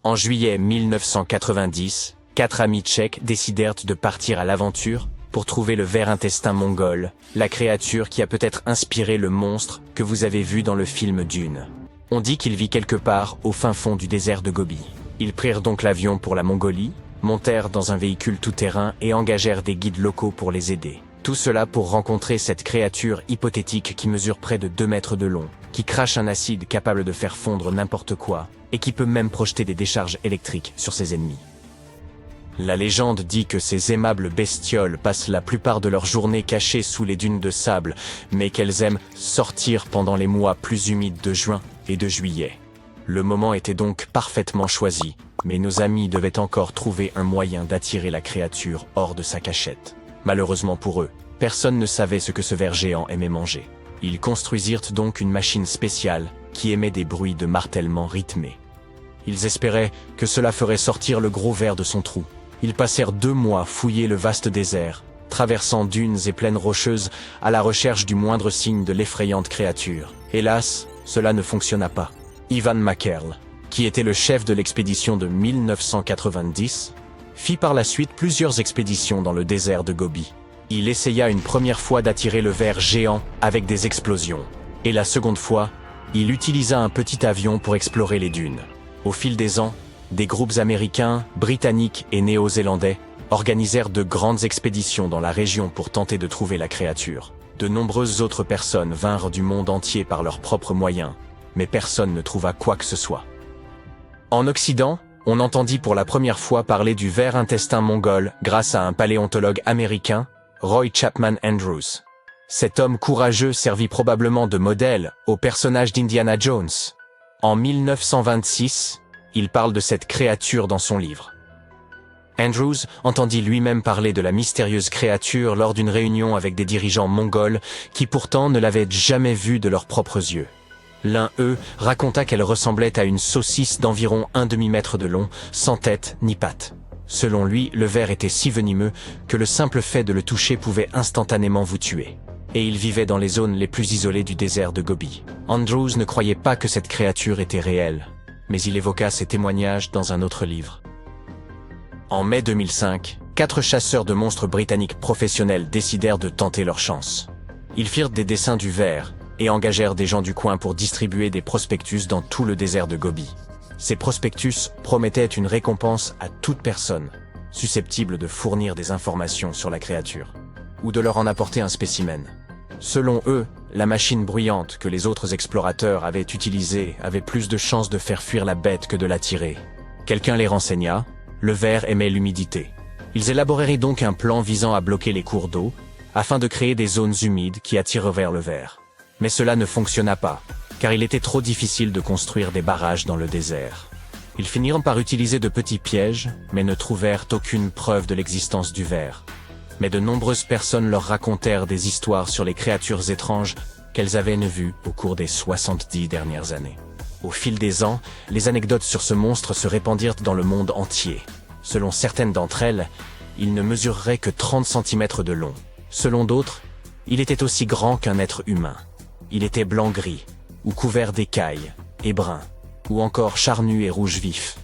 En juillet 1990, 4 amis tchèques décidèrent de partir à l'aventure pour trouver le ver intestin mongol, la créature qui a peut-être inspiré le monstre que vous avez vu dans le film Dune. On dit qu'il vit quelque part au fin fond du désert de Gobi. Ils prirent donc l'avion pour la Mongolie, montèrent dans un véhicule tout-terrain et engagèrent des guides locaux pour les aider. Tout cela pour rencontrer cette créature hypothétique qui mesure près de 2 mètres de long, qui crache un acide capable de faire fondre n'importe quoi, et qui peut même projeter des décharges électriques sur ses ennemis. La légende dit que ces aimables bestioles passent la plupart de leur journée cachées sous les dunes de sable, mais qu'elles aiment sortir pendant les mois plus humides de juin et de juillet. Le moment était donc parfaitement choisi, mais nos amis devaient encore trouver un moyen d'attirer la créature hors de sa cachette. Malheureusement pour eux, personne ne savait ce que ce ver géant aimait manger. Ils construisirent donc une machine spéciale qui émet des bruits de martèlement rythmés. Ils espéraient que cela ferait sortir le gros ver de son trou. Ils passèrent 2 mois fouiller le vaste désert, traversant dunes et plaines rocheuses à la recherche du moindre signe de l'effrayante créature. Hélas, cela ne fonctionna pas. Ivan Makerl, qui était le chef de l'expédition de 1990, fit par la suite plusieurs expéditions dans le désert de Gobi. Il essaya une première fois d'attirer le ver géant avec des explosions. Et la seconde fois, il utilisa un petit avion pour explorer les dunes. Au fil des ans, des groupes américains, britanniques et néo-zélandais organisèrent de grandes expéditions dans la région pour tenter de trouver la créature. De nombreuses autres personnes vinrent du monde entier par leurs propres moyens, mais personne ne trouva quoi que ce soit. En Occident, on entendit pour la première fois parler du ver intestin mongol grâce à un paléontologue américain, Roy Chapman Andrews. Cet homme courageux servit probablement de modèle au personnage d'Indiana Jones. En 1926, il parle de cette créature dans son livre. Andrews entendit lui-même parler de la mystérieuse créature lors d'une réunion avec des dirigeants mongols qui pourtant ne l'avaient jamais vue de leurs propres yeux. L'un d'eux raconta qu'elle ressemblait à une saucisse d'environ 1 demi-mètre de long, sans tête ni pattes. Selon lui, le ver était si venimeux que le simple fait de le toucher pouvait instantanément vous tuer. Et il vivait dans les zones les plus isolées du désert de Gobi. Andrews ne croyait pas que cette créature était réelle, mais il évoqua ses témoignages dans un autre livre. En mai 2005, 4 chasseurs de monstres britanniques professionnels décidèrent de tenter leur chance. Ils firent des dessins du ver et engagèrent des gens du coin pour distribuer des prospectus dans tout le désert de Gobi. Ces prospectus promettaient une récompense à toute personne susceptible de fournir des informations sur la créature, ou de leur en apporter un spécimen. Selon eux, la machine bruyante que les autres explorateurs avaient utilisée avait plus de chances de faire fuir la bête que de l'attirer. Quelqu'un les renseigna, le ver aimait l'humidité. Ils élaborèrent donc un plan visant à bloquer les cours d'eau, afin de créer des zones humides qui attirent vers le ver. Mais cela ne fonctionna pas, car il était trop difficile de construire des barrages dans le désert. Ils finirent par utiliser de petits pièges, mais ne trouvèrent aucune preuve de l'existence du ver. Mais de nombreuses personnes leur racontèrent des histoires sur les créatures étranges qu'elles avaient vues au cours des 70 dernières années. Au fil des ans, les anecdotes sur ce monstre se répandirent dans le monde entier. Selon certaines d'entre elles, il ne mesurerait que 30 cm de long. Selon d'autres, il était aussi grand qu'un être humain. Il était blanc-gris, ou couvert d'écailles, et brun, ou encore charnu et rouge vif.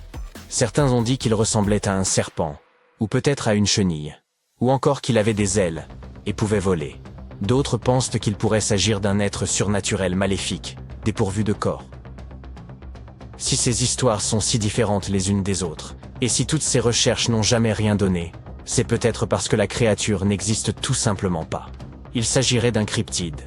Certains ont dit qu'il ressemblait à un serpent, ou peut-être à une chenille, ou encore qu'il avait des ailes, et pouvait voler. D'autres pensent qu'il pourrait s'agir d'un être surnaturel maléfique, dépourvu de corps. Si ces histoires sont si différentes les unes des autres, et si toutes ces recherches n'ont jamais rien donné, c'est peut-être parce que la créature n'existe tout simplement pas. Il s'agirait d'un cryptide.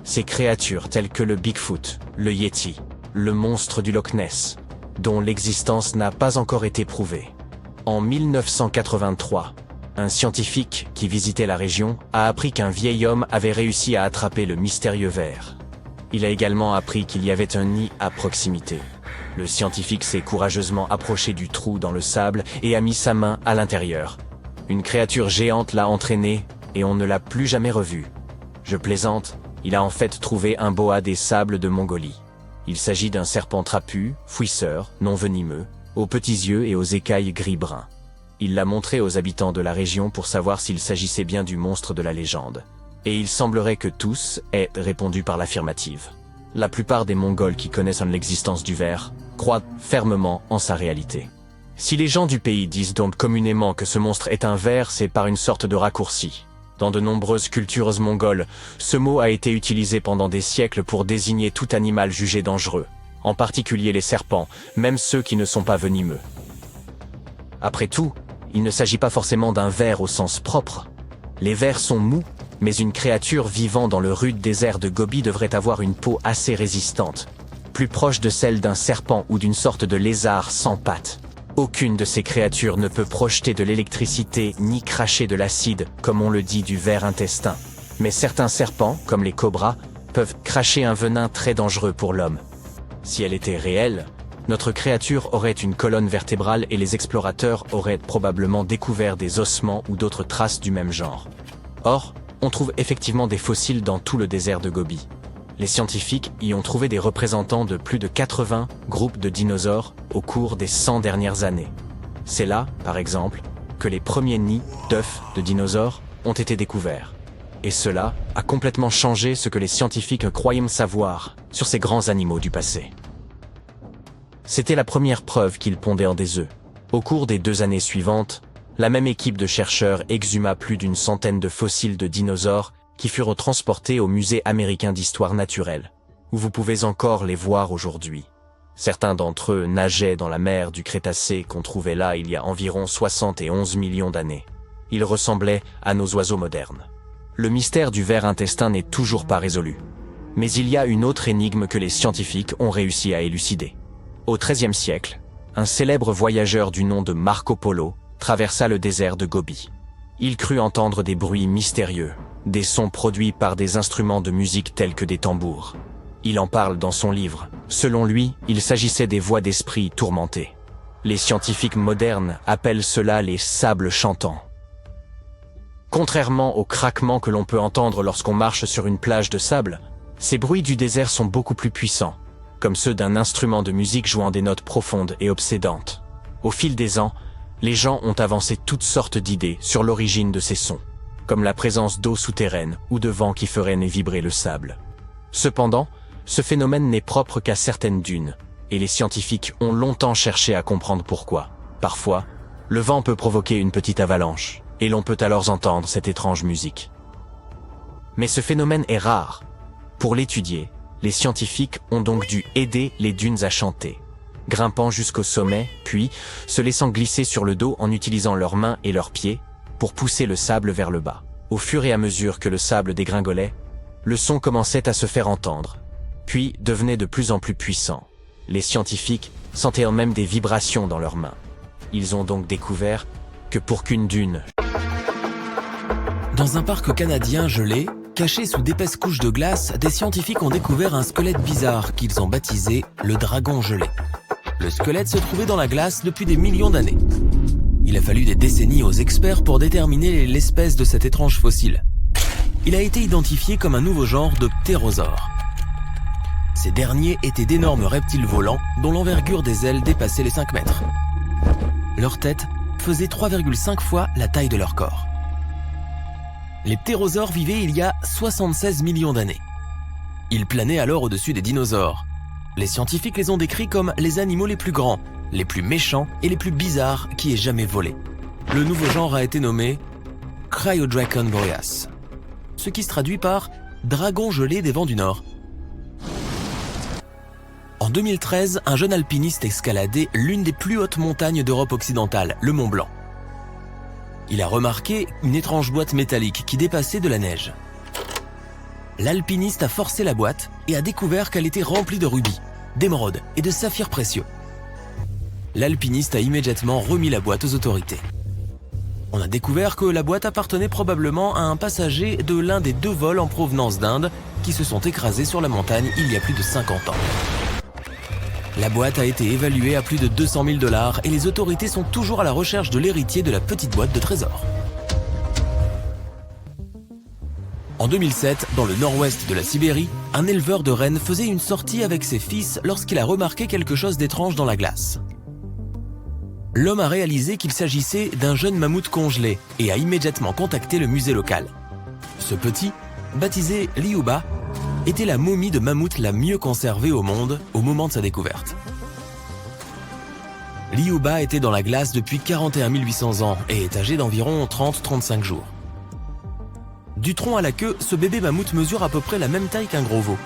Ces créatures telles que le Bigfoot, le Yeti, le monstre du Loch Ness, dont l'existence n'a pas encore été prouvée. En 1983, un scientifique qui visitait la région a appris qu'un vieil homme avait réussi à attraper le mystérieux ver. Il a également appris qu'il y avait un nid à proximité. Le scientifique s'est courageusement approché du trou dans le sable et a mis sa main à l'intérieur. Une créature géante l'a entraîné et on ne l'a plus jamais revu. Je plaisante, il a en fait trouvé un boa des sables de Mongolie. Il s'agit d'un serpent trapu, fouisseur, non venimeux, aux petits yeux et aux écailles gris-brun. Il l'a montré aux habitants de la région pour savoir s'il s'agissait bien du monstre de la légende. Et il semblerait que tous aient répondu par l'affirmative. La plupart des Mongols qui connaissent l'existence du ver croient fermement en sa réalité. Si les gens du pays disent donc communément que ce monstre est un ver, c'est par une sorte de raccourci. Dans de nombreuses cultures mongoles, ce mot a été utilisé pendant des siècles pour désigner tout animal jugé dangereux, en particulier les serpents, même ceux qui ne sont pas venimeux. Après tout, il ne s'agit pas forcément d'un ver au sens propre. Les vers sont mous, mais une créature vivant dans le rude désert de Gobi devrait avoir une peau assez résistante, plus proche de celle d'un serpent ou d'une sorte de lézard sans pattes. Aucune de ces créatures ne peut projeter de l'électricité ni cracher de l'acide, comme on le dit du ver intestin. Mais certains serpents, comme les cobras, peuvent cracher un venin très dangereux pour l'homme. Si elle était réelle, notre créature aurait une colonne vertébrale et les explorateurs auraient probablement découvert des ossements ou d'autres traces du même genre. Or, on trouve effectivement des fossiles dans tout le désert de Gobi. Les scientifiques y ont trouvé des représentants de plus de 80 groupes de dinosaures au cours des 100 dernières années. C'est là, par exemple, que les premiers nids d'œufs de dinosaures ont été découverts. Et cela a complètement changé ce que les scientifiques croyaient savoir sur ces grands animaux du passé. C'était la première preuve qu'ils pondaient en des œufs. Au cours des 2 années suivantes, la même équipe de chercheurs exhuma plus d'une centaine de fossiles de dinosaures qui furent transportés au Musée américain d'histoire naturelle, où vous pouvez encore les voir aujourd'hui. Certains d'entre eux nageaient dans la mer du Crétacé qu'on trouvait là il y a environ 71 millions d'années. Ils ressemblaient à nos oiseaux modernes. Le mystère du ver intestin n'est toujours pas résolu. Mais il y a une autre énigme que les scientifiques ont réussi à élucider. Au XIIIe siècle, un célèbre voyageur du nom de Marco Polo traversa le désert de Gobi. Il crut entendre des bruits mystérieux, des sons produits par des instruments de musique tels que des tambours. Il en parle dans son livre. Selon lui, il s'agissait des voix d'esprits tourmentés. Les scientifiques modernes appellent cela les sables chantants. Contrairement aux craquements que l'on peut entendre lorsqu'on marche sur une plage de sable, ces bruits du désert sont beaucoup plus puissants, comme ceux d'un instrument de musique jouant des notes profondes et obsédantes. Au fil des ans, les gens ont avancé toutes sortes d'idées sur l'origine de ces sons, comme la présence d'eau souterraine ou de vent qui ferait vibrer le sable. Cependant, ce phénomène n'est propre qu'à certaines dunes, et les scientifiques ont longtemps cherché à comprendre pourquoi. Parfois, le vent peut provoquer une petite avalanche, et l'on peut alors entendre cette étrange musique. Mais ce phénomène est rare. Pour l'étudier, les scientifiques ont donc dû aider les dunes à chanter, grimpant jusqu'au sommet, puis se laissant glisser sur le dos en utilisant leurs mains et leurs pieds pour pousser le sable vers le bas. Au fur et à mesure que le sable dégringolait, le son commençait à se faire entendre, puis devenait de plus en plus puissant. Les scientifiques sentaient même des vibrations dans leurs mains. Ils ont donc découvert que pour qu'une dune... Dans un parc canadien gelé, caché sous d'épaisses couches de glace, des scientifiques ont découvert un squelette bizarre qu'ils ont baptisé le dragon gelé. Le squelette se trouvait dans la glace depuis des millions d'années. Il a fallu des décennies aux experts pour déterminer l'espèce de cet étrange fossile. Il a été identifié comme un nouveau genre de ptérosaures. Ces derniers étaient d'énormes reptiles volants dont l'envergure des ailes dépassait les 5 mètres. Leur tête faisait 3,5 fois la taille de leur corps. Les ptérosaures vivaient il y a 76 millions d'années. Ils planaient alors au-dessus des dinosaures. Les scientifiques les ont décrits comme les animaux les plus grands, les plus méchants et les plus bizarres qui aient jamais volé. Le nouveau genre a été nommé Cryodracon boreas, ce qui se traduit par dragon gelé des vents du Nord. En 2013, un jeune alpiniste escaladait l'une des plus hautes montagnes d'Europe occidentale, le Mont Blanc. Il a remarqué une étrange boîte métallique qui dépassait de la neige. L'alpiniste a forcé la boîte et a découvert qu'elle était remplie de rubis, d'émeraudes et de saphirs précieux. L'alpiniste a immédiatement remis la boîte aux autorités. On a découvert que la boîte appartenait probablement à un passager de l'un des 2 vols en provenance d'Inde qui se sont écrasés sur la montagne il y a plus de 50 ans. La boîte a été évaluée à plus de 200 000 $ et les autorités sont toujours à la recherche de l'héritier de la petite boîte de trésor. En 2007, dans le nord-ouest de la Sibérie, un éleveur de rennes faisait une sortie avec ses fils lorsqu'il a remarqué quelque chose d'étrange dans la glace. L'homme a réalisé qu'il s'agissait d'un jeune mammouth congelé et a immédiatement contacté le musée local. Ce petit, baptisé Liuba, était la momie de mammouth la mieux conservée au monde au moment de sa découverte. Liuba était dans la glace depuis 41 800 ans et est âgé d'environ 30-35 jours. Du tronc à la queue, ce bébé mammouth mesure à peu près la même taille qu'un gros veau.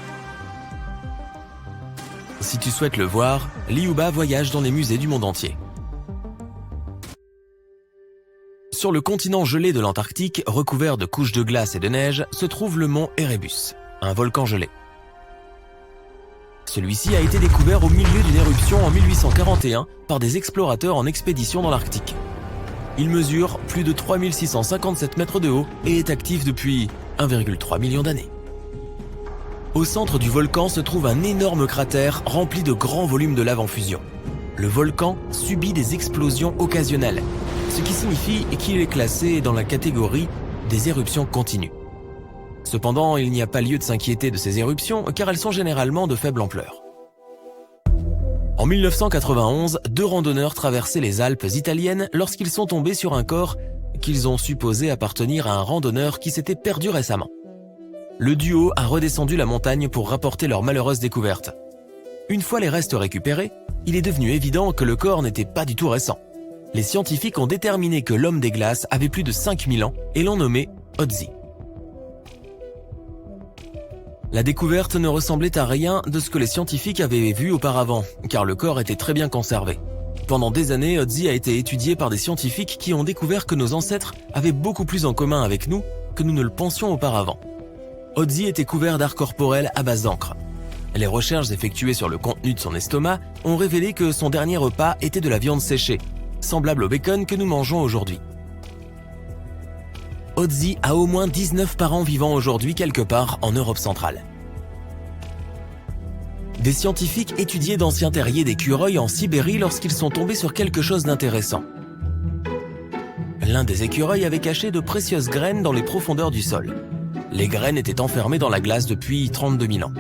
Si tu souhaites le voir, Liuba voyage dans les musées du monde entier. Sur le continent gelé de l'Antarctique, recouvert de couches de glace et de neige, se trouve le mont Erebus, un volcan gelé. Celui-ci a été découvert au milieu d'une éruption en 1841 par des explorateurs en expédition dans l'Arctique. Il mesure plus de 3657 mètres de haut et est actif depuis 1,3 million d'années. Au centre du volcan se trouve un énorme cratère rempli de grands volumes de lave en fusion. Le volcan subit des explosions occasionnelles, ce qui signifie qu'il est classé dans la catégorie des éruptions continues. Cependant, il n'y a pas lieu de s'inquiéter de ces éruptions car elles sont généralement de faible ampleur. En 1991, 2 randonneurs traversaient les Alpes italiennes lorsqu'ils sont tombés sur un corps qu'ils ont supposé appartenir à un randonneur qui s'était perdu récemment. Le duo a redescendu la montagne pour rapporter leur malheureuse découverte. Une fois les restes récupérés, il est devenu évident que le corps n'était pas du tout récent. Les scientifiques ont déterminé que l'homme des glaces avait plus de 5000 ans et l'ont nommé Ötzi. La découverte ne ressemblait à rien de ce que les scientifiques avaient vu auparavant, car le corps était très bien conservé. Pendant des années, Ötzi a été étudié par des scientifiques qui ont découvert que nos ancêtres avaient beaucoup plus en commun avec nous que nous ne le pensions auparavant. Ötzi était couvert d'art corporel à base d'encre. Les recherches effectuées sur le contenu de son estomac ont révélé que son dernier repas était de la viande séchée, semblable au bacon que nous mangeons aujourd'hui. Ötzi a au moins 19 parents vivant aujourd'hui quelque part en Europe centrale. Des scientifiques étudiaient d'anciens terriers d'écureuils en Sibérie lorsqu'ils sont tombés sur quelque chose d'intéressant. L'un des écureuils avait caché de précieuses graines dans les profondeurs du sol. Les graines étaient enfermées dans la glace depuis 32 000 ans.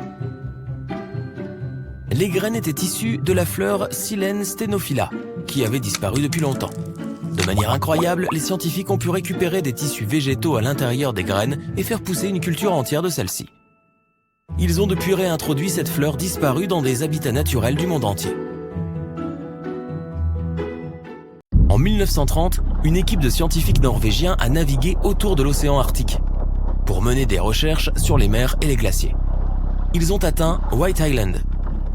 Les graines étaient issues de la fleur Silene stenophila, qui avait disparu depuis longtemps. De manière incroyable, les scientifiques ont pu récupérer des tissus végétaux à l'intérieur des graines et faire pousser une culture entière de celles-ci. Ils ont depuis réintroduit cette fleur disparue dans des habitats naturels du monde entier. En 1930, une équipe de scientifiques norvégiens a navigué autour de l'océan Arctique pour mener des recherches sur les mers et les glaciers. Ils ont atteint White Island,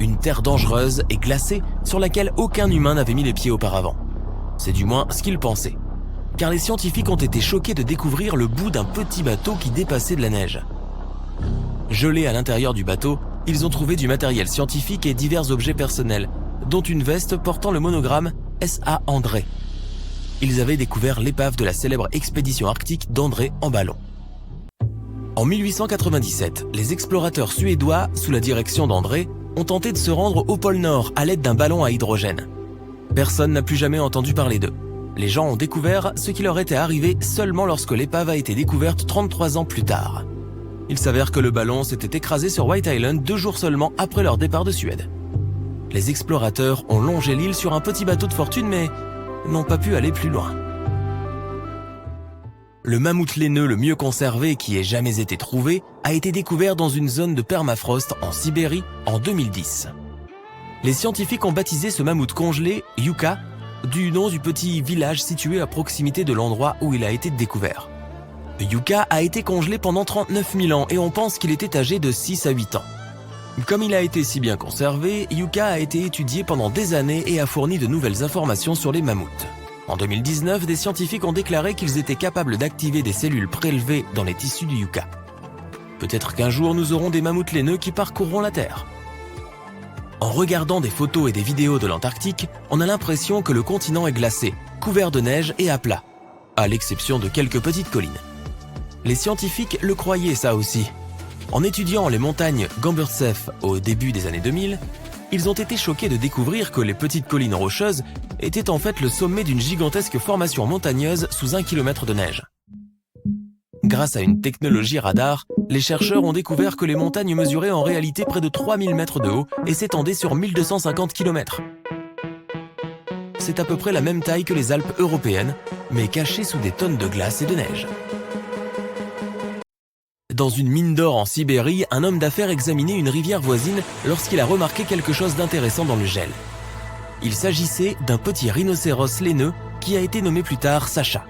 une terre dangereuse et glacée sur laquelle aucun humain n'avait mis les pieds auparavant. C'est du moins ce qu'ils pensaient, car les scientifiques ont été choqués de découvrir le bout d'un petit bateau qui dépassait de la neige. Gelés à l'intérieur du bateau, ils ont trouvé du matériel scientifique et divers objets personnels, dont une veste portant le monogramme S.A. André. Ils avaient découvert l'épave de la célèbre expédition arctique d'André en ballon. En 1897, les explorateurs suédois, sous la direction d'André, ont tenté de se rendre au pôle Nord à l'aide d'un ballon à hydrogène. Personne n'a plus jamais entendu parler d'eux. Les gens ont découvert ce qui leur était arrivé seulement lorsque l'épave a été découverte 33 ans plus tard. Il s'avère que le ballon s'était écrasé sur White Island 2 jours seulement après leur départ de Suède. Les explorateurs ont longé l'île sur un petit bateau de fortune mais n'ont pas pu aller plus loin. Le mammouth laineux le mieux conservé qui ait jamais été trouvé a été découvert dans une zone de permafrost en Sibérie en 2010. Les scientifiques ont baptisé ce mammouth congelé Yuka, du nom du petit village situé à proximité de l'endroit où il a été découvert. Yuka a été congelé pendant 39 000 ans et on pense qu'il était âgé de 6 à 8 ans. Comme il a été si bien conservé, Yuka a été étudié pendant des années et a fourni de nouvelles informations sur les mammouths. En 2019, des scientifiques ont déclaré qu'ils étaient capables d'activer des cellules prélevées dans les tissus du Yuka. Peut-être qu'un jour nous aurons des mammouths laineux qui parcourront la Terre. En regardant des photos et des vidéos de l'Antarctique, on a l'impression que le continent est glacé, couvert de neige et à plat, à l'exception de quelques petites collines. Les scientifiques le croyaient ça aussi. En étudiant les montagnes Gamburtseff au début des années 2000, ils ont été choqués de découvrir que les petites collines rocheuses étaient en fait le sommet d'une gigantesque formation montagneuse sous 1 km de neige. Grâce à une technologie radar, les chercheurs ont découvert que les montagnes mesuraient en réalité près de 3000 mètres de haut et s'étendaient sur 1250 km. C'est à peu près la même taille que les Alpes européennes, mais cachées sous des tonnes de glace et de neige. Dans une mine d'or en Sibérie, un homme d'affaires examinait une rivière voisine lorsqu'il a remarqué quelque chose d'intéressant dans le gel. Il s'agissait d'un petit rhinocéros laineux qui a été nommé plus tard Sacha.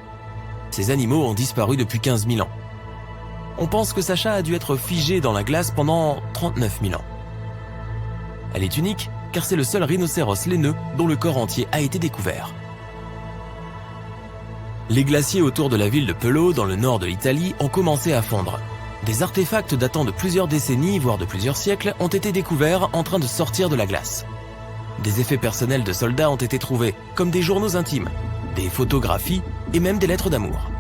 Ces animaux ont disparu depuis 15 000 ans. On pense que Sacha a dû être figée dans la glace pendant 39 000 ans. Elle est unique car c'est le seul rhinocéros laineux dont le corps entier a été découvert. Les glaciers autour de la ville de Pello, dans le nord de l'Italie, ont commencé à fondre. Des artefacts datant de plusieurs décennies, voire de plusieurs siècles, ont été découverts en train de sortir de la glace. Des effets personnels de soldats ont été trouvés, comme des journaux intimes, des photographies et même des lettres d'amour.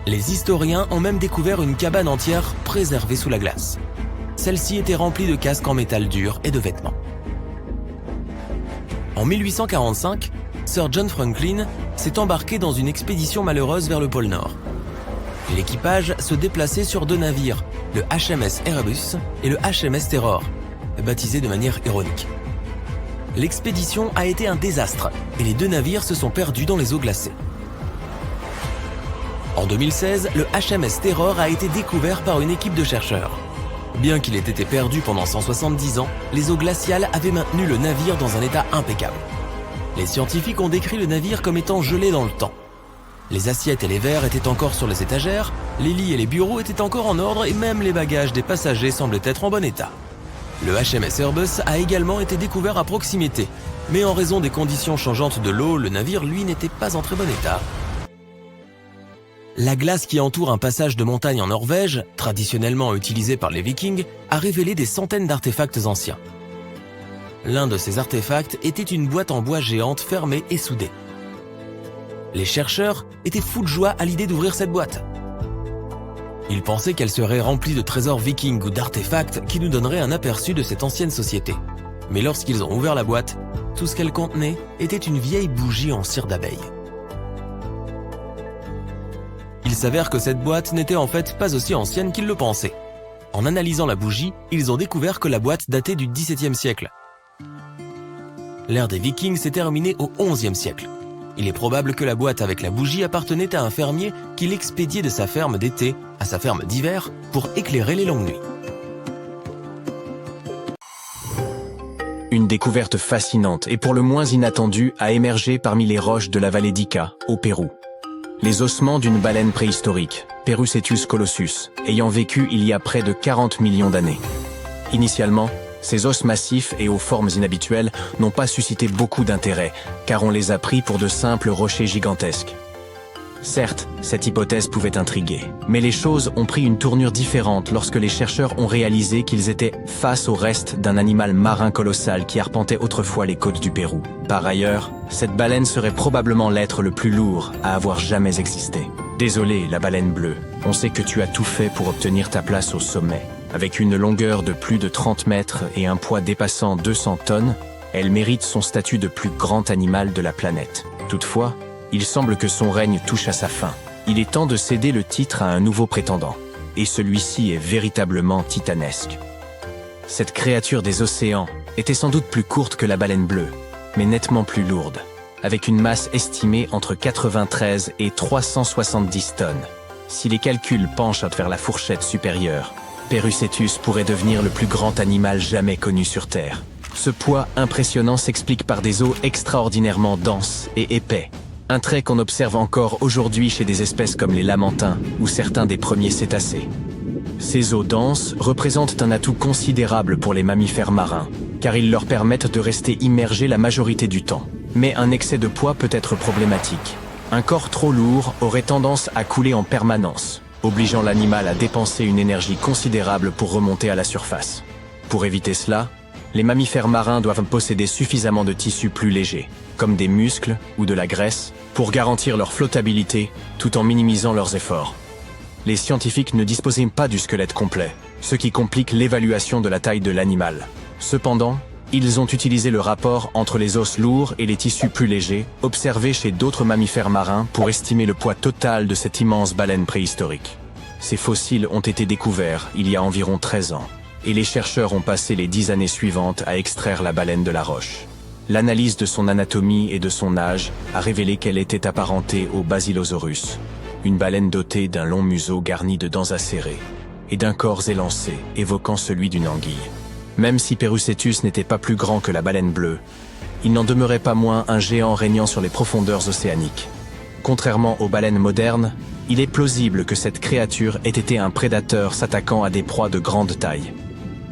Les historiens ont même découvert une cabane entière préservée sous la glace. Celle-ci était remplie de casques en métal dur et de vêtements. En 1845, Sir John Franklin s'est embarqué dans une expédition malheureuse vers le pôle Nord. L'équipage se déplaçait sur 2 navires, le HMS Erebus et le HMS Terror, baptisés de manière ironique. L'expédition a été un désastre et les 2 navires se sont perdus dans les eaux glacées. En 2016, le HMS Terror a été découvert par une équipe de chercheurs. Bien qu'il ait été perdu pendant 170 ans, les eaux glaciales avaient maintenu le navire dans un état impeccable. Les scientifiques ont décrit le navire comme étant gelé dans le temps. Les assiettes et les verres étaient encore sur les étagères, les lits et les bureaux étaient encore en ordre et même les bagages des passagers semblaient être en bon état. Le HMS Erebus a également été découvert à proximité, mais en raison des conditions changeantes de l'eau, le navire, lui, n'était pas en très bon état. La glace qui entoure un passage de montagne en Norvège, traditionnellement utilisé par les Vikings, a révélé des centaines d'artefacts anciens. L'un de ces artefacts était une boîte en bois géante fermée et soudée. Les chercheurs étaient fous de joie à l'idée d'ouvrir cette boîte. Ils pensaient qu'elle serait remplie de trésors vikings ou d'artefacts qui nous donneraient un aperçu de cette ancienne société. Mais lorsqu'ils ont ouvert la boîte, tout ce qu'elle contenait était une vieille bougie en cire d'abeille. Il s'avère que cette boîte n'était en fait pas aussi ancienne qu'ils le pensaient. En analysant la bougie, ils ont découvert que la boîte datait du XVIIe siècle. L'ère des Vikings s'est terminée au XIe siècle. Il est probable que la boîte avec la bougie appartenait à un fermier qui l'expédiait de sa ferme d'été à sa ferme d'hiver pour éclairer les longues nuits. Une découverte fascinante et pour le moins inattendue a émergé parmi les roches de la vallée d'Ica, au Pérou. Les ossements d'une baleine préhistorique, Perucetus colossus, ayant vécu il y a près de 40 millions d'années. Initialement, ces os massifs et aux formes inhabituelles n'ont pas suscité beaucoup d'intérêt, car on les a pris pour de simples rochers gigantesques. Certes, cette hypothèse pouvait intriguer, mais les choses ont pris une tournure différente lorsque les chercheurs ont réalisé qu'ils étaient face au reste d'un animal marin colossal qui arpentait autrefois les côtes du Pérou. Par ailleurs, cette baleine serait probablement l'être le plus lourd à avoir jamais existé. Désolé, la baleine bleue, on sait que tu as tout fait pour obtenir ta place au sommet. Avec une longueur de plus de 30 mètres et un poids dépassant 200 tonnes, elle mérite son statut de plus grand animal de la planète. Toutefois, il semble que son règne touche à sa fin. Il est temps de céder le titre à un nouveau prétendant. Et celui-ci est véritablement titanesque. Cette créature des océans était sans doute plus courte que la baleine bleue, mais nettement plus lourde, avec une masse estimée entre 93 et 370 tonnes. Si les calculs penchent vers la fourchette supérieure, Perucetus pourrait devenir le plus grand animal jamais connu sur Terre. Ce poids impressionnant s'explique par des os extraordinairement denses et épais, un trait qu'on observe encore aujourd'hui chez des espèces comme les lamantins ou certains des premiers cétacés. Ces os denses représentent un atout considérable pour les mammifères marins, car ils leur permettent de rester immergés la majorité du temps. Mais un excès de poids peut être problématique. Un corps trop lourd aurait tendance à couler en permanence, obligeant l'animal à dépenser une énergie considérable pour remonter à la surface. Pour éviter cela, les mammifères marins doivent posséder suffisamment de tissus plus légers, comme des muscles ou de la graisse, pour garantir leur flottabilité tout en minimisant leurs efforts. Les scientifiques ne disposaient pas du squelette complet, ce qui complique l'évaluation de la taille de l'animal. Cependant, ils ont utilisé le rapport entre les os lourds et les tissus plus légers, observés chez d'autres mammifères marins pour estimer le poids total de cette immense baleine préhistorique. Ces fossiles ont été découverts il y a environ 13 ans, et les chercheurs ont passé les 10 années suivantes à extraire la baleine de la roche. L'analyse de son anatomie et de son âge a révélé qu'elle était apparentée au Basilosaurus, une baleine dotée d'un long museau garni de dents acérées et d'un corps élancé évoquant celui d'une anguille. Même si Perucetus n'était pas plus grand que la baleine bleue, il n'en demeurait pas moins un géant régnant sur les profondeurs océaniques. Contrairement aux baleines modernes, il est plausible que cette créature ait été un prédateur s'attaquant à des proies de grande taille.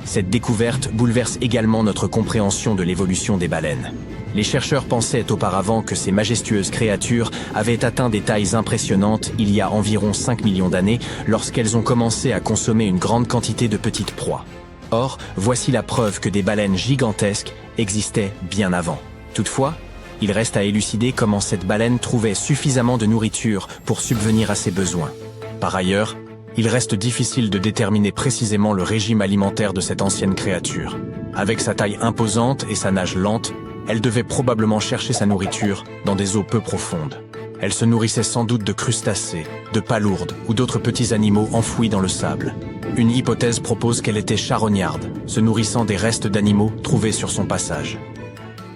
Cette découverte bouleverse également notre compréhension de l'évolution des baleines. Les chercheurs pensaient auparavant que ces majestueuses créatures avaient atteint des tailles impressionnantes il y a environ 5 millions d'années lorsqu'elles ont commencé à consommer une grande quantité de petites proies. Or, voici la preuve que des baleines gigantesques existaient bien avant. Toutefois, il reste à élucider comment cette baleine trouvait suffisamment de nourriture pour subvenir à ses besoins. Par ailleurs, il reste difficile de déterminer précisément le régime alimentaire de cette ancienne créature. Avec sa taille imposante et sa nage lente, elle devait probablement chercher sa nourriture dans des eaux peu profondes. Elle se nourrissait sans doute de crustacés, de palourdes ou d'autres petits animaux enfouis dans le sable. Une hypothèse propose qu'elle était charognarde, se nourrissant des restes d'animaux trouvés sur son passage.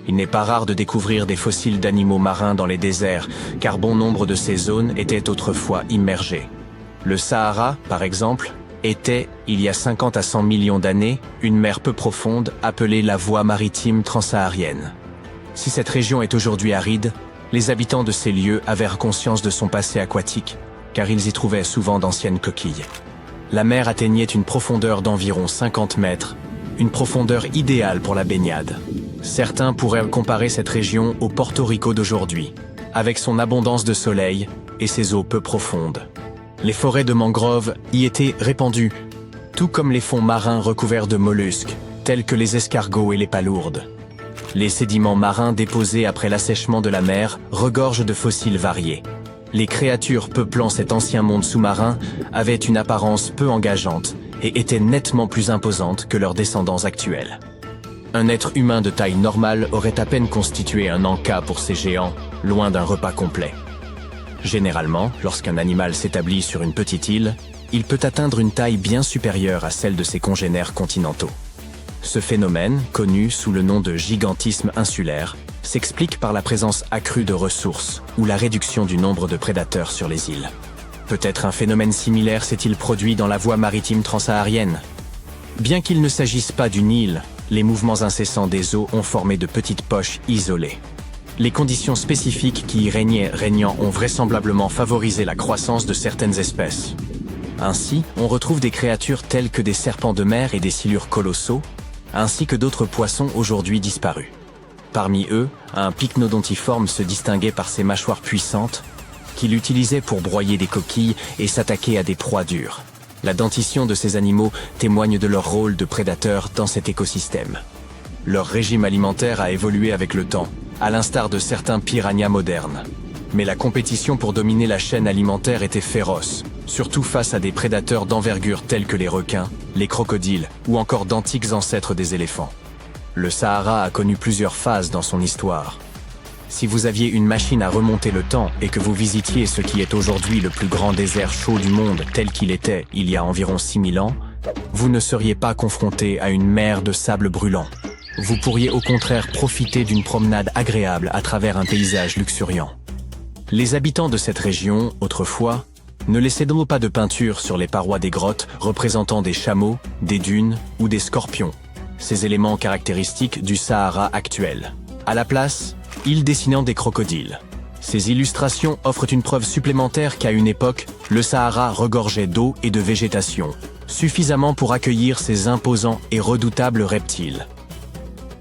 Il n'est pas rare de découvrir des fossiles d'animaux marins dans les déserts, car bon nombre de ces zones étaient autrefois immergées. Le Sahara, par exemple, était, il y a 50 à 100 millions d'années, une mer peu profonde appelée la voie maritime transsaharienne. Si cette région est aujourd'hui aride, les habitants de ces lieux avaient conscience de son passé aquatique, car ils y trouvaient souvent d'anciennes coquilles. La mer atteignait une profondeur d'environ 50 mètres, une profondeur idéale pour la baignade. Certains pourraient comparer cette région au Porto Rico d'aujourd'hui, avec son abondance de soleil et ses eaux peu profondes. Les forêts de mangroves y étaient répandues, tout comme les fonds marins recouverts de mollusques, tels que les escargots et les palourdes. Les sédiments marins déposés après l'assèchement de la mer regorgent de fossiles variés. Les créatures peuplant cet ancien monde sous-marin avaient une apparence peu engageante et étaient nettement plus imposantes que leurs descendants actuels. Un être humain de taille normale aurait à peine constitué un encas pour ces géants, loin d'un repas complet. Généralement, lorsqu'un animal s'établit sur une petite île, il peut atteindre une taille bien supérieure à celle de ses congénères continentaux. Ce phénomène, connu sous le nom de gigantisme insulaire, s'explique par la présence accrue de ressources ou la réduction du nombre de prédateurs sur les îles. Peut-être un phénomène similaire s'est-il produit dans la voie maritime transsaharienne. Bien qu'il ne s'agisse pas d'une île, les mouvements incessants des eaux ont formé de petites poches isolées. Les conditions spécifiques qui y régnant ont vraisemblablement favorisé la croissance de certaines espèces. Ainsi, on retrouve des créatures telles que des serpents de mer et des silures colossaux, ainsi que d'autres poissons aujourd'hui disparus. Parmi eux, un pycnodontiforme se distinguait par ses mâchoires puissantes, qu'il utilisait pour broyer des coquilles et s'attaquer à des proies dures. La dentition de ces animaux témoigne de leur rôle de prédateurs dans cet écosystème. Leur régime alimentaire a évolué avec le temps, à l'instar de certains piranhas modernes. Mais la compétition pour dominer la chaîne alimentaire était féroce, surtout face à des prédateurs d'envergure tels que les requins, les crocodiles ou encore d'antiques ancêtres des éléphants. Le Sahara a connu plusieurs phases dans son histoire. Si vous aviez une machine à remonter le temps et que vous visitiez ce qui est aujourd'hui le plus grand désert chaud du monde tel qu'il était il y a environ 6000 ans, vous ne seriez pas confronté à une mer de sable brûlant. Vous pourriez au contraire profiter d'une promenade agréable à travers un paysage luxuriant. Les habitants de cette région, autrefois, ne laissaient donc pas de peinture sur les parois des grottes représentant des chameaux, des dunes ou des scorpions, ces éléments caractéristiques du Sahara actuel. À la place, ils dessinant des crocodiles. Ces illustrations offrent une preuve supplémentaire qu'à une époque, le Sahara regorgeait d'eau et de végétation, suffisamment pour accueillir ces imposants et redoutables reptiles.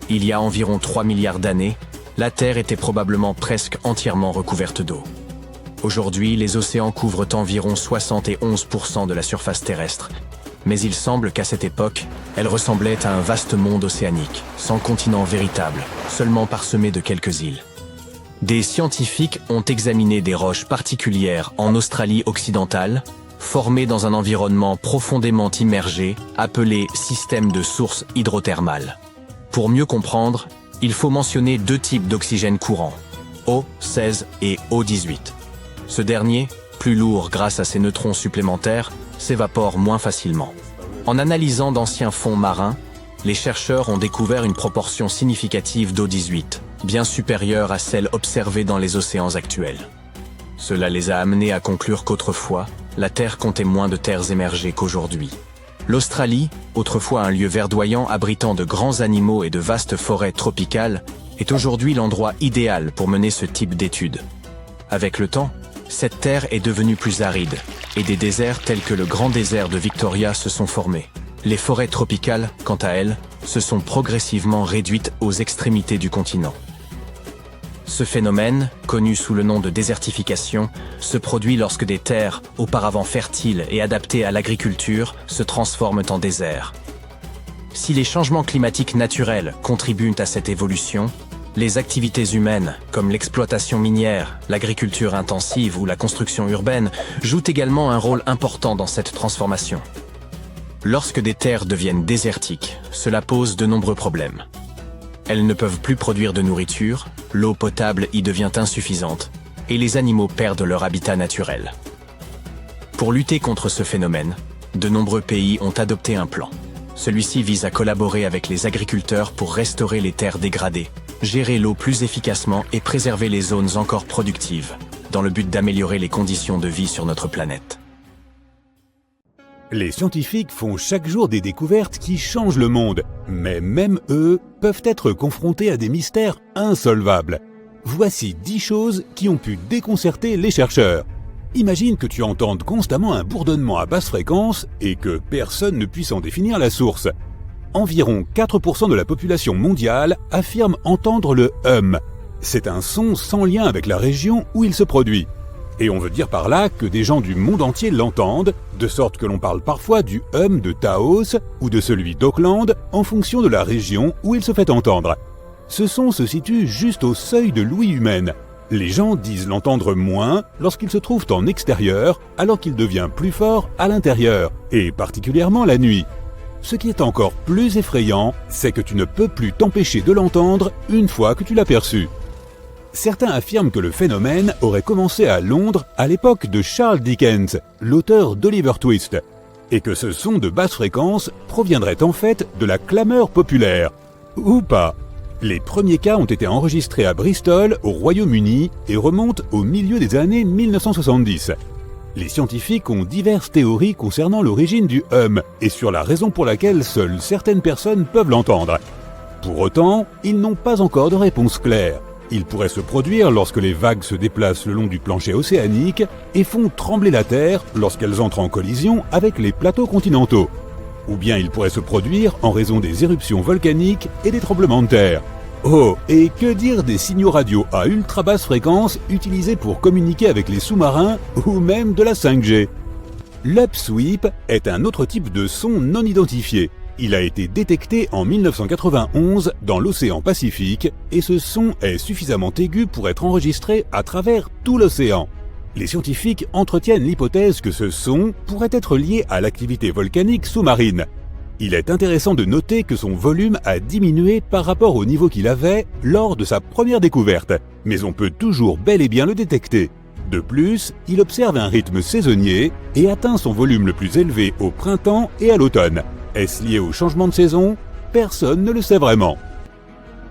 Il y a environ 3 milliards d'années, la Terre était probablement presque entièrement recouverte d'eau. Aujourd'hui, les océans couvrent environ 71% de la surface terrestre, mais il semble qu'à cette époque, elle ressemblait à un vaste monde océanique, sans continent véritable, seulement parsemé de quelques îles. Des scientifiques ont examiné des roches particulières en Australie occidentale, formées dans un environnement profondément immergé, appelé système de sources hydrothermales. Pour mieux comprendre, il faut mentionner deux types d'oxygène courant, O16 et O18. Ce dernier, plus lourd grâce à ses neutrons supplémentaires, s'évapore moins facilement. En analysant d'anciens fonds marins, les chercheurs ont découvert une proportion significative d'O18, bien supérieure à celle observée dans les océans actuels. Cela les a amenés à conclure qu'autrefois, la Terre comptait moins de terres émergées qu'aujourd'hui. L'Australie, autrefois un lieu verdoyant abritant de grands animaux et de vastes forêts tropicales, est aujourd'hui l'endroit idéal pour mener ce type d'études. Avec le temps, cette terre est devenue plus aride, et des déserts tels que le grand désert de Victoria se sont formés. Les forêts tropicales, quant à elles, se sont progressivement réduites aux extrémités du continent. Ce phénomène, connu sous le nom de désertification, se produit lorsque des terres, auparavant fertiles et adaptées à l'agriculture, se transforment en déserts. Si les changements climatiques naturels contribuent à cette évolution, les activités humaines, comme l'exploitation minière, l'agriculture intensive ou la construction urbaine, jouent également un rôle important dans cette transformation. Lorsque des terres deviennent désertiques, cela pose de nombreux problèmes. Elles ne peuvent plus produire de nourriture, l'eau potable y devient insuffisante, et les animaux perdent leur habitat naturel. Pour lutter contre ce phénomène, de nombreux pays ont adopté un plan. Celui-ci vise à collaborer avec les agriculteurs pour restaurer les terres dégradées, gérer l'eau plus efficacement et préserver les zones encore productives, dans le but d'améliorer les conditions de vie sur notre planète. Les scientifiques font chaque jour des découvertes qui changent le monde, mais même eux peuvent être confrontés à des mystères insolvables. Voici 10 choses qui ont pu déconcerter les chercheurs. Imagine que tu entendes constamment un bourdonnement à basse fréquence et que personne ne puisse en définir la source. Environ 4% de la population mondiale affirme entendre le hum. C'est un son sans lien avec la région où il se produit. Et on veut dire par là que des gens du monde entier l'entendent, de sorte que l'on parle parfois du hum de Taos ou de celui d'Auckland en fonction de la région où il se fait entendre. Ce son se situe juste au seuil de l'ouïe humaine. Les gens disent l'entendre moins lorsqu'ils se trouvent en extérieur, alors qu'il devient plus fort à l'intérieur, et particulièrement la nuit. Ce qui est encore plus effrayant, c'est que tu ne peux plus t'empêcher de l'entendre une fois que tu l'as perçu. Certains affirment que le phénomène aurait commencé à Londres à l'époque de Charles Dickens, l'auteur d'Oliver Twist, et que ce son de basse fréquence proviendrait en fait de la clameur populaire. Ou pas. Les premiers cas ont été enregistrés à Bristol, au Royaume-Uni, et remontent au milieu des années 1970. Les scientifiques ont diverses théories concernant l'origine du hum et sur la raison pour laquelle seules certaines personnes peuvent l'entendre. Pour autant, ils n'ont pas encore de réponse claire. Il pourrait se produire lorsque les vagues se déplacent le long du plancher océanique et font trembler la Terre lorsqu'elles entrent en collision avec les plateaux continentaux. Ou bien il pourrait se produire en raison des éruptions volcaniques et des tremblements de terre. Oh, et que dire des signaux radio à ultra basse fréquence utilisés pour communiquer avec les sous-marins ou même de la 5G. L'upsweep est un autre type de son non identifié. Il a été détecté en 1991 dans l'océan Pacifique et ce son est suffisamment aigu pour être enregistré à travers tout l'océan. Les scientifiques entretiennent l'hypothèse que ce son pourrait être lié à l'activité volcanique sous-marine. Il est intéressant de noter que son volume a diminué par rapport au niveau qu'il avait lors de sa première découverte, mais on peut toujours bel et bien le détecter. De plus, il observe un rythme saisonnier et atteint son volume le plus élevé au printemps et à l'automne. Est-ce lié au changement de saison? Personne ne le sait vraiment.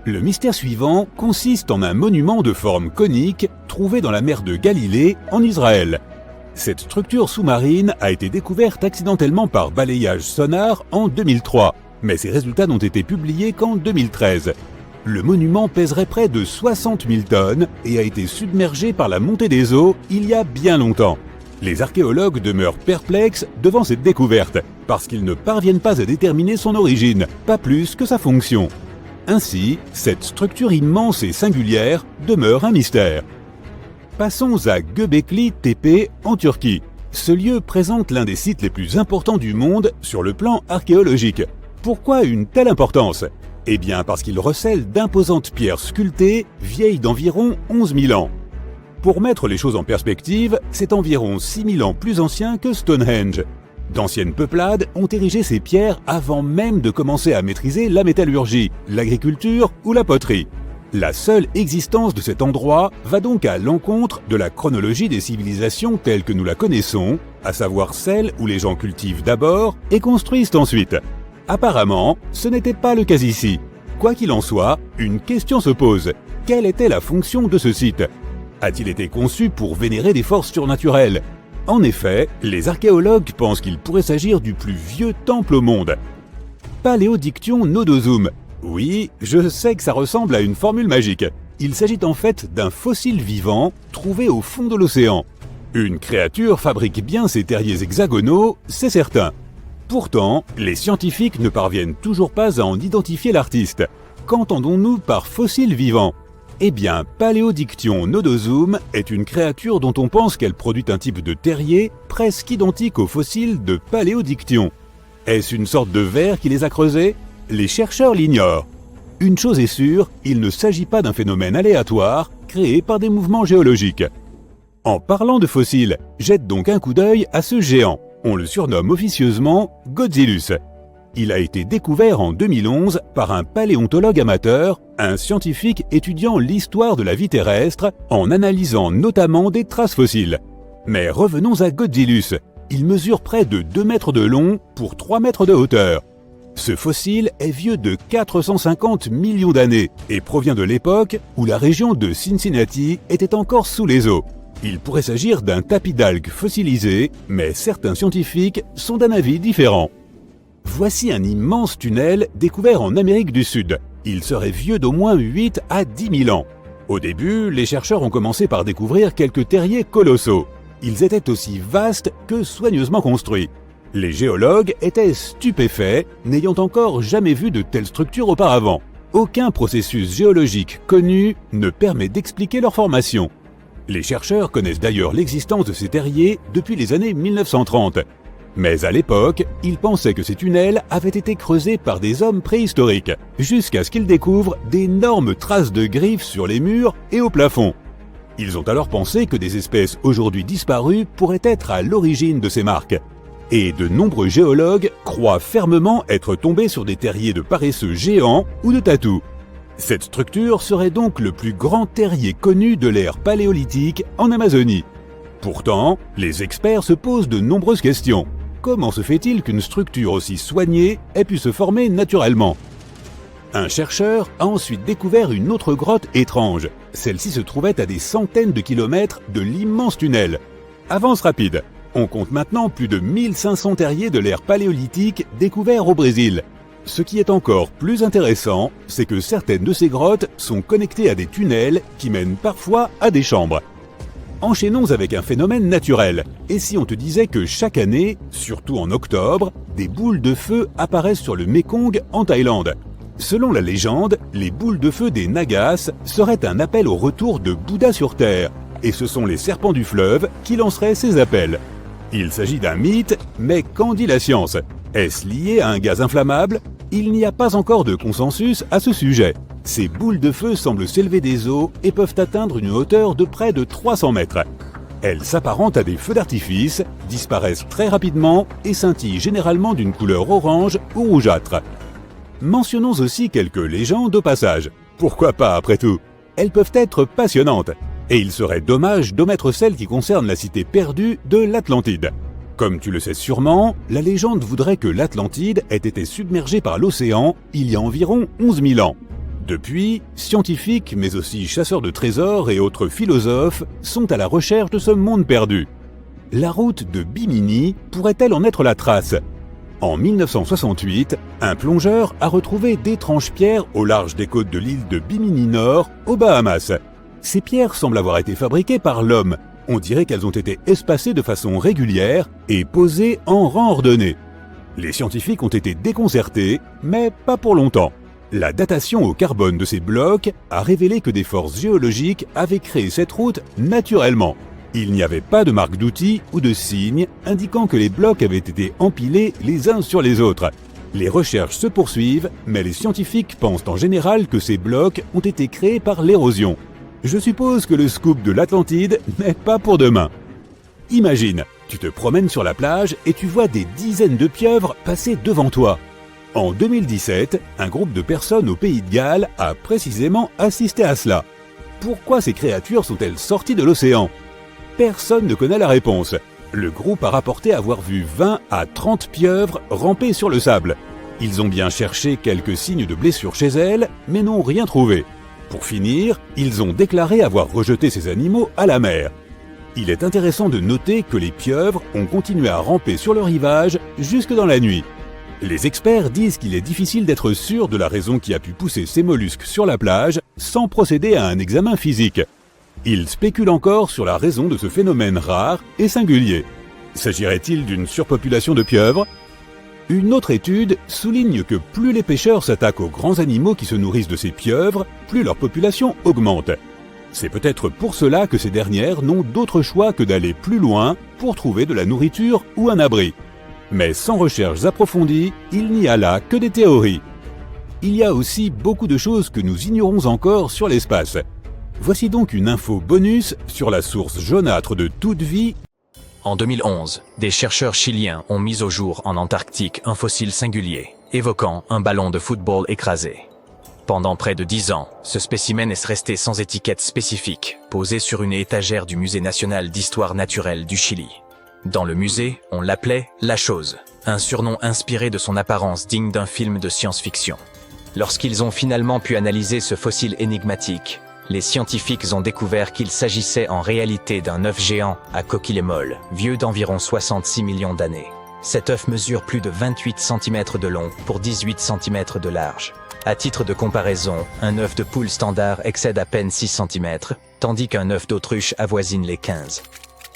Le mystère suivant consiste en un monument de forme conique trouvé dans la mer de Galilée, en Israël. Cette structure sous-marine a été découverte accidentellement par balayage sonar en 2003, mais ses résultats n'ont été publiés qu'en 2013. Le monument pèserait près de 60 000 tonnes et a été submergé par la montée des eaux il y a bien longtemps. Les archéologues demeurent perplexes devant cette découverte, parce qu'ils ne parviennent pas à déterminer son origine, pas plus que sa fonction. Ainsi, cette structure immense et singulière demeure un mystère. Passons à Göbekli Tepe en Turquie. Ce lieu présente l'un des sites les plus importants du monde sur le plan archéologique. Pourquoi une telle importance? Eh bien parce qu'il recèle d'imposantes pierres sculptées, vieilles d'environ 11 000 ans. Pour mettre les choses en perspective, c'est environ 6 000 ans plus ancien que Stonehenge. D'anciennes peuplades ont érigé ces pierres avant même de commencer à maîtriser la métallurgie, l'agriculture ou la poterie. La seule existence de cet endroit va donc à l'encontre de la chronologie des civilisations telles que nous la connaissons, à savoir celle où les gens cultivent d'abord et construisent ensuite. Apparemment, ce n'était pas le cas ici. Quoi qu'il en soit, une question se pose. Quelle était la fonction de ce site ? A-t-il été conçu pour vénérer des forces surnaturelles ? En effet, les archéologues pensent qu'il pourrait s'agir du plus vieux temple au monde. Paléodiction Nodosum. Oui, je sais que ça ressemble à une formule magique. Il s'agit en fait d'un fossile vivant trouvé au fond de l'océan. Une créature fabrique bien ses terriers hexagonaux, c'est certain. Pourtant, les scientifiques ne parviennent toujours pas à en identifier l'artiste. Qu'entendons-nous par fossile vivant ? Eh bien, Paléodictyon nodozoom est une créature dont on pense qu'elle produit un type de terrier presque identique au fossile de Paléodictyon. Est-ce une sorte de ver qui les a creusés ? Les chercheurs l'ignorent. Une chose est sûre, il ne s'agit pas d'un phénomène aléatoire créé par des mouvements géologiques. En parlant de fossiles, jette donc un coup d'œil à ce géant. On le surnomme officieusement Godzillus. Il a été découvert en 2011 par un paléontologue amateur, un scientifique étudiant l'histoire de la vie terrestre en analysant notamment des traces fossiles. Mais revenons à Godzillus. Il mesure près de 2 mètres de long pour 3 mètres de hauteur. Ce fossile est vieux de 450 millions d'années et provient de l'époque où la région de Cincinnati était encore sous les eaux. Il pourrait s'agir d'un tapis d'algues fossilisé, mais certains scientifiques sont d'un avis différent. Voici un immense tunnel découvert en Amérique du Sud. Il serait vieux d'au moins 8 à 10 000 ans. Au début, les chercheurs ont commencé par découvrir quelques terriers colossaux. Ils étaient aussi vastes que soigneusement construits. Les géologues étaient stupéfaits, n'ayant encore jamais vu de telles structures auparavant. Aucun processus géologique connu ne permet d'expliquer leur formation. Les chercheurs connaissent d'ailleurs l'existence de ces terriers depuis les années 1930. Mais à l'époque, ils pensaient que ces tunnels avaient été creusés par des hommes préhistoriques, jusqu'à ce qu'ils découvrent d'énormes traces de griffes sur les murs et au plafond. Ils ont alors pensé que des espèces aujourd'hui disparues pourraient être à l'origine de ces marques. Et de nombreux géologues croient fermement être tombés sur des terriers de paresseux géants ou de tatous. Cette structure serait donc le plus grand terrier connu de l'ère paléolithique en Amazonie. Pourtant, les experts se posent de nombreuses questions. Comment se fait-il qu'une structure aussi soignée ait pu se former naturellement ? Un chercheur a ensuite découvert une autre grotte étrange. Celle-ci se trouvait à des centaines de kilomètres de l'immense tunnel. Avance rapide. On compte maintenant plus de 1500 terriers de l'ère paléolithique découverts au Brésil. Ce qui est encore plus intéressant, c'est que certaines de ces grottes sont connectées à des tunnels qui mènent parfois à des chambres. Enchaînons avec un phénomène naturel. Et si on te disait que chaque année, surtout en octobre, des boules de feu apparaissent sur le Mékong en Thaïlande ? Selon la légende, les boules de feu des Nagas seraient un appel au retour de Bouddha sur Terre. Et ce sont les serpents du fleuve qui lanceraient ces appels. Il s'agit d'un mythe, mais qu'en dit la science ? Est-ce lié à un gaz inflammable ? Il n'y a pas encore de consensus à ce sujet. Ces boules de feu semblent s'élever des eaux et peuvent atteindre une hauteur de près de 300 mètres. Elles s'apparentent à des feux d'artifice, disparaissent très rapidement et scintillent généralement d'une couleur orange ou rougeâtre. Mentionnons aussi quelques légendes au passage. Pourquoi pas après tout ? Elles peuvent être passionnantes. Et il serait dommage d'omettre celle qui concerne la cité perdue de l'Atlantide. Comme tu le sais sûrement, la légende voudrait que l'Atlantide ait été submergée par l'océan il y a environ 11 000 ans. Depuis, scientifiques, mais aussi chasseurs de trésors et autres philosophes sont à la recherche de ce monde perdu. La route de Bimini pourrait-elle en être la trace ? En 1968, un plongeur a retrouvé d'étranges pierres au large des côtes de l'île de Bimini Nord, aux Bahamas. Ces pierres semblent avoir été fabriquées par l'homme. On dirait qu'elles ont été espacées de façon régulière et posées en rang ordonné. Les scientifiques ont été déconcertés, mais pas pour longtemps. La datation au carbone de ces blocs a révélé que des forces géologiques avaient créé cette route naturellement. Il n'y avait pas de marque d'outils ou de signes indiquant que les blocs avaient été empilés les uns sur les autres. Les recherches se poursuivent, mais les scientifiques pensent en général que ces blocs ont été créés par l'érosion. Je suppose que le scoop de l'Atlantide n'est pas pour demain. Imagine, tu te promènes sur la plage et tu vois des dizaines de pieuvres passer devant toi. En 2017, un groupe de personnes au Pays de Galles a précisément assisté à cela. Pourquoi ces créatures sont-elles sorties de l'océan ? Personne ne connaît la réponse. Le groupe a rapporté avoir vu 20 à 30 pieuvres ramper sur le sable. Ils ont bien cherché quelques signes de blessures chez elles, mais n'ont rien trouvé. Pour finir, ils ont déclaré avoir rejeté ces animaux à la mer. Il est intéressant de noter que les pieuvres ont continué à ramper sur le rivage jusque dans la nuit. Les experts disent qu'il est difficile d'être sûr de la raison qui a pu pousser ces mollusques sur la plage sans procéder à un examen physique. Ils spéculent encore sur la raison de ce phénomène rare et singulier. S'agirait-il d'une surpopulation de pieuvres ? Une autre étude souligne que plus les pêcheurs s'attaquent aux grands animaux qui se nourrissent de ces pieuvres, plus leur population augmente. C'est peut-être pour cela que ces dernières n'ont d'autre choix que d'aller plus loin pour trouver de la nourriture ou un abri. Mais sans recherches approfondies, il n'y a là que des théories. Il y a aussi beaucoup de choses que nous ignorons encore sur l'espace. Voici donc une info bonus sur la source jaunâtre de toute vie. En 2011, des chercheurs chiliens ont mis au jour en Antarctique un fossile singulier, évoquant un ballon de football écrasé. Pendant près de 10 ans, ce spécimen est resté sans étiquette spécifique, posé sur une étagère du Musée national d'histoire naturelle du Chili. Dans le musée, on l'appelait « La Chose », un surnom inspiré de son apparence digne d'un film de science-fiction. Lorsqu'ils ont finalement pu analyser ce fossile énigmatique, les scientifiques ont découvert qu'il s'agissait en réalité d'un œuf géant à coquille molle, vieux d'environ 66 millions d'années. Cet œuf mesure plus de 28 cm de long pour 18 cm de large. À titre de comparaison, un œuf de poule standard excède à peine 6 cm, tandis qu'un œuf d'autruche avoisine les 15.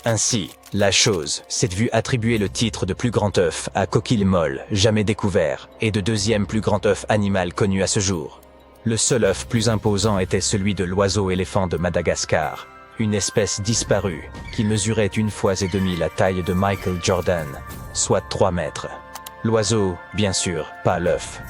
Ainsi, La Chose s'est vue attribuer le titre de plus grand œuf à coquille molle jamais découvert et de deuxième plus grand œuf animal connu à ce jour. Le seul œuf plus imposant était celui de l'oiseau-éléphant de Madagascar, une espèce disparue qui mesurait 1,5 fois la taille de Michael Jordan, soit 3 mètres. L'oiseau, bien sûr, pas l'œuf.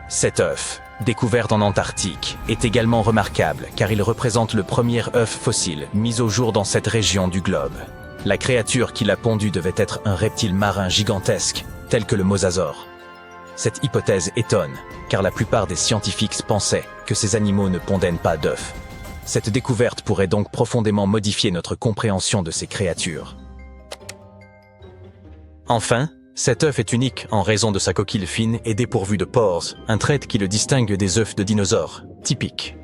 Cet œuf, découvert en Antarctique, est également remarquable car il représente le premier œuf fossile mis au jour dans cette région du globe. La créature qui l'a pondu devait être un reptile marin gigantesque, tel que le mosasaure. Cette hypothèse étonne, car la plupart des scientifiques pensaient que ces animaux ne pondaient pas d'œufs. Cette découverte pourrait donc profondément modifier notre compréhension de ces créatures. Enfin, cet œuf est unique en raison de sa coquille fine et dépourvue de pores, un trait qui le distingue des œufs de dinosaures, typiques.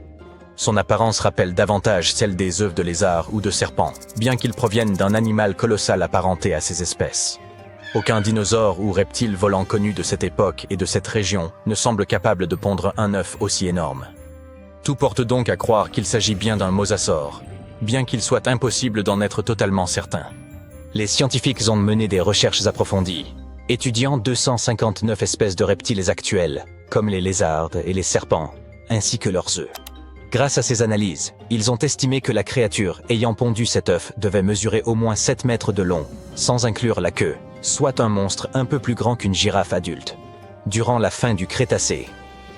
Son apparence rappelle davantage celle des œufs de lézards ou de serpents, bien qu'ils proviennent d'un animal colossal apparenté à ces espèces. Aucun dinosaure ou reptile volant connu de cette époque et de cette région ne semble capable de pondre un œuf aussi énorme. Tout porte donc à croire qu'il s'agit bien d'un mosasaure, bien qu'il soit impossible d'en être totalement certain. Les scientifiques ont mené des recherches approfondies, étudiant 259 espèces de reptiles actuels, comme les lézards et les serpents, ainsi que leurs œufs. Grâce à ces analyses, ils ont estimé que la créature ayant pondu cet œuf devait mesurer au moins 7 mètres de long, sans inclure la queue, soit un monstre un peu plus grand qu'une girafe adulte. Durant la fin du Crétacé,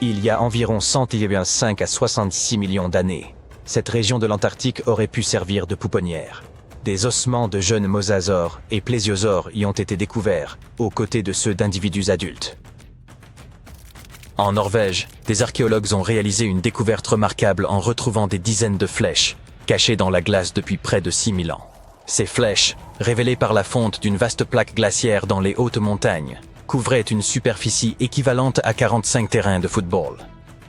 il y a environ 105 à 66 millions d'années, cette région de l'Antarctique aurait pu servir de pouponnière. Des ossements de jeunes mosasaures et plésiosaures y ont été découverts, aux côtés de ceux d'individus adultes. En Norvège, des archéologues ont réalisé une découverte remarquable en retrouvant des dizaines de flèches, cachées dans la glace depuis près de 6000 ans. Ces flèches, révélées par la fonte d'une vaste plaque glaciaire dans les hautes montagnes, couvraient une superficie équivalente à 45 terrains de football.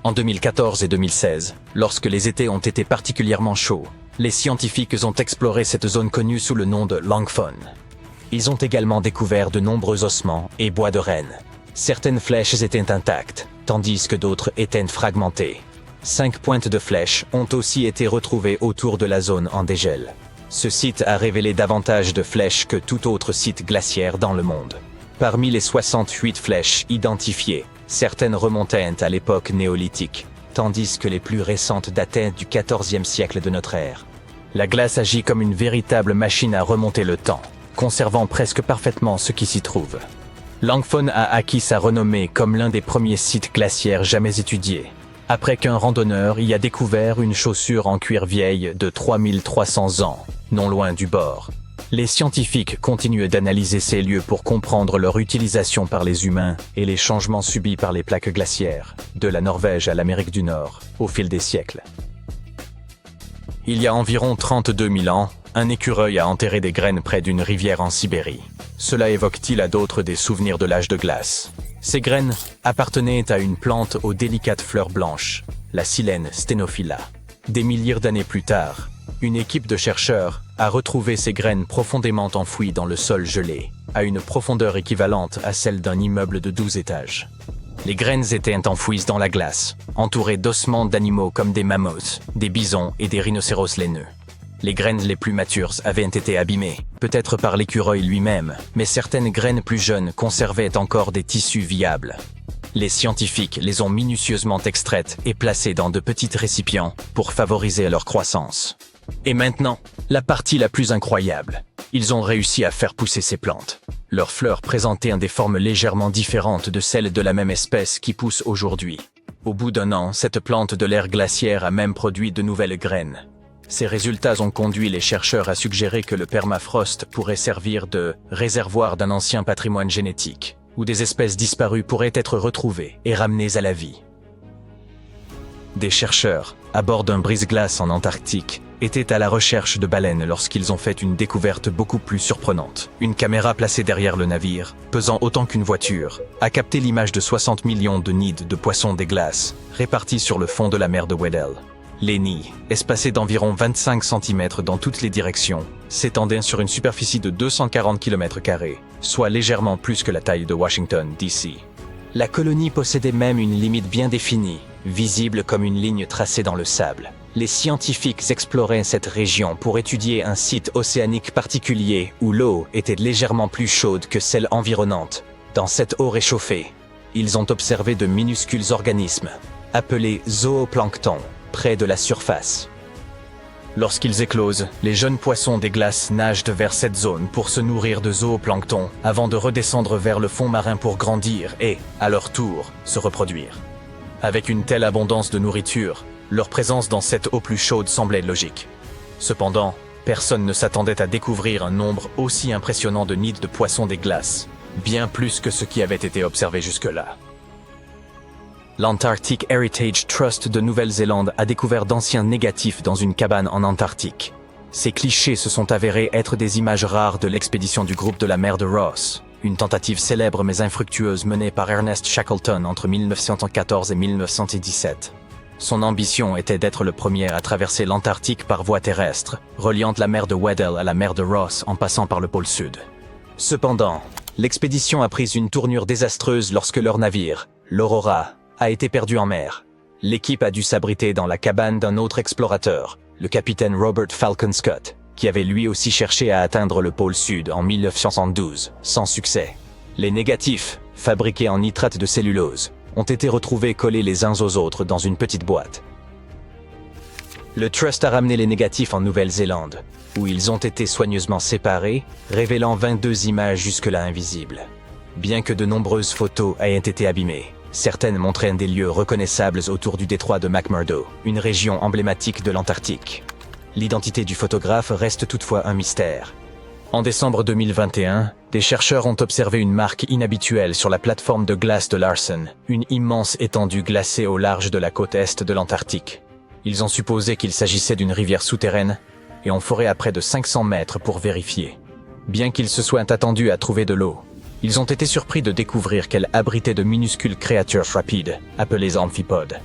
En 2014 et 2016, lorsque les étés ont été particulièrement chauds, les scientifiques ont exploré cette zone connue sous le nom de Langfon. Ils ont également découvert de nombreux ossements et bois de renne. Certaines flèches étaient intactes, tandis que d'autres étaient fragmentées. 5 pointes de flèches ont aussi été retrouvées autour de la zone en dégel. Ce site a révélé davantage de flèches que tout autre site glaciaire dans le monde. Parmi les 68 flèches identifiées, certaines remontaient à l'époque néolithique, tandis que les plus récentes dataient du XIVe siècle de notre ère. La glace agit comme une véritable machine à remonter le temps, conservant presque parfaitement ce qui s'y trouve. Langfon a acquis sa renommée comme l'un des premiers sites glaciaires jamais étudiés, après qu'un randonneur y a découvert une chaussure en cuir vieille de 3300 ans, non loin du bord. Les scientifiques continuent d'analyser ces lieux pour comprendre leur utilisation par les humains et les changements subis par les plaques glaciaires, de la Norvège à l'Amérique du Nord, au fil des siècles. Il y a environ 32 000 ans, un écureuil a enterré des graines près d'une rivière en Sibérie. Cela évoque-t-il à d'autres des souvenirs de l'âge de glace? Ces graines appartenaient à une plante aux délicates fleurs blanches, la silène Stenophylla. Des milliers d'années plus tard, une équipe de chercheurs a retrouvé ces graines profondément enfouies dans le sol gelé. à une profondeur équivalente à celle d'un immeuble de 12 étages. Les graines étaient enfouies dans la glace, entourées d'ossements d'animaux comme des mammouths, des bisons et des rhinocéros laineux. Les graines les plus matures avaient été abîmées, peut-être par l'écureuil lui-même, mais certaines graines plus jeunes conservaient encore des tissus viables. Les scientifiques les ont minutieusement extraites et placées dans de petits récipients pour favoriser leur croissance. Et maintenant, la partie la plus incroyable. Ils ont réussi à faire pousser ces plantes. Leurs fleurs présentaient des formes légèrement différentes de celles de la même espèce qui poussent aujourd'hui. Au bout d'un an, cette plante de l'ère glaciaire a même produit de nouvelles graines. Ces résultats ont conduit les chercheurs à suggérer que le permafrost pourrait servir de réservoir d'un ancien patrimoine génétique, où des espèces disparues pourraient être retrouvées et ramenées à la vie. Des chercheurs, à bord d'un brise-glace en Antarctique, étaient à la recherche de baleines lorsqu'ils ont fait une découverte beaucoup plus surprenante. Une caméra placée derrière le navire, pesant autant qu'une voiture, a capté l'image de 60 millions de nids de poissons des glaces, répartis sur le fond de la mer de Weddell. Les nids, espacés d'environ 25 cm dans toutes les directions, s'étendaient sur une superficie de 240 km², soit légèrement plus que la taille de Washington, D.C. La colonie possédait même une limite bien définie, visible comme une ligne tracée dans le sable. Les scientifiques exploraient cette région pour étudier un site océanique particulier où l'eau était légèrement plus chaude que celle environnante. Dans cette eau réchauffée, ils ont observé de minuscules organismes, appelés zooplanctons, près de la surface. Lorsqu'ils éclosent, les jeunes poissons des glaces nagent vers cette zone pour se nourrir de zooplancton avant de redescendre vers le fond marin pour grandir et, à leur tour, se reproduire. Avec une telle abondance de nourriture, leur présence dans cette eau plus chaude semblait logique. Cependant, personne ne s'attendait à découvrir un nombre aussi impressionnant de nids de poissons des glaces, bien plus que ce qui avait été observé jusque-là. L'Antarctic Heritage Trust de Nouvelle-Zélande a découvert d'anciens négatifs dans une cabane en Antarctique. Ces clichés se sont avérés être des images rares de l'expédition du groupe de la mer de Ross, une tentative célèbre mais infructueuse menée par Ernest Shackleton entre 1914 et 1917. Son ambition était d'être le premier à traverser l'Antarctique par voie terrestre, reliant la mer de Weddell à la mer de Ross en passant par le pôle Sud. Cependant, l'expédition a pris une tournure désastreuse lorsque leur navire, l'Aurora, a été perdu en mer. L'équipe a dû s'abriter dans la cabane d'un autre explorateur, le capitaine Robert Falcon Scott, qui avait lui aussi cherché à atteindre le pôle Sud en 1972, sans succès. Les négatifs, fabriqués en nitrate de cellulose, ont été retrouvés collés les uns aux autres dans une petite boîte. Le Trust a ramené les négatifs en Nouvelle-Zélande, où ils ont été soigneusement séparés, révélant 22 images jusque-là invisibles. Bien que de nombreuses photos aient été abîmées, certaines montraient des lieux reconnaissables autour du détroit de McMurdo, une région emblématique de l'Antarctique. L'identité du photographe reste toutefois un mystère. En décembre 2021, des chercheurs ont observé une marque inhabituelle sur la plateforme de glace de Larsen, une immense étendue glacée au large de la côte est de l'Antarctique. Ils ont supposé qu'il s'agissait d'une rivière souterraine et ont foré à près de 500 mètres pour vérifier. Bien qu'ils se soient attendus à trouver de l'eau, ils ont été surpris de découvrir qu'elle abritait de minuscules créatures rapides, appelées amphipodes.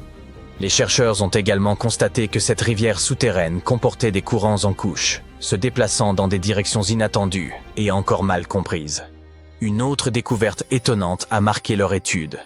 Les chercheurs ont également constaté que cette rivière souterraine comportait des courants en couches, se déplaçant dans des directions inattendues et encore mal comprises. Une autre découverte étonnante a marqué leur étude.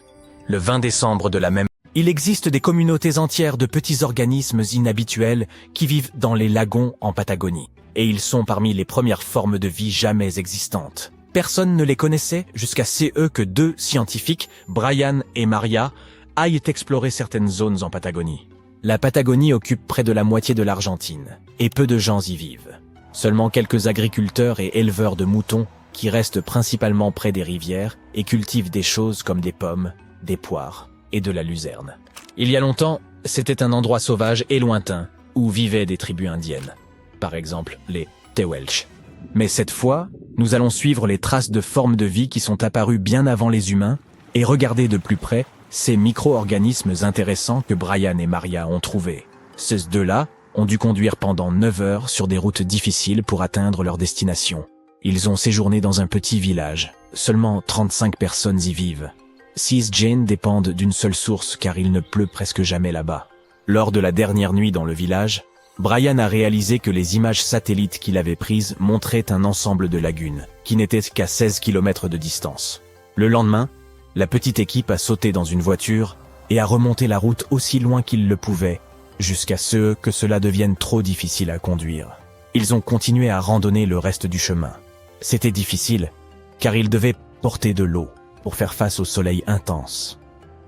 Le 20 décembre de la même année, il existe des communautés entières de petits organismes inhabituels qui vivent dans les lagons en Patagonie. Et ils sont parmi les premières formes de vie jamais existantes. Personne ne les connaissait jusqu'à ce que deux scientifiques, Brian et Maria, aillent explorer certaines zones en Patagonie. La Patagonie occupe près de la moitié de l'Argentine, et peu de gens y vivent. Seulement quelques agriculteurs et éleveurs de moutons qui restent principalement près des rivières et cultivent des choses comme des pommes, des poires et de la luzerne. Il y a longtemps, c'était un endroit sauvage et lointain où vivaient des tribus indiennes. Par exemple, les Tehuelche. Mais cette fois, nous allons suivre les traces de formes de vie qui sont apparues bien avant les humains et regarder de plus près ces micro-organismes intéressants que Brian et Maria ont trouvés. Ces deux-là ont dû conduire pendant 9 heures sur des routes difficiles pour atteindre leur destination. Ils ont séjourné dans un petit village. Seulement 35 personnes y vivent. 6 Jane dépendent d'une seule source car il ne pleut presque jamais là-bas. Lors de la dernière nuit dans le village, Brian a réalisé que les images satellites qu'il avait prises montraient un ensemble de lagunes, qui n'étaient qu'à 16 km de distance. Le lendemain, la petite équipe a sauté dans une voiture et a remonté la route aussi loin qu'ils le pouvaient, jusqu'à ce que cela devienne trop difficile à conduire. Ils ont continué à randonner le reste du chemin. C'était difficile, car ils devaient porter de l'eau pour faire face au soleil intense.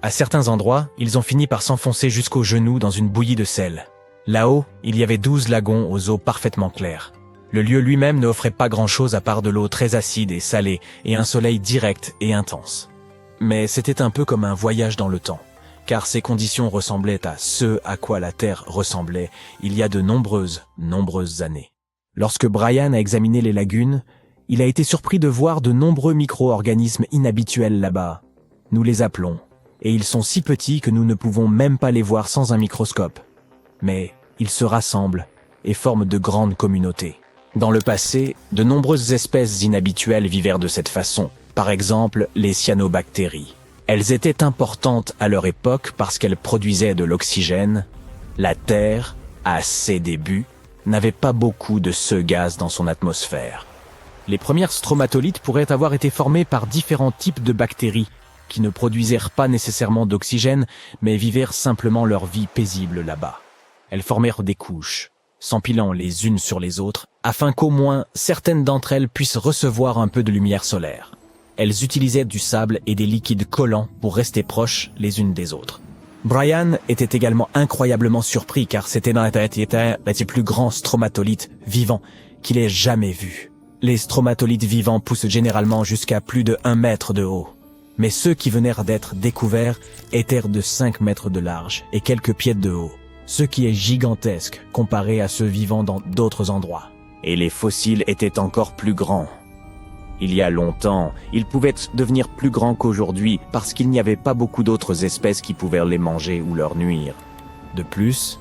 À certains endroits, ils ont fini par s'enfoncer jusqu'aux genoux dans une bouillie de sel. Là-haut, il y avait 12 lagons aux eaux parfaitement claires. Le lieu lui-même ne offrait pas grand-chose à part de l'eau très acide et salée et un soleil direct et intense. Mais c'était un peu comme un voyage dans le temps, car ces conditions ressemblaient à ce à quoi la Terre ressemblait il y a de nombreuses années. Lorsque Brian a examiné les lagunes, il a été surpris de voir de nombreux micro-organismes inhabituels là-bas. Nous les appelons, et ils sont si petits que nous ne pouvons même pas les voir sans un microscope. Mais ils se rassemblent et forment de grandes communautés. Dans le passé, de nombreuses espèces inhabituelles vivèrent de cette façon, par exemple les cyanobactéries. Elles étaient importantes à leur époque parce qu'elles produisaient de l'oxygène. La Terre, à ses débuts, n'avait pas beaucoup de ce gaz dans son atmosphère. Les premières stromatolites pourraient avoir été formées par différents types de bactéries qui ne produisèrent pas nécessairement d'oxygène, mais vivèrent simplement leur vie paisible là-bas. Elles formèrent des couches, s'empilant les unes sur les autres, afin qu'au moins certaines d'entre elles puissent recevoir un peu de lumière solaire. Elles utilisaient du sable et des liquides collants pour rester proches les unes des autres. Brian était également incroyablement surpris car c'était dans la tête les plus grands stromatolites vivants qu'il ait jamais vus. Les stromatolites vivants poussent généralement jusqu'à plus de 1 mètre de haut. Mais ceux qui venaient d'être découverts étaient de 5 mètres de large et quelques pieds de haut, ce qui est gigantesque comparé à ceux vivant dans d'autres endroits. Et les fossiles étaient encore plus grands. Il y a longtemps, ils pouvaient devenir plus grands qu'aujourd'hui parce qu'il n'y avait pas beaucoup d'autres espèces qui pouvaient les manger ou leur nuire. De plus,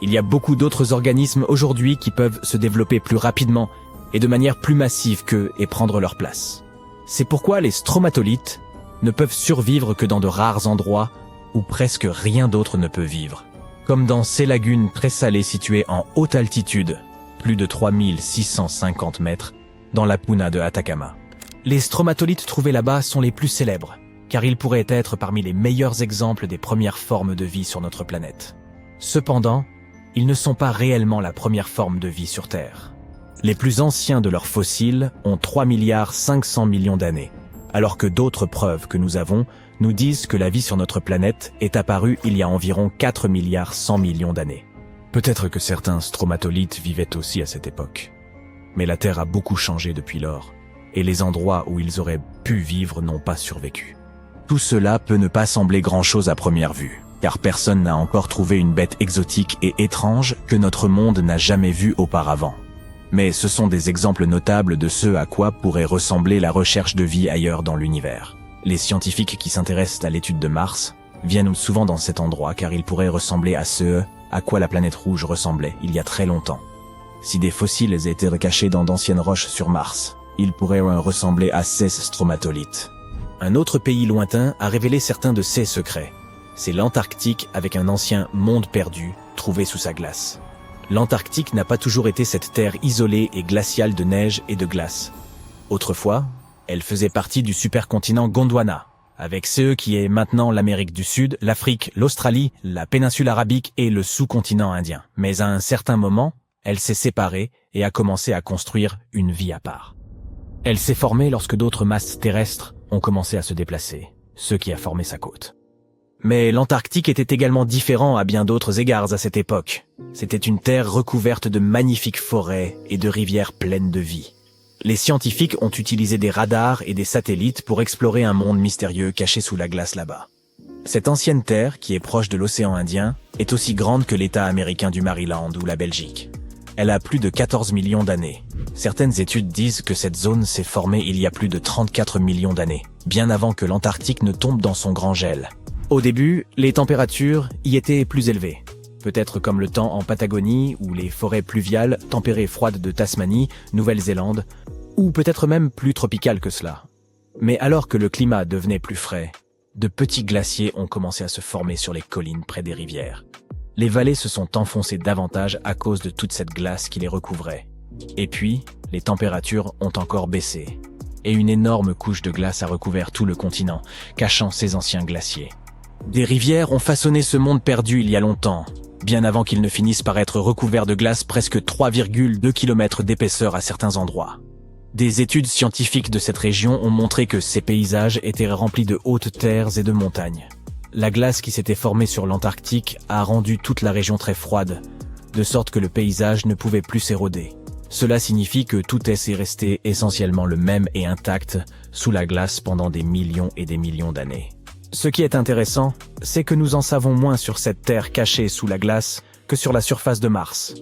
il y a beaucoup d'autres organismes aujourd'hui qui peuvent se développer plus rapidement et de manière plus massive qu'eux et prendre leur place. C'est pourquoi les stromatolites ne peuvent survivre que dans de rares endroits où presque rien d'autre ne peut vivre. Comme dans ces lagunes très salées situées en haute altitude, plus de 3650 mètres, dans la puna de Atacama. Les stromatolites trouvés là-bas sont les plus célèbres, car ils pourraient être parmi les meilleurs exemples des premières formes de vie sur notre planète. Cependant, ils ne sont pas réellement la première forme de vie sur Terre. Les plus anciens de leurs fossiles ont 3,5 milliards d'années, alors que d'autres preuves que nous avons nous disent que la vie sur notre planète est apparue il y a environ 4,1 milliards d'années. Peut-être que certains stromatolites vivaient aussi à cette époque. Mais la Terre a beaucoup changé depuis lors, et les endroits où ils auraient pu vivre n'ont pas survécu. Tout cela peut ne pas sembler grand-chose à première vue, car personne n'a encore trouvé une bête exotique et étrange que notre monde n'a jamais vue auparavant. Mais ce sont des exemples notables de ce à quoi pourrait ressembler la recherche de vie ailleurs dans l'univers. Les scientifiques qui s'intéressent à l'étude de Mars viennent souvent dans cet endroit car il pourrait ressembler à ce à quoi la planète rouge ressemblait il y a très longtemps. Si des fossiles étaient cachés dans d'anciennes roches sur Mars, ils pourraient ressembler à ces stromatolites. Un autre pays lointain a révélé certains de ses secrets. C'est l'Antarctique avec un ancien monde perdu trouvé sous sa glace. L'Antarctique n'a pas toujours été cette terre isolée et glaciale de neige et de glace. Autrefois, elle faisait partie du supercontinent Gondwana, avec ce qui est maintenant l'Amérique du Sud, l'Afrique, l'Australie, la péninsule arabique et le sous-continent indien. Mais à un certain moment, elle s'est séparée et a commencé à construire une vie à part. Elle s'est formée lorsque d'autres masses terrestres ont commencé à se déplacer, ce qui a formé sa côte. Mais l'Antarctique était également différent à bien d'autres égards à cette époque. C'était une terre recouverte de magnifiques forêts et de rivières pleines de vie. Les scientifiques ont utilisé des radars et des satellites pour explorer un monde mystérieux caché sous la glace là-bas. Cette ancienne terre, qui est proche de l'océan Indien, est aussi grande que l'État américain du Maryland ou la Belgique. Elle a plus de 14 millions d'années. Certaines études disent que cette zone s'est formée il y a plus de 34 millions d'années, bien avant que l'Antarctique ne tombe dans son grand gel. Au début, les températures y étaient plus élevées. Peut-être comme le temps en Patagonie ou les forêts pluviales tempérées froides de Tasmanie, Nouvelle-Zélande, ou peut-être même plus tropicales que cela. Mais alors que le climat devenait plus frais, de petits glaciers ont commencé à se former sur les collines près des rivières. Les vallées se sont enfoncées davantage à cause de toute cette glace qui les recouvrait. Et puis, les températures ont encore baissé. Et une énorme couche de glace a recouvert tout le continent, cachant ces anciens glaciers. Des rivières ont façonné ce monde perdu il y a longtemps, bien avant qu'il ne finisse par être recouvert de glace presque 3,2 km d'épaisseur à certains endroits. Des études scientifiques de cette région ont montré que ces paysages étaient remplis de hautes terres et de montagnes. La glace qui s'était formée sur l'Antarctique a rendu toute la région très froide, de sorte que le paysage ne pouvait plus s'éroder. Cela signifie que tout est resté essentiellement le même et intact sous la glace pendant des millions et des millions d'années. Ce qui est intéressant, c'est que nous en savons moins sur cette terre cachée sous la glace que sur la surface de Mars.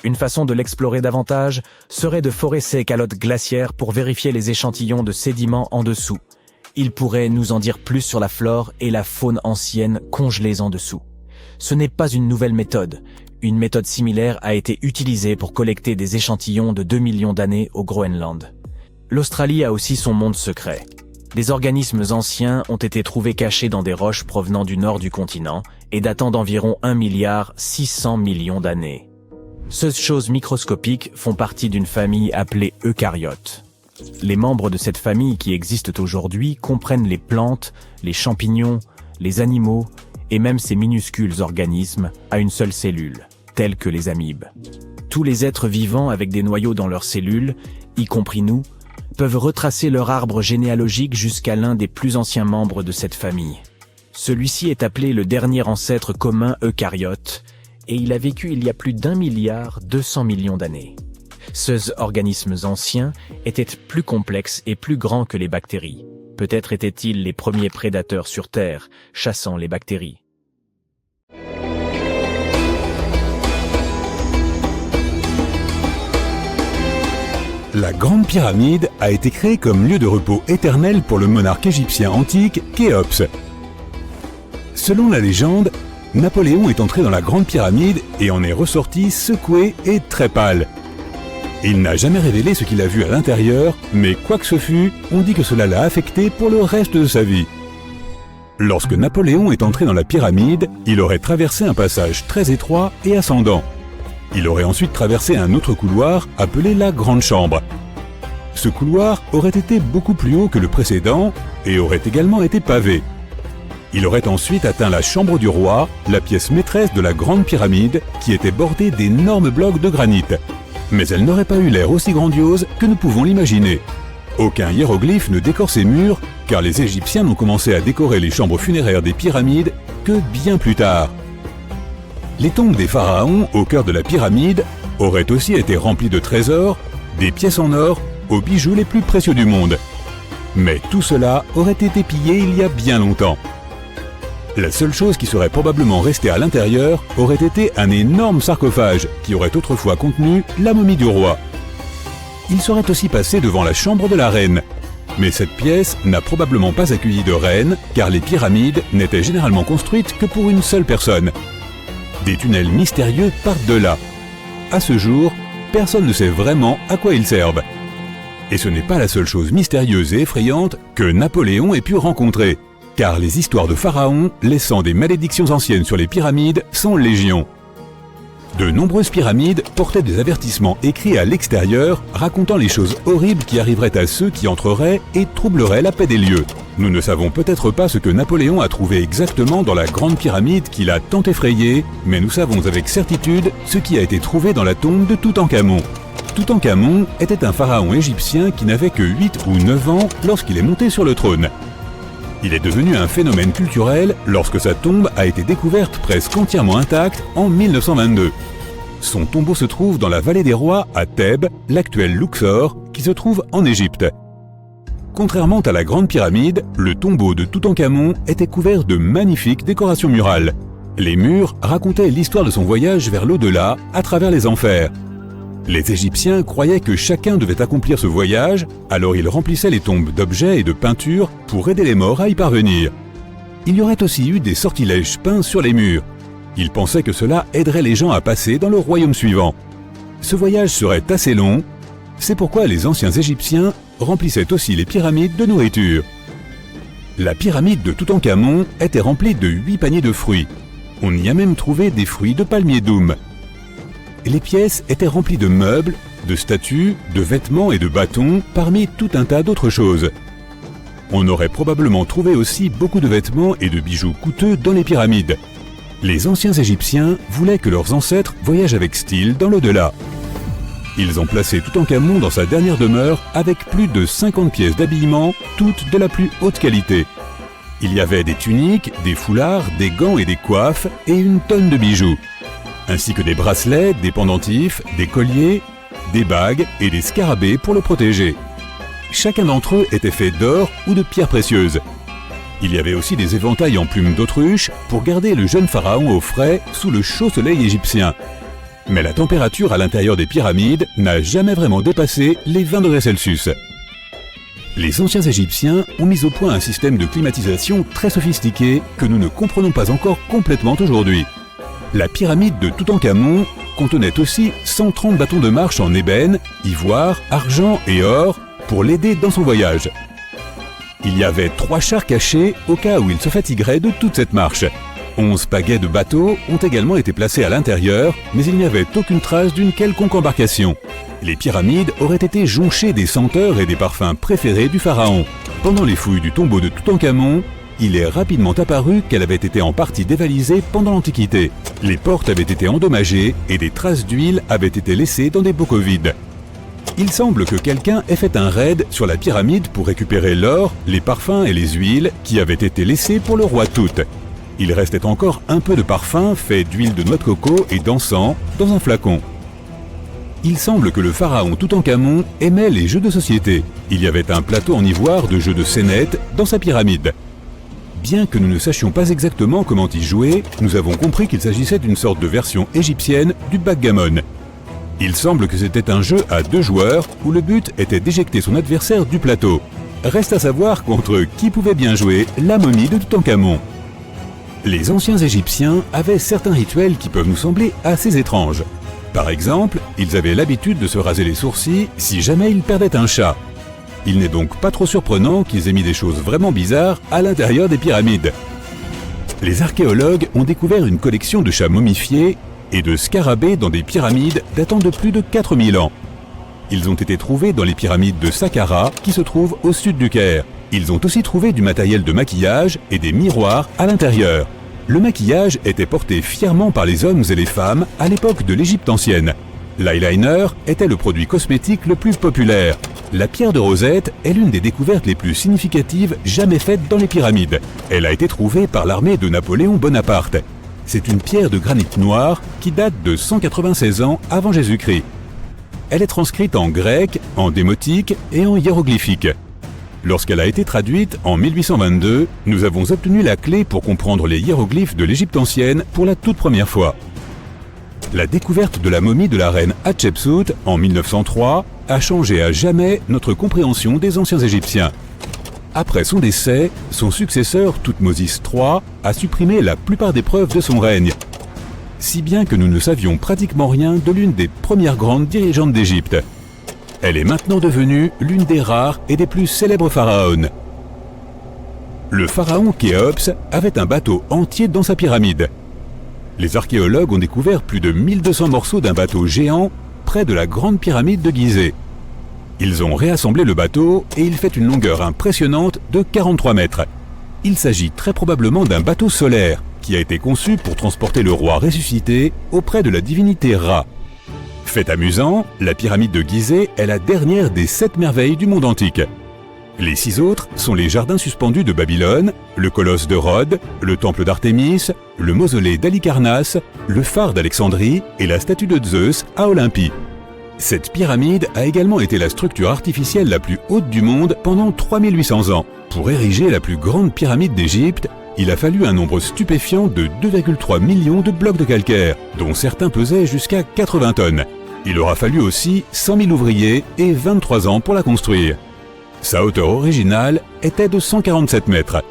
Une façon de l'explorer davantage serait de forer ces calottes glaciaires pour vérifier les échantillons de sédiments en dessous. Il pourrait nous en dire plus sur la flore et la faune ancienne congelées en dessous. Ce n'est pas une nouvelle méthode. Une méthode similaire a été utilisée pour collecter des échantillons de 2 millions d'années au Groenland. L'Australie a aussi son monde secret. Des organismes anciens ont été trouvés cachés dans des roches provenant du nord du continent et datant d'environ 1,6 milliard d'années. Ces choses microscopiques font partie d'une famille appelée eucaryotes. Les membres de cette famille qui existent aujourd'hui comprennent les plantes, les champignons, les animaux et même ces minuscules organismes à une seule cellule, tels que les amibes. Tous les êtres vivants avec des noyaux dans leurs cellules, y compris nous, peuvent retracer leur arbre généalogique jusqu'à l'un des plus anciens membres de cette famille. Celui-ci est appelé le dernier ancêtre commun eucaryote, et il a vécu il y a plus d'1,2 milliard d'années. Ces organismes anciens étaient plus complexes et plus grands que les bactéries. Peut-être étaient-ils les premiers prédateurs sur Terre, chassant les bactéries. La Grande Pyramide a été créée comme lieu de repos éternel pour le monarque égyptien antique Khéops. Selon la légende, Napoléon est entré dans la Grande Pyramide et en est ressorti secoué et très pâle. Il n'a jamais révélé ce qu'il a vu à l'intérieur, mais quoi que ce fût, on dit que cela l'a affecté pour le reste de sa vie. Lorsque Napoléon est entré dans la pyramide, il aurait traversé un passage très étroit et ascendant. Il aurait ensuite traversé un autre couloir appelé la Grande Chambre. Ce couloir aurait été beaucoup plus haut que le précédent et aurait également été pavé. Il aurait ensuite atteint la Chambre du Roi, la pièce maîtresse de la Grande Pyramide, qui était bordée d'énormes blocs de granit. Mais elle n'aurait pas eu l'air aussi grandiose que nous pouvons l'imaginer. Aucun hiéroglyphe ne décore ces murs, car les Égyptiens n'ont commencé à décorer les chambres funéraires des pyramides que bien plus tard. Les tombes des pharaons au cœur de la pyramide auraient aussi été remplies de trésors, des pièces en or, aux bijoux les plus précieux du monde. Mais tout cela aurait été pillé il y a bien longtemps. La seule chose qui serait probablement restée à l'intérieur aurait été un énorme sarcophage qui aurait autrefois contenu la momie du roi. Il serait aussi passé devant la chambre de la reine. Mais cette pièce n'a probablement pas accueilli de reine, car les pyramides n'étaient généralement construites que pour une seule personne. Des tunnels mystérieux partent de là. À ce jour, personne ne sait vraiment à quoi ils servent. Et ce n'est pas la seule chose mystérieuse et effrayante que Napoléon ait pu rencontrer, car les histoires de pharaons laissant des malédictions anciennes sur les pyramides sont légion. De nombreuses pyramides portaient des avertissements écrits à l'extérieur racontant les choses horribles qui arriveraient à ceux qui entreraient et troubleraient la paix des lieux. Nous ne savons peut-être pas ce que Napoléon a trouvé exactement dans la grande pyramide qui l'a tant effrayé, mais nous savons avec certitude ce qui a été trouvé dans la tombe de Toutankhamon. Toutankhamon était un pharaon égyptien qui n'avait que 8 ou 9 ans lorsqu'il est monté sur le trône. Il est devenu un phénomène culturel lorsque sa tombe a été découverte presque entièrement intacte en 1922. Son tombeau se trouve dans la vallée des rois à Thèbes, l'actuel Luxor, qui se trouve en Égypte. Contrairement à la Grande Pyramide, le tombeau de Toutankhamon était couvert de magnifiques décorations murales. Les murs racontaient l'histoire de son voyage vers l'au-delà à travers les enfers. Les Égyptiens croyaient que chacun devait accomplir ce voyage, alors ils remplissaient les tombes d'objets et de peintures pour aider les morts à y parvenir. Il y aurait aussi eu des sortilèges peints sur les murs. Ils pensaient que cela aiderait les gens à passer dans le royaume suivant. Ce voyage serait assez long, c'est pourquoi les anciens Égyptiens remplissaient aussi les pyramides de nourriture. La pyramide de Toutankhamon était remplie de 8 paniers de fruits. On y a même trouvé des fruits de palmier doum. Les pièces étaient remplies de meubles, de statues, de vêtements et de bâtons, parmi tout un tas d'autres choses. On aurait probablement trouvé aussi beaucoup de vêtements et de bijoux coûteux dans les pyramides. Les anciens Égyptiens voulaient que leurs ancêtres voyagent avec style dans l'au-delà. Ils ont placé Toutankhamon dans sa dernière demeure avec plus de 50 pièces d'habillement, toutes de la plus haute qualité. Il y avait des tuniques, des foulards, des gants et des coiffes et une tonne de bijoux, ainsi que des bracelets, des pendentifs, des colliers, des bagues et des scarabées pour le protéger. Chacun d'entre eux était fait d'or ou de pierres précieuses. Il y avait aussi des éventails en plumes d'autruche pour garder le jeune pharaon au frais sous le chaud soleil égyptien. Mais la température à l'intérieur des pyramides n'a jamais vraiment dépassé les 20 degrés Celsius. Les anciens Égyptiens ont mis au point un système de climatisation très sophistiqué que nous ne comprenons pas encore complètement aujourd'hui. La pyramide de Toutankhamon contenait aussi 130 bâtons de marche en ébène, ivoire, argent et or pour l'aider dans son voyage. Il y avait 3 chars cachés au cas où il se fatiguerait de toute cette marche. 11 pagaies de bateaux ont également été placés à l'intérieur, mais il n'y avait aucune trace d'une quelconque embarcation. Les pyramides auraient été jonchées des senteurs et des parfums préférés du pharaon. Pendant les fouilles du tombeau de Toutankhamon, il est rapidement apparu qu'elle avait été en partie dévalisée pendant l'Antiquité. Les portes avaient été endommagées et des traces d'huile avaient été laissées dans des bocaux vides. Il semble que quelqu'un ait fait un raid sur la pyramide pour récupérer l'or, les parfums et les huiles qui avaient été laissés pour le roi Tout. Il restait encore un peu de parfum fait d'huile de noix de coco et d'encens dans un flacon. Il semble que le pharaon Toutankhamon aimait les jeux de société. Il y avait un plateau en ivoire de jeux de scénettes dans sa pyramide. Bien que nous ne sachions pas exactement comment y jouer, nous avons compris qu'il s'agissait d'une sorte de version égyptienne du backgammon. Il semble que c'était un jeu à 2 joueurs où le but était d'éjecter son adversaire du plateau. Reste à savoir contre qui pouvait bien jouer la momie de Toutankhamon. Les anciens Égyptiens avaient certains rituels qui peuvent nous sembler assez étranges. Par exemple, ils avaient l'habitude de se raser les sourcils si jamais ils perdaient un chat. Il n'est donc pas trop surprenant qu'ils aient mis des choses vraiment bizarres à l'intérieur des pyramides. Les archéologues ont découvert une collection de chats momifiés et de scarabées dans des pyramides datant de plus de 4000 ans. Ils ont été trouvés dans les pyramides de Saqqara qui se trouvent au sud du Caire. Ils ont aussi trouvé du matériel de maquillage et des miroirs à l'intérieur. Le maquillage était porté fièrement par les hommes et les femmes à l'époque de l'Égypte ancienne. L'eyeliner était le produit cosmétique le plus populaire. La pierre de Rosette est l'une des découvertes les plus significatives jamais faites dans les pyramides. Elle a été trouvée par l'armée de Napoléon Bonaparte. C'est une pierre de granit noir qui date de 196 ans avant Jésus-Christ. Elle est transcrite en grec, en démotique et en hiéroglyphique. Lorsqu'elle a été traduite en 1822, nous avons obtenu la clé pour comprendre les hiéroglyphes de l'Égypte ancienne pour la toute première fois. La découverte de la momie de la reine Hatshepsut en 1903 a changé à jamais notre compréhension des anciens Égyptiens. Après son décès, son successeur Thoutmôsis III a supprimé la plupart des preuves de son règne, si bien que nous ne savions pratiquement rien de l'une des premières grandes dirigeantes d'Égypte. Elle est maintenant devenue l'une des rares et des plus célèbres pharaons. Le pharaon Khéops avait un bateau entier dans sa pyramide. Les archéologues ont découvert plus de 1200 morceaux d'un bateau géant près de la grande pyramide de Gizeh. Ils ont réassemblé le bateau et il fait une longueur impressionnante de 43 mètres. Il s'agit très probablement d'un bateau solaire qui a été conçu pour transporter le roi ressuscité auprès de la divinité Ra. Fait amusant, la pyramide de Gizeh est la dernière des 7 merveilles du monde antique. Les 6 autres sont les jardins suspendus de Babylone, le colosse de Rhodes, le temple d'Artémis, le mausolée d'Halicarnasse, le phare d'Alexandrie et la statue de Zeus à Olympie. Cette pyramide a également été la structure artificielle la plus haute du monde pendant 3800 ans. Pour ériger la plus grande pyramide d'Égypte, il a fallu un nombre stupéfiant de 2,3 millions de blocs de calcaire, dont certains pesaient jusqu'à 80 tonnes. Il aura fallu aussi 100 000 ouvriers et 23 ans pour la construire. Sa hauteur originale était de 147 mètres.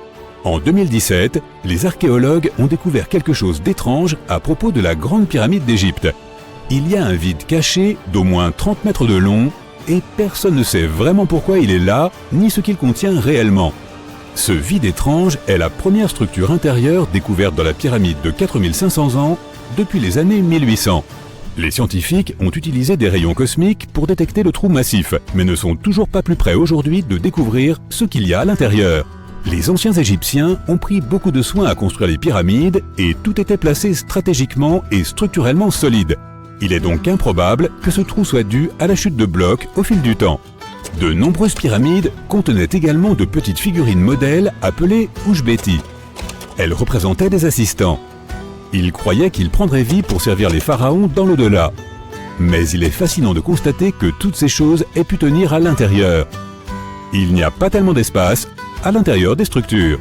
En 2017, les archéologues ont découvert quelque chose d'étrange à propos de la grande pyramide d'Égypte. Il y a un vide caché d'au moins 30 mètres de long et personne ne sait vraiment pourquoi il est là ni ce qu'il contient réellement. Ce vide étrange est la première structure intérieure découverte dans la pyramide de 4500 ans depuis les années 1800. Les scientifiques ont utilisé des rayons cosmiques pour détecter le trou massif, mais ne sont toujours pas plus près aujourd'hui de découvrir ce qu'il y a à l'intérieur. Les anciens Égyptiens ont pris beaucoup de soin à construire les pyramides et tout était placé stratégiquement et structurellement solide. Il est donc improbable que ce trou soit dû à la chute de blocs au fil du temps. De nombreuses pyramides contenaient également de petites figurines modèles appelées Ushbeti. Elles représentaient des assistants. Ils croyaient qu'ils prendraient vie pour servir les pharaons dans l'au-delà. Mais il est fascinant de constater que toutes ces choses aient pu tenir à l'intérieur. Il n'y a pas tellement d'espace à l'intérieur des structures.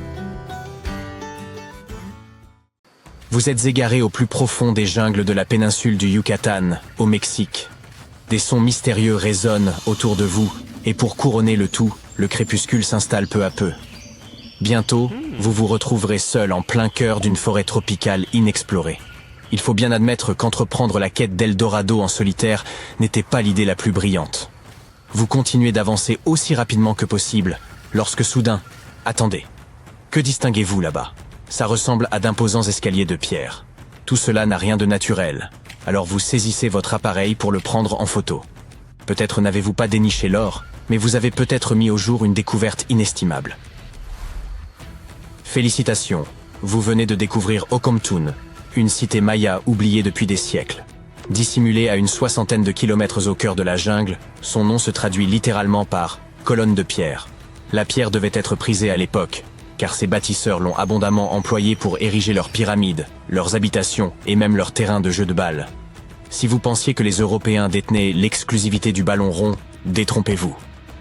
Vous êtes égaré au plus profond des jungles de la péninsule du Yucatan, au Mexique. Des sons mystérieux résonnent autour de vous, et pour couronner le tout, le crépuscule s'installe peu à peu. Bientôt, vous vous retrouverez seul en plein cœur d'une forêt tropicale inexplorée. Il faut bien admettre qu'entreprendre la quête d'Eldorado en solitaire n'était pas l'idée la plus brillante. Vous continuez d'avancer aussi rapidement que possible, lorsque soudain, attendez. Que distinguez-vous là-bas? Ça ressemble à d'imposants escaliers de pierre. Tout cela n'a rien de naturel, alors vous saisissez votre appareil pour le prendre en photo. Peut-être n'avez-vous pas déniché l'or, mais vous avez peut-être mis au jour une découverte inestimable. Félicitations, vous venez de découvrir Okomtun, une cité maya oubliée depuis des siècles. Dissimulée à une 60aine de kilomètres au cœur de la jungle, son nom se traduit littéralement par « colonne de pierre ». La pierre devait être prisée à l'époque, car ces bâtisseurs l'ont abondamment employée pour ériger leurs pyramides, leurs habitations et même leurs terrains de jeux de balles. Si vous pensiez que les Européens détenaient l'exclusivité du ballon rond, détrompez-vous.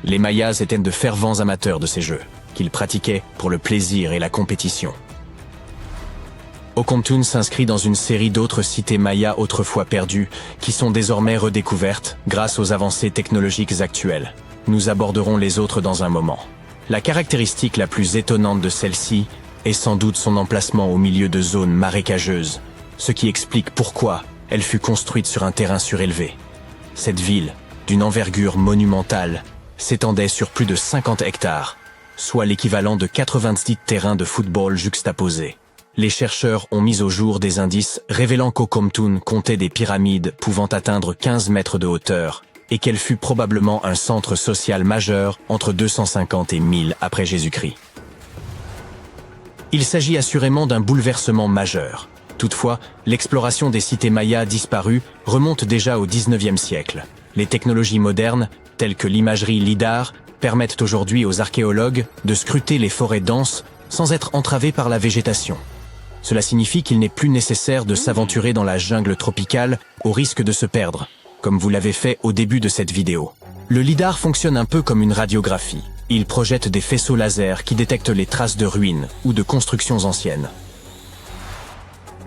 Les Mayas étaient de fervents amateurs de ces jeux, qu'ils pratiquaient pour le plaisir et la compétition. Okomtun s'inscrit dans une série d'autres cités mayas autrefois perdues, qui sont désormais redécouvertes grâce aux avancées technologiques actuelles. Nous aborderons les autres dans un moment. La caractéristique la plus étonnante de celle-ci est sans doute son emplacement au milieu de zones marécageuses, ce qui explique pourquoi elle fut construite sur un terrain surélevé. Cette ville, d'une envergure monumentale, s'étendait sur plus de 50 hectares, soit l'équivalent de 90 terrains de football juxtaposés. Les chercheurs ont mis au jour des indices révélant qu'Okomtun comptait des pyramides pouvant atteindre 15 mètres de hauteur et qu'elle fut probablement un centre social majeur entre 250 et 1000 après Jésus-Christ. Il s'agit assurément d'un bouleversement majeur. Toutefois, l'exploration des cités mayas disparues remonte déjà au XIXe siècle. Les technologies modernes, telles que l'imagerie LIDAR, permettent aujourd'hui aux archéologues de scruter les forêts denses sans être entravés par la végétation. Cela signifie qu'il n'est plus nécessaire de s'aventurer dans la jungle tropicale au risque de se perdre, comme vous l'avez fait au début de cette vidéo. Le LIDAR fonctionne un peu comme une radiographie. Il projette des faisceaux laser qui détectent les traces de ruines ou de constructions anciennes.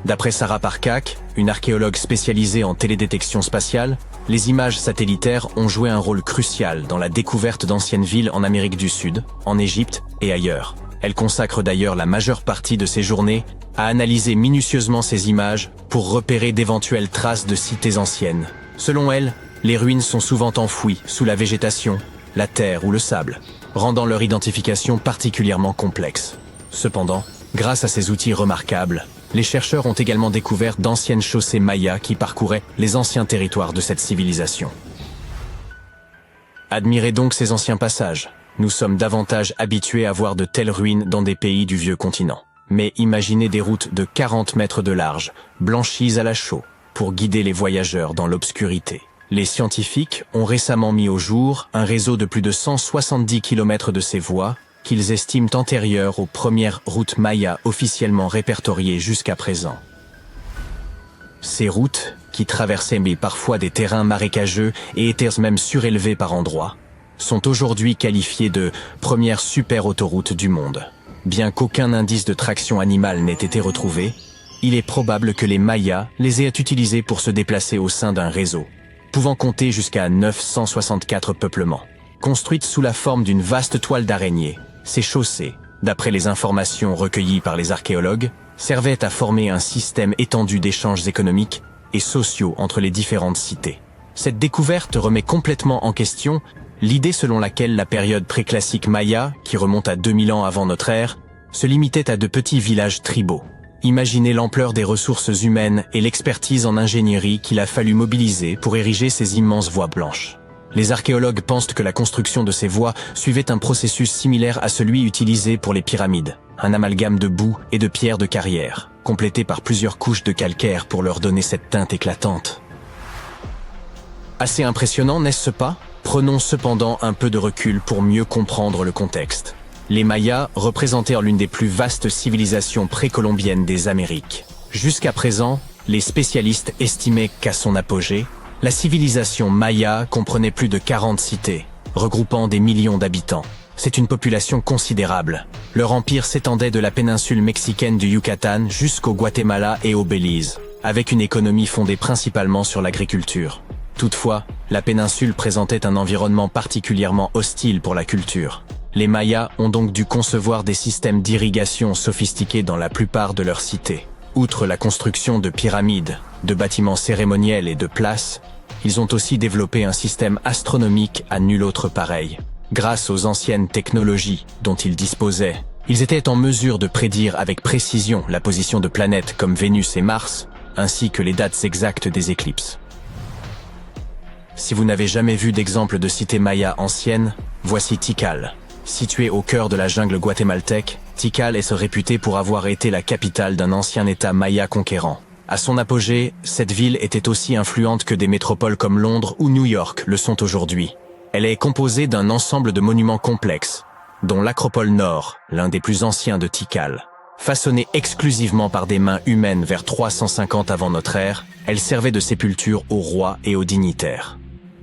D'après Sarah Parcak, une archéologue spécialisée en télédétection spatiale, les images satellitaires ont joué un rôle crucial dans la découverte d'anciennes villes en Amérique du Sud, en Égypte et ailleurs. Elle consacre d'ailleurs la majeure partie de ses journées à analyser minutieusement ces images pour repérer d'éventuelles traces de cités anciennes. Selon elle, les ruines sont souvent enfouies sous la végétation, la terre ou le sable, rendant leur identification particulièrement complexe. Cependant, grâce à ces outils remarquables, les chercheurs ont également découvert d'anciennes chaussées mayas qui parcouraient les anciens territoires de cette civilisation. Admirez donc ces anciens passages. Nous sommes davantage habitués à voir de telles ruines dans des pays du vieux continent. Mais imaginez des routes de 40 mètres de large, blanchies à la chaux, pour guider les voyageurs dans l'obscurité. Les scientifiques ont récemment mis au jour un réseau de plus de 170 km de ces voies qu'ils estiment antérieures aux premières routes mayas officiellement répertoriées jusqu'à présent. Ces routes, qui traversaient mais parfois des terrains marécageux et étaient même surélevées par endroits, sont aujourd'hui qualifiées de premières super-autoroutes du monde. Bien qu'aucun indice de traction animale n'ait été retrouvé, il est probable que les Mayas les aient utilisées pour se déplacer au sein d'un réseau, pouvant compter jusqu'à 964 peuplements. Construites sous la forme d'une vaste toile d'araignée, ces chaussées, d'après les informations recueillies par les archéologues, servaient à former un système étendu d'échanges économiques et sociaux entre les différentes cités. Cette découverte remet complètement en question L'idée selon laquelle la période préclassique maya, qui remonte à 2000 ans avant notre ère, se limitait à de petits villages tribaux. Imaginez l'ampleur des ressources humaines et l'expertise en ingénierie qu'il a fallu mobiliser pour ériger ces immenses voies blanches. Les archéologues pensent que la construction de ces voies suivait un processus similaire à celui utilisé pour les pyramides, un amalgame de boue et de pierres de carrière, complété par plusieurs couches de calcaire pour leur donner cette teinte éclatante. Assez impressionnant, n'est-ce pas? Prenons cependant un peu de recul pour mieux comprendre le contexte. Les Mayas représentèrent l'une des plus vastes civilisations précolombiennes des Amériques. Jusqu'à présent, les spécialistes estimaient qu'à son apogée, la civilisation maya comprenait plus de 40 cités, regroupant des millions d'habitants. C'est une population considérable. Leur empire s'étendait de la péninsule mexicaine du Yucatan jusqu'au Guatemala et au Belize, avec une économie fondée principalement sur l'agriculture. Toutefois, la péninsule présentait un environnement particulièrement hostile pour la culture. Les Mayas ont donc dû concevoir des systèmes d'irrigation sophistiqués dans la plupart de leurs cités. Outre la construction de pyramides, de bâtiments cérémoniels et de places, ils ont aussi développé un système astronomique à nul autre pareil. Grâce aux anciennes technologies dont ils disposaient, ils étaient en mesure de prédire avec précision la position de planètes comme Vénus et Mars, ainsi que les dates exactes des éclipses. Si vous n'avez jamais vu d'exemple de cité maya ancienne, voici Tikal. Située au cœur de la jungle guatémaltèque, Tikal est réputée pour avoir été la capitale d'un ancien État maya conquérant. À son apogée, cette ville était aussi influente que des métropoles comme Londres ou New York le sont aujourd'hui. Elle est composée d'un ensemble de monuments complexes, dont l'Acropole Nord, l'un des plus anciens de Tikal. Façonnée exclusivement par des mains humaines vers 350 avant notre ère, elle servait de sépulture aux rois et aux dignitaires.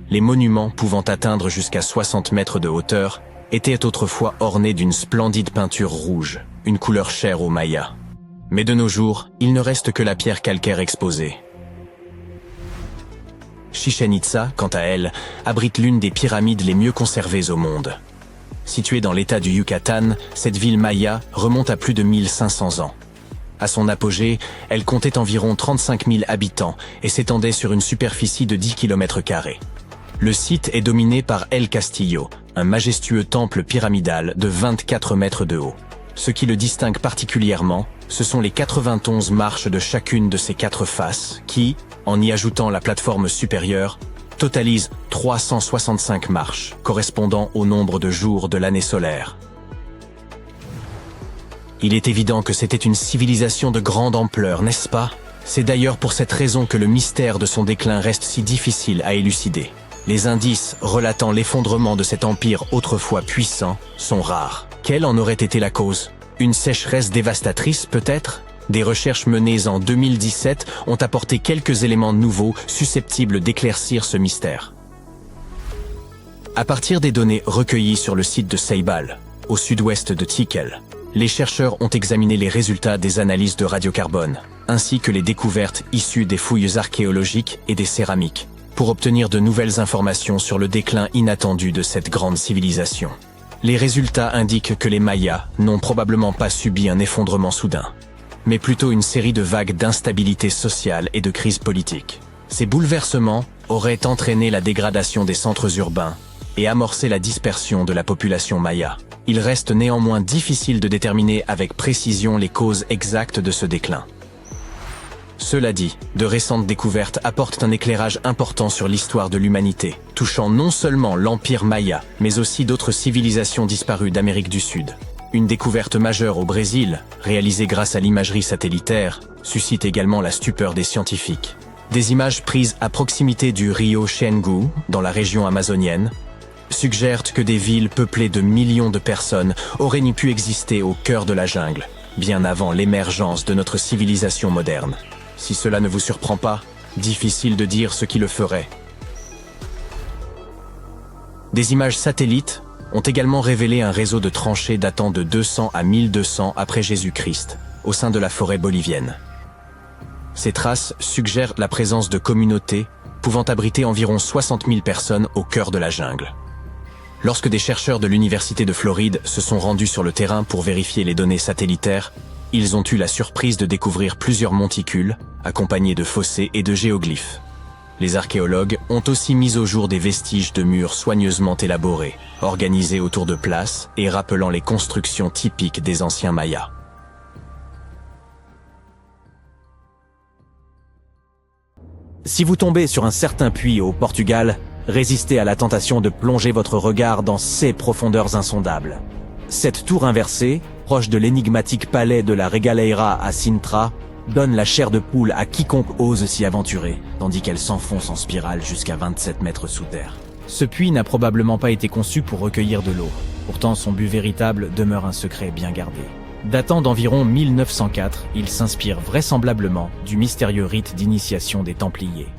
Les monuments, pouvant atteindre jusqu'à 60 mètres de hauteur, étaient autrefois ornés d'une splendide peinture rouge, une couleur chère aux Mayas. Mais de nos jours, il ne reste que la pierre calcaire exposée. Chichén Itzá, quant à elle, abrite l'une des pyramides les mieux conservées au monde. Située dans l'état du Yucatan, cette ville maya remonte à plus de 1500 ans. À son apogée, elle comptait environ 35 000 habitants et s'étendait sur une superficie de 10 km². Le site est dominé par El Castillo, un majestueux temple pyramidal de 24 mètres de haut. Ce qui le distingue particulièrement, ce sont les 91 marches de chacune de ses 4 faces qui, en y ajoutant la plateforme supérieure, totalisent 365 marches, correspondant au nombre de jours de l'année solaire. Il est évident que c'était une civilisation de grande ampleur, n'est-ce pas? C'est d'ailleurs pour cette raison que le mystère de son déclin reste si difficile à élucider. Les indices relatant l'effondrement de cet empire autrefois puissant sont rares. Quelle en aurait été la cause? Une sécheresse dévastatrice peut-être? Des recherches menées en 2017 ont apporté quelques éléments nouveaux susceptibles d'éclaircir ce mystère. À partir des données recueillies sur le site de Ceibal, au sud-ouest de Tikal, les chercheurs ont examiné les résultats des analyses de radiocarbone, ainsi que les découvertes issues des fouilles archéologiques et des céramiques, pour obtenir de nouvelles informations sur le déclin inattendu de cette grande civilisation. Les résultats indiquent que les Mayas n'ont probablement pas subi un effondrement soudain, mais plutôt une série de vagues d'instabilité sociale et de crises politiques. Ces bouleversements auraient entraîné la dégradation des centres urbains et amorcé la dispersion de la population maya. Il reste néanmoins difficile de déterminer avec précision les causes exactes de ce déclin. Cela dit, de récentes découvertes apportent un éclairage important sur l'histoire de l'humanité, touchant non seulement l'Empire Maya, mais aussi d'autres civilisations disparues d'Amérique du Sud. Une découverte majeure au Brésil, réalisée grâce à l'imagerie satellitaire, suscite également la stupeur des scientifiques. Des images prises à proximité du rio Xingu, dans la région amazonienne, suggèrent que des villes peuplées de millions de personnes auraient pu exister au cœur de la jungle, bien avant l'émergence de notre civilisation moderne. Si cela ne vous surprend pas, difficile de dire ce qui le ferait. Des images satellites ont également révélé un réseau de tranchées datant de 200 à 1200 après Jésus-Christ, au sein de la forêt bolivienne. Ces traces suggèrent la présence de communautés pouvant abriter environ 60 000 personnes au cœur de la jungle. Lorsque des chercheurs de l'Université de Floride se sont rendus sur le terrain pour vérifier les données satellitaires, ils ont eu la surprise de découvrir plusieurs monticules, accompagnés de fossés et de géoglyphes. Les archéologues ont aussi mis au jour des vestiges de murs soigneusement élaborés, organisés autour de places et rappelant les constructions typiques des anciens Mayas. Si vous tombez sur un certain puits au Portugal, résistez à la tentation de plonger votre regard dans ces profondeurs insondables. Cette tour inversée, proche de l'énigmatique palais de la Regaleira à Sintra, donne la chair de poule à quiconque ose s'y aventurer, tandis qu'elle s'enfonce en spirale jusqu'à 27 mètres sous terre. Ce puits n'a probablement pas été conçu pour recueillir de l'eau. Pourtant, son but véritable demeure un secret bien gardé. Datant d'environ 1904, il s'inspire vraisemblablement du mystérieux rite d'initiation des Templiers.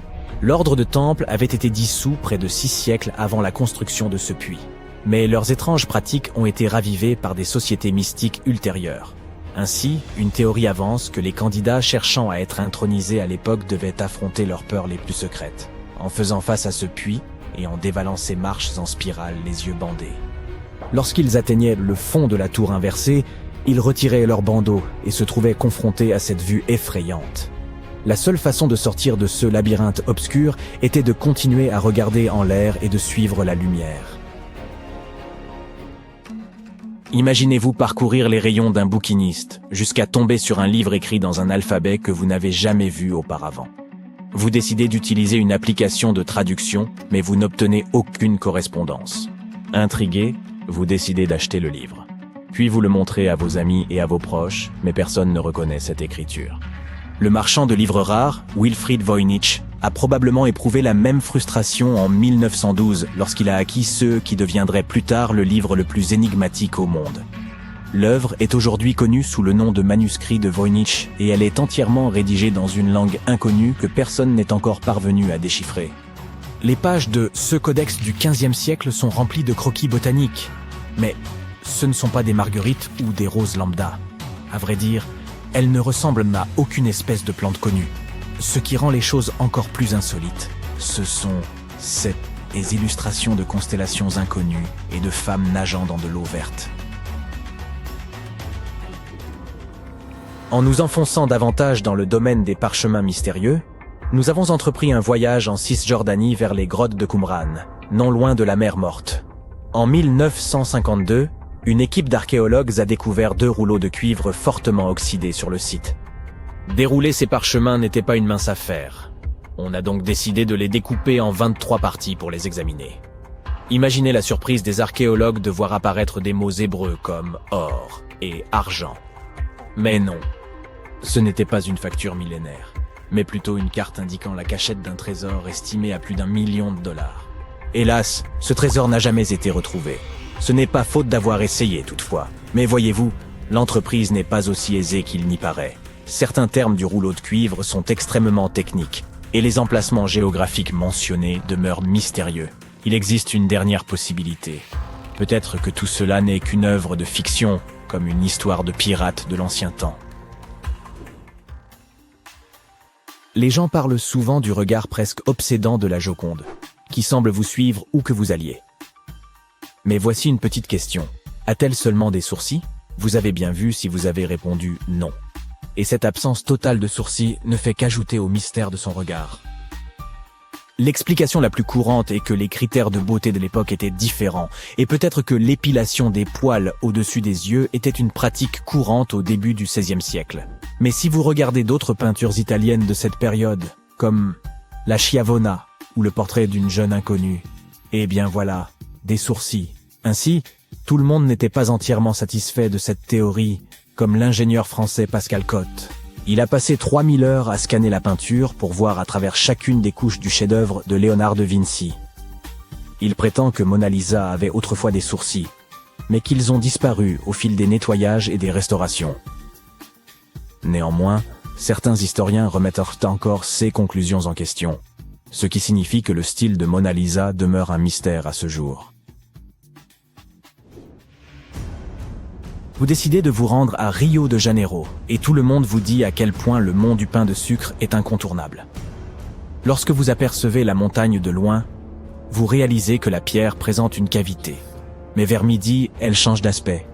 L'ordre de Temple avait été dissous près de 6 siècles avant la construction de ce puits. Mais leurs étranges pratiques ont été ravivées par des sociétés mystiques ultérieures. Ainsi, une théorie avance que les candidats cherchant à être intronisés à l'époque devaient affronter leurs peurs les plus secrètes, en faisant face à ce puits et en dévalant ses marches en spirale les yeux bandés. Lorsqu'ils atteignaient le fond de la tour inversée, ils retiraient leurs bandeaux et se trouvaient confrontés à cette vue effrayante. La seule façon de sortir de ce labyrinthe obscur était de continuer à regarder en l'air et de suivre la lumière. Imaginez-vous parcourir les rayons d'un bouquiniste, jusqu'à tomber sur un livre écrit dans un alphabet que vous n'avez jamais vu auparavant. Vous décidez d'utiliser une application de traduction, mais vous n'obtenez aucune correspondance. Intrigué, vous décidez d'acheter le livre. Puis vous le montrez à vos amis et à vos proches, mais personne ne reconnaît cette écriture. Le marchand de livres rares, Wilfried Voynich, a probablement éprouvé la même frustration en 1912 lorsqu'il a acquis ce qui deviendrait plus tard le livre le plus énigmatique au monde. L'œuvre est aujourd'hui connue sous le nom de manuscrit de Voynich et elle est entièrement rédigée dans une langue inconnue que personne n'est encore parvenu à déchiffrer. Les pages de ce codex du XVe siècle sont remplies de croquis botaniques, mais ce ne sont pas des marguerites ou des roses lambda. À vrai dire, elles ne ressemblent à aucune espèce de plante connue. Ce qui rend les choses encore plus insolites, ce sont ces illustrations de constellations inconnues et de femmes nageant dans de l'eau verte. En nous enfonçant davantage dans le domaine des parchemins mystérieux, nous avons entrepris un voyage en Cisjordanie vers les grottes de Qumran, non loin de la mer Morte. En 1952, une équipe d'archéologues a découvert 2 rouleaux de cuivre fortement oxydés sur le site. Dérouler ces parchemins n'était pas une mince affaire. On a donc décidé de les découper en 23 parties pour les examiner. Imaginez la surprise des archéologues de voir apparaître des mots hébreux comme « or » et « argent ». Mais non, ce n'était pas une facture millénaire, mais plutôt une carte indiquant la cachette d'un trésor estimé à plus d'1 million de dollars. Hélas, ce trésor n'a jamais été retrouvé. Ce n'est pas faute d'avoir essayé toutefois. Mais voyez-vous, l'entreprise n'est pas aussi aisée qu'il n'y paraît. Certains termes du rouleau de cuivre sont extrêmement techniques, et les emplacements géographiques mentionnés demeurent mystérieux. Il existe une dernière possibilité. Peut-être que tout cela n'est qu'une œuvre de fiction, comme une histoire de pirate de l'ancien temps. Les gens parlent souvent du regard presque obsédant de la Joconde, qui semble vous suivre où que vous alliez. Mais voici une petite question. A-t-elle seulement des sourcils? Vous avez bien vu si vous avez répondu non. Et cette absence totale de sourcils ne fait qu'ajouter au mystère de son regard. L'explication la plus courante est que les critères de beauté de l'époque étaient différents, et peut-être que l'épilation des poils au-dessus des yeux était une pratique courante au début du XVIe siècle. Mais si vous regardez d'autres peintures italiennes de cette période, comme la Schiavona ou le portrait d'une jeune inconnue, eh bien voilà, des sourcils. Ainsi, tout le monde n'était pas entièrement satisfait de cette théorie, comme l'ingénieur français Pascal Cotte. Il a passé 3000 heures à scanner la peinture pour voir à travers chacune des couches du chef-d'œuvre de Léonard de Vinci. Il prétend que Mona Lisa avait autrefois des sourcils, mais qu'ils ont disparu au fil des nettoyages et des restaurations. Néanmoins, certains historiens remettent encore ces conclusions en question, ce qui signifie que le style de Mona Lisa demeure un mystère à ce jour. Vous décidez de vous rendre à Rio de Janeiro, et tout le monde vous dit à quel point le mont du pain de sucre est incontournable. Lorsque vous apercevez la montagne de loin, vous réalisez que la pierre présente une cavité. Mais vers midi, elle change d'aspect.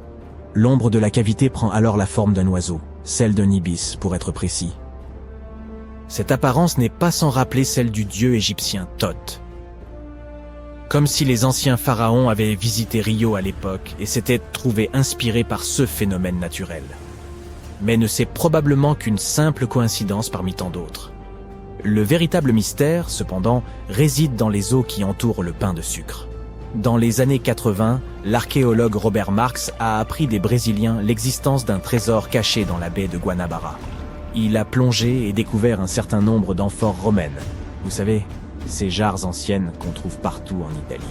L'ombre de la cavité prend alors la forme d'un oiseau, celle d'un ibis pour être précis. Cette apparence n'est pas sans rappeler celle du dieu égyptien Thoth. Comme si les anciens pharaons avaient visité Rio à l'époque et s'étaient trouvés inspirés par ce phénomène naturel. Mais ne c'est probablement qu'une simple coïncidence parmi tant d'autres. Le véritable mystère, cependant, réside dans les eaux qui entourent le pain de sucre. Dans les années 80, l'archéologue Robert Marx a appris des Brésiliens l'existence d'un trésor caché dans la baie de Guanabara. Il a plongé et découvert un certain nombre d'amphores romaines. Vous savez, ces jarres anciennes qu'on trouve partout en Italie.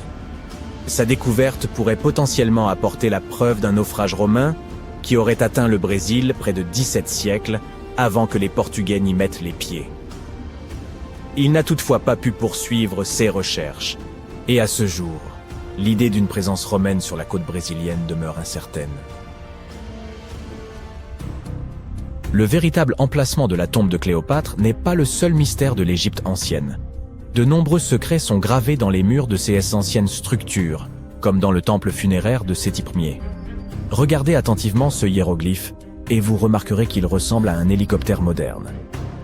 Sa découverte pourrait potentiellement apporter la preuve d'un naufrage romain qui aurait atteint le Brésil près de 17 siècles avant que les Portugais n'y mettent les pieds. Il n'a toutefois pas pu poursuivre ses recherches, et à ce jour, l'idée d'une présence romaine sur la côte brésilienne demeure incertaine. Le véritable emplacement de la tombe de Cléopâtre n'est pas le seul mystère de l'Égypte ancienne. De nombreux secrets sont gravés dans les murs de ces anciennes structures, comme dans le temple funéraire de Séti Ier. Regardez attentivement ce hiéroglyphe, et vous remarquerez qu'il ressemble à un hélicoptère moderne.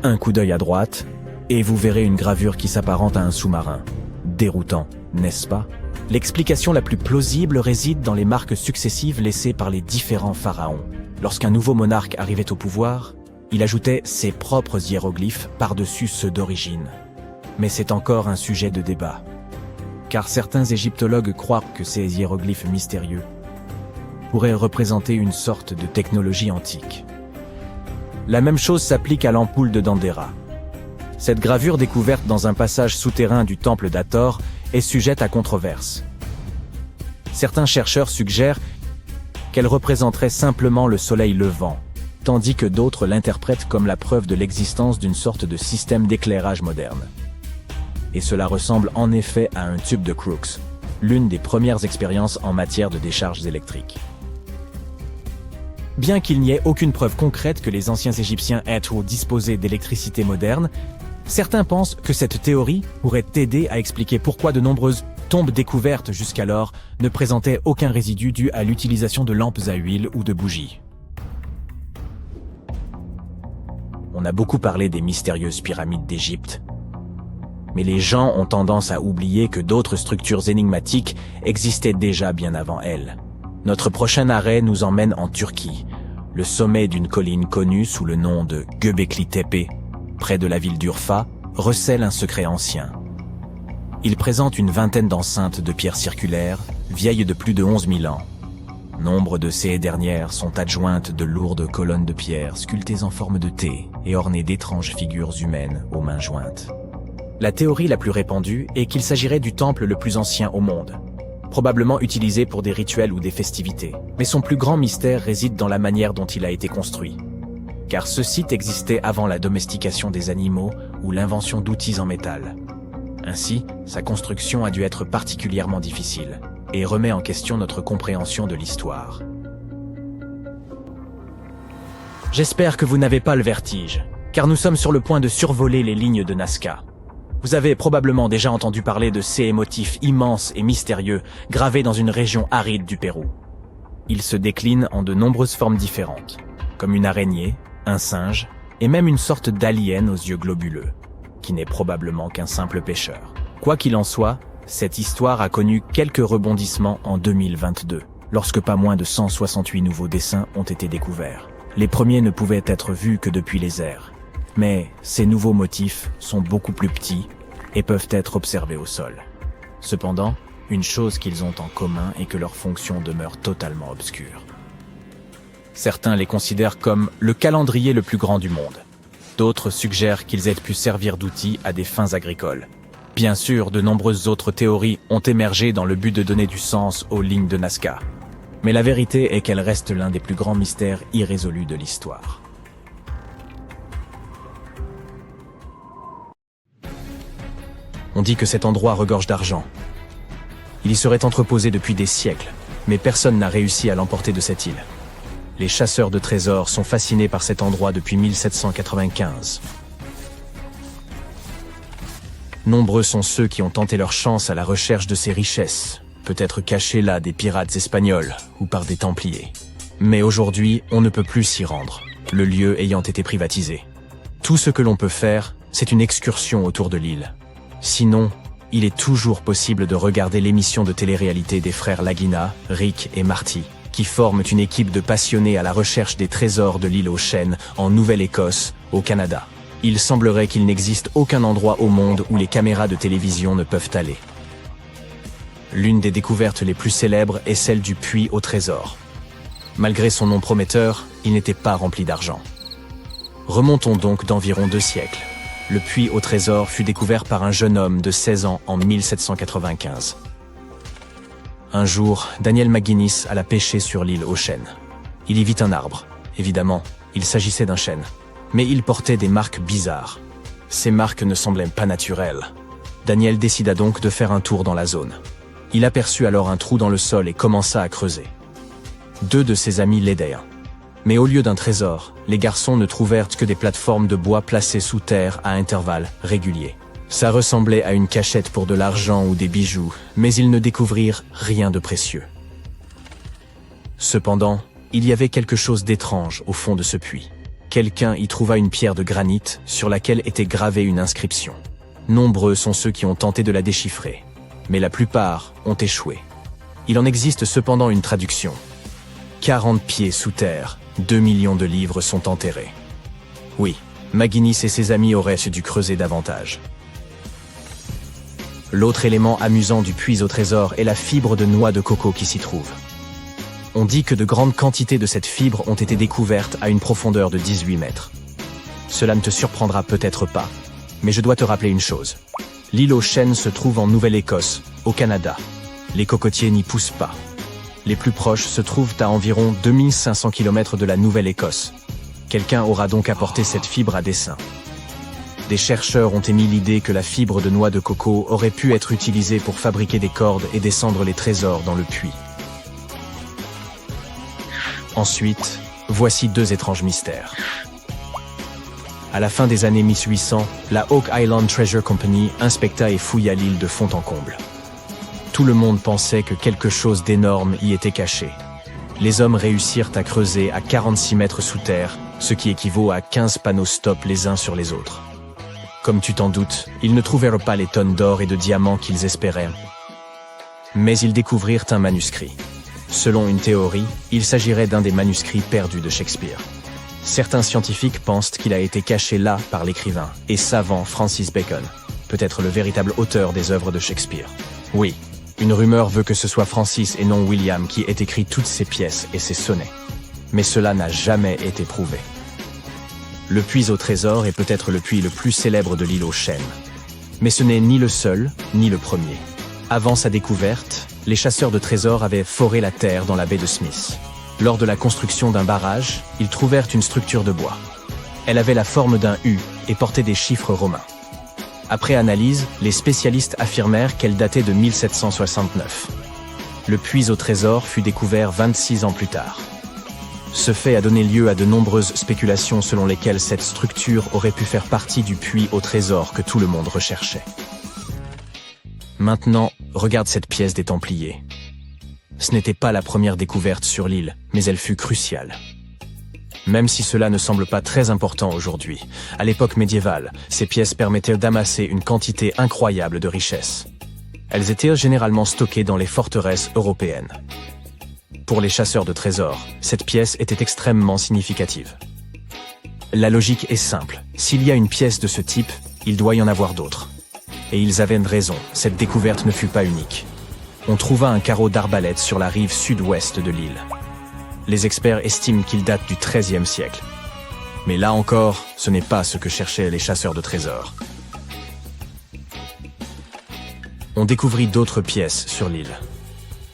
Un coup d'œil à droite, et vous verrez une gravure qui s'apparente à un sous-marin. Déroutant, n'est-ce pas? L'explication la plus plausible réside dans les marques successives laissées par les différents pharaons. Lorsqu'un nouveau monarque arrivait au pouvoir, il ajoutait ses propres hiéroglyphes par-dessus ceux d'origine. Mais c'est encore un sujet de débat, car certains égyptologues croient que ces hiéroglyphes mystérieux pourraient représenter une sorte de technologie antique. La même chose s'applique à l'ampoule de Dendera. Cette gravure découverte dans un passage souterrain du temple d'Hathor est sujette à controverse. Certains chercheurs suggèrent qu'elle représenterait simplement le soleil levant, tandis que d'autres l'interprètent comme la preuve de l'existence d'une sorte de système d'éclairage moderne. Et cela ressemble en effet à un tube de Crookes, l'une des premières expériences en matière de décharges électriques. Bien qu'il n'y ait aucune preuve concrète que les anciens Égyptiens aient ou disposaient d'électricité moderne, certains pensent que cette théorie pourrait aider à expliquer pourquoi de nombreuses tombes découvertes jusqu'alors ne présentaient aucun résidu dû à l'utilisation de lampes à huile ou de bougies. On a beaucoup parlé des mystérieuses pyramides d'Égypte, mais les gens ont tendance à oublier que d'autres structures énigmatiques existaient déjà bien avant elles. Notre prochain arrêt nous emmène en Turquie, le sommet d'une colline connue sous le nom de Göbekli Tepe, près de la ville d'Urfa, recèle un secret ancien. Il présente une vingtaine d'enceintes de pierres circulaires, vieilles de plus de 11 000 ans. Nombre de ces dernières sont adjointes de lourdes colonnes de pierre sculptées en forme de T et ornées d'étranges figures humaines aux mains jointes. La théorie la plus répandue est qu'il s'agirait du temple le plus ancien au monde, probablement utilisé pour des rituels ou des festivités. Mais son plus grand mystère réside dans la manière dont il a été construit. Car ce site existait avant la domestication des animaux ou l'invention d'outils en métal. Ainsi, sa construction a dû être particulièrement difficile et remet en question notre compréhension de l'histoire. J'espère que vous n'avez pas le vertige, car nous sommes sur le point de survoler les lignes de Nazca. Vous avez probablement déjà entendu parler de ces motifs immenses et mystérieux gravés dans une région aride du Pérou. Ils se déclinent en de nombreuses formes différentes, comme une araignée, un singe, et même une sorte d'alien aux yeux globuleux, qui n'est probablement qu'un simple pêcheur. Quoi qu'il en soit, cette histoire a connu quelques rebondissements en 2022, lorsque pas moins de 168 nouveaux dessins ont été découverts. Les premiers ne pouvaient être vus que depuis les airs, mais ces nouveaux motifs sont beaucoup plus petits et peuvent être observés au sol. Cependant, une chose qu'ils ont en commun est que leur fonction demeure totalement obscure. Certains les considèrent comme le calendrier le plus grand du monde. D'autres suggèrent qu'ils aient pu servir d'outils à des fins agricoles. Bien sûr, de nombreuses autres théories ont émergé dans le but de donner du sens aux lignes de Nazca. Mais la vérité est qu'elles restent l'un des plus grands mystères irrésolus de l'histoire. On dit que cet endroit regorge d'argent. Il y serait entreposé depuis des siècles, mais personne n'a réussi à l'emporter de cette île. Les chasseurs de trésors sont fascinés par cet endroit depuis 1795. Nombreux sont ceux qui ont tenté leur chance à la recherche de ces richesses, peut-être cachées là des pirates espagnols ou par des templiers. Mais aujourd'hui, on ne peut plus s'y rendre, le lieu ayant été privatisé. Tout ce que l'on peut faire, c'est une excursion autour de l'île. Sinon, il est toujours possible de regarder l'émission de télé-réalité des frères Lagina, Rick et Marty, qui forment une équipe de passionnés à la recherche des trésors de l'île aux Chênes, en Nouvelle-Écosse, au Canada. Il semblerait qu'il n'existe aucun endroit au monde où les caméras de télévision ne peuvent aller. L'une des découvertes les plus célèbres est celle du puits au trésor. Malgré son nom prometteur, il n'était pas rempli d'argent. Remontons donc d'environ 2 siècles. Le puits au trésor fut découvert par un jeune homme de 16 ans en 1795. Un jour, Daniel McGuinness alla pêcher sur l'île aux Chênes. Il y vit un arbre. Évidemment, il s'agissait d'un chêne. Mais il portait des marques bizarres. Ces marques ne semblaient pas naturelles. Daniel décida donc de faire un tour dans la zone. Il aperçut alors un trou dans le sol et commença à creuser. 2 de ses amis l'aidèrent. Mais au lieu d'un trésor, les garçons ne trouvèrent que des plateformes de bois placées sous terre à intervalles réguliers. Ça ressemblait à une cachette pour de l'argent ou des bijoux, mais ils ne découvrirent rien de précieux. Cependant, il y avait quelque chose d'étrange au fond de ce puits. Quelqu'un y trouva une pierre de granit sur laquelle était gravée une inscription. Nombreux sont ceux qui ont tenté de la déchiffrer, mais la plupart ont échoué. Il en existe cependant une traduction. 40 pieds sous terre, 2 millions de livres sont enterrés. Oui, McGuinness et ses amis auraient dû creuser davantage. L'autre élément amusant du puits au trésor est la fibre de noix de coco qui s'y trouve. On dit que de grandes quantités de cette fibre ont été découvertes à une profondeur de 18 mètres. Cela ne te surprendra peut-être pas, mais je dois te rappeler une chose. L'île aux Chênes se trouve en Nouvelle-Écosse, au Canada. Les cocotiers n'y poussent pas. Les plus proches se trouvent à environ 2500 km de la Nouvelle-Écosse. Quelqu'un aura donc apporté cette fibre à dessein. Des chercheurs ont émis l'idée que la fibre de noix de coco aurait pu être utilisée pour fabriquer des cordes et descendre les trésors dans le puits. Ensuite, voici 2 étranges mystères. À la fin des années 1800, la Oak Island Treasure Company inspecta et fouilla l'île de fond en comble. Tout le monde pensait que quelque chose d'énorme y était caché. Les hommes réussirent à creuser à 46 mètres sous terre, ce qui équivaut à 15 panneaux stop les uns sur les autres. Comme tu t'en doutes, ils ne trouvèrent pas les tonnes d'or et de diamants qu'ils espéraient. Mais ils découvrirent un manuscrit. Selon une théorie, il s'agirait d'un des manuscrits perdus de Shakespeare. Certains scientifiques pensent qu'il a été caché là par l'écrivain et savant Francis Bacon, peut-être le véritable auteur des œuvres de Shakespeare. Oui, une rumeur veut que ce soit Francis et non William qui ait écrit toutes ces pièces et ces sonnets. Mais cela n'a jamais été prouvé. Le puits au trésor est peut-être le puits le plus célèbre de l'île aux Chênes. Mais ce n'est ni le seul, ni le premier. Avant sa découverte, les chasseurs de trésors avaient foré la terre dans la baie de Smith. Lors de la construction d'un barrage, ils trouvèrent une structure de bois. Elle avait la forme d'un U et portait des chiffres romains. Après analyse, les spécialistes affirmèrent qu'elle datait de 1769. Le puits au trésor fut découvert 26 ans plus tard. Ce fait a donné lieu à de nombreuses spéculations selon lesquelles cette structure aurait pu faire partie du puits au trésor que tout le monde recherchait. Maintenant, regarde cette pièce des Templiers. Ce n'était pas la première découverte sur l'île, mais elle fut cruciale. Même si cela ne semble pas très important aujourd'hui, à l'époque médiévale, ces pièces permettaient d'amasser une quantité incroyable de richesses. Elles étaient généralement stockées dans les forteresses européennes. Pour les chasseurs de trésors, cette pièce était extrêmement significative. La logique est simple, s'il y a une pièce de ce type, il doit y en avoir d'autres. Et ils avaient raison, cette découverte ne fut pas unique. On trouva un carreau d'arbalète sur la rive sud-ouest de l'île. Les experts estiment qu'il date du XIIIe siècle. Mais là encore, ce n'est pas ce que cherchaient les chasseurs de trésors. On découvrit d'autres pièces sur l'île.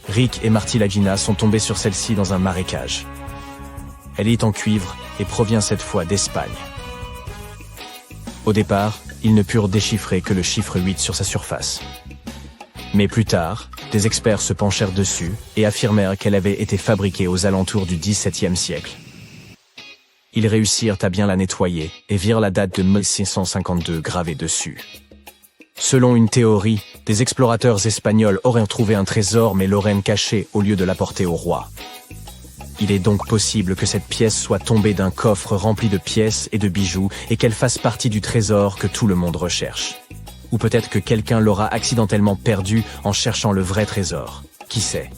Rick et Marty Lagina sont tombés sur celle-ci dans un marécage. Elle est en cuivre et provient cette fois d'Espagne. Au départ, ils ne purent déchiffrer que le chiffre 8 sur sa surface. Mais plus tard, des experts se penchèrent dessus et affirmèrent qu'elle avait été fabriquée aux alentours du XVIIe siècle. Ils réussirent à bien la nettoyer et virent la date de 1652 gravée dessus. Selon une théorie, des explorateurs espagnols auraient trouvé un trésor mais l'auraient caché au lieu de l'apporter au roi. Il est donc possible que cette pièce soit tombée d'un coffre rempli de pièces et de bijoux et qu'elle fasse partie du trésor que tout le monde recherche. Ou peut-être que quelqu'un l'aura accidentellement perdu en cherchant le vrai trésor. Qui sait?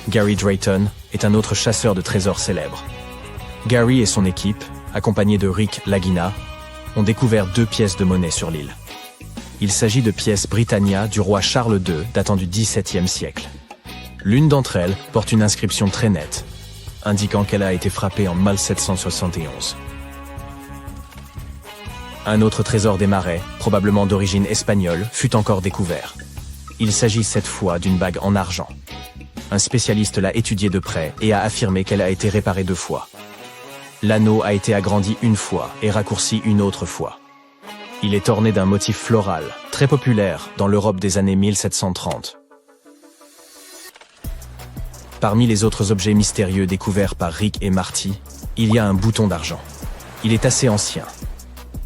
Gary Drayton est un autre chasseur de trésors célèbre. Gary et son équipe, accompagnés de Rick Lagina, ont découvert 2 pièces de monnaie sur l'île. Il s'agit de pièces Britannia du roi Charles II datant du XVIIe siècle. L'une d'entre elles porte une inscription très nette, indiquant qu'elle a été frappée en 1771. Un autre trésor des marais, probablement d'origine espagnole, fut encore découvert. Il s'agit cette fois d'une bague en argent. Un spécialiste l'a étudiée de près et a affirmé qu'elle a été réparée 2 fois. L'anneau a été agrandi 1 fois et raccourci 1 autre fois. Il est orné d'un motif floral, très populaire dans l'Europe des années 1730. Parmi les autres objets mystérieux découverts par Rick et Marty, il y a un bouton d'argent. Il est assez ancien.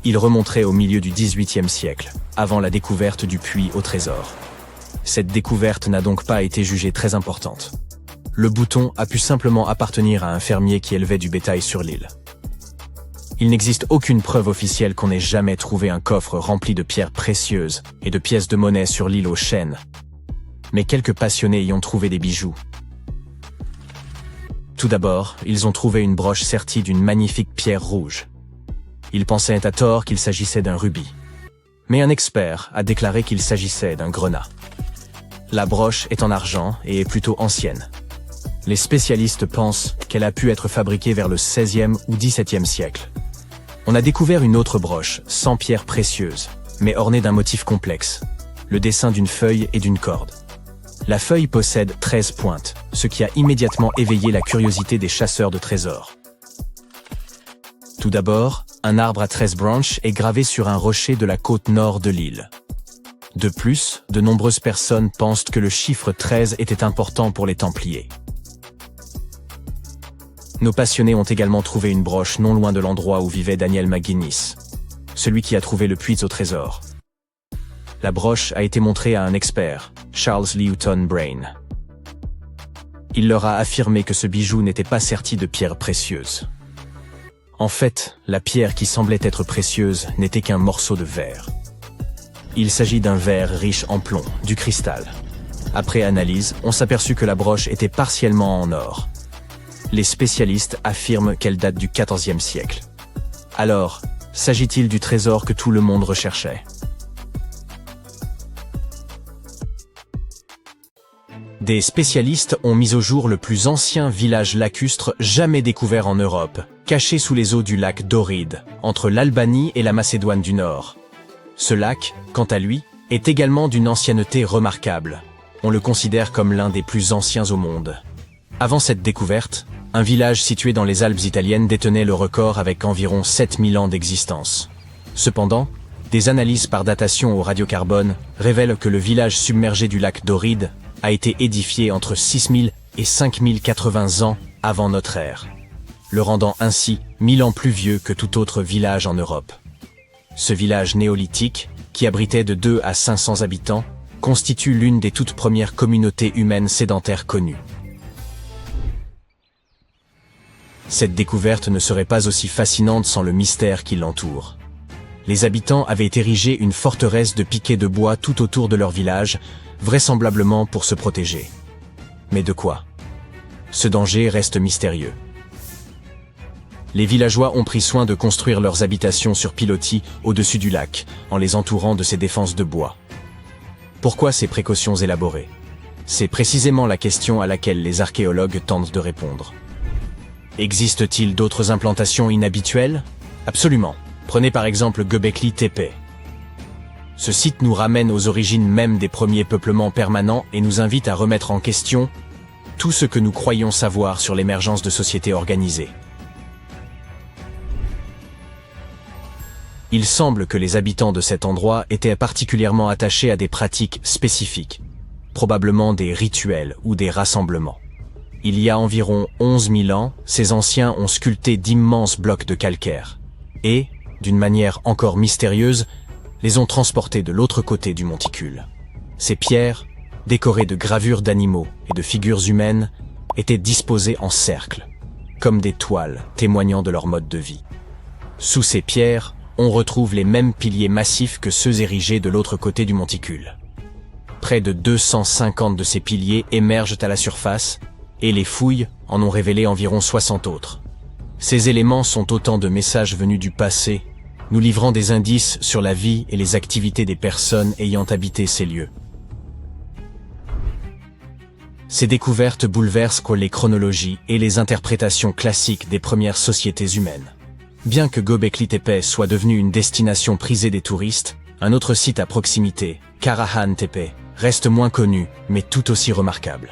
Il remonterait au milieu du XVIIIe siècle, avant la découverte du puits au trésor. Cette découverte n'a donc pas été jugée très importante. Le bouton a pu simplement appartenir à un fermier qui élevait du bétail sur l'île. Il n'existe aucune preuve officielle qu'on ait jamais trouvé un coffre rempli de pierres précieuses et de pièces de monnaie sur l'île aux chênes. Mais quelques passionnés y ont trouvé des bijoux. Tout d'abord, ils ont trouvé une broche sertie d'une magnifique pierre rouge. Ils pensaient à tort qu'il s'agissait d'un rubis. Mais un expert a déclaré qu'il s'agissait d'un grenat. La broche est en argent et est plutôt ancienne. Les spécialistes pensent qu'elle a pu être fabriquée vers le XVIe ou XVIIe siècle. On a découvert une autre broche, sans pierres précieuses, mais ornée d'un motif complexe, le dessin d'une feuille et d'une corde. La feuille possède 13 pointes, ce qui a immédiatement éveillé la curiosité des chasseurs de trésors. Tout d'abord, un arbre à 13 branches est gravé sur un rocher de la côte nord de l'île. De plus, de nombreuses personnes pensent que le chiffre 13 était important pour les Templiers. Nos passionnés ont également trouvé une broche non loin de l'endroit où vivait Daniel McGuinness, celui qui a trouvé le puits au trésor. La broche a été montrée à un expert, Charles Lewton Brain. Il leur a affirmé que ce bijou n'était pas serti de pierres précieuses. En fait, la pierre qui semblait être précieuse n'était qu'un morceau de verre. Il s'agit d'un verre riche en plomb, du cristal. Après analyse, on s'aperçut que la broche était partiellement en or. Les spécialistes affirment qu'elle date du XIVe siècle. Alors, s'agit-il du trésor que tout le monde recherchait? Des spécialistes ont mis au jour le plus ancien village lacustre jamais découvert en Europe, caché sous les eaux du lac Doride, entre l'Albanie et la Macédoine du Nord. Ce lac, quant à lui, est également d'une ancienneté remarquable. On le considère comme l'un des plus anciens au monde. Avant cette découverte, un village situé dans les Alpes italiennes détenait le record avec environ 7000 ans d'existence. Cependant, des analyses par datation au radiocarbone révèlent que le village submergé du lac Doride a été édifié entre 6000 et 5080 ans avant notre ère, le rendant ainsi 1000 ans plus vieux que tout autre village en Europe. Ce village néolithique, qui abritait de 2 à 500 habitants, constitue l'une des toutes premières communautés humaines sédentaires connues. Cette découverte ne serait pas aussi fascinante sans le mystère qui l'entoure. Les habitants avaient érigé une forteresse de piquets de bois tout autour de leur village, vraisemblablement pour se protéger. Mais de quoi? Ce danger reste mystérieux. Les villageois ont pris soin de construire leurs habitations sur pilotis au-dessus du lac, en les entourant de ces défenses de bois. Pourquoi ces précautions élaborées? C'est précisément la question à laquelle les archéologues tentent de répondre. Existe-t-il d'autres implantations inhabituelles? Absolument. Prenez par exemple Göbekli Tepe. Ce site nous ramène aux origines même des premiers peuplements permanents et nous invite à remettre en question tout ce que nous croyons savoir sur l'émergence de sociétés organisées. Il semble que les habitants de cet endroit étaient particulièrement attachés à des pratiques spécifiques, probablement des rituels ou des rassemblements. Il y a environ 11 000 ans, ces anciens ont sculpté d'immenses blocs de calcaire et, d'une manière encore mystérieuse, les ont transportés de l'autre côté du monticule. Ces pierres, décorées de gravures d'animaux et de figures humaines, étaient disposés en cercle, comme des toiles témoignant de leur mode de vie. Sous ces pierres, on retrouve les mêmes piliers massifs que ceux érigés de l'autre côté du monticule. Près de 250 de ces piliers émergent à la surface, et les fouilles en ont révélé environ 60 autres. Ces éléments sont autant de messages venus du passé, nous livrant des indices sur la vie et les activités des personnes ayant habité ces lieux. Ces découvertes bouleversent les chronologies et les interprétations classiques des premières sociétés humaines. Bien que Göbekli Tepe soit devenu une destination prisée des touristes, un autre site à proximité, Karahan Tepe, reste moins connu, mais tout aussi remarquable.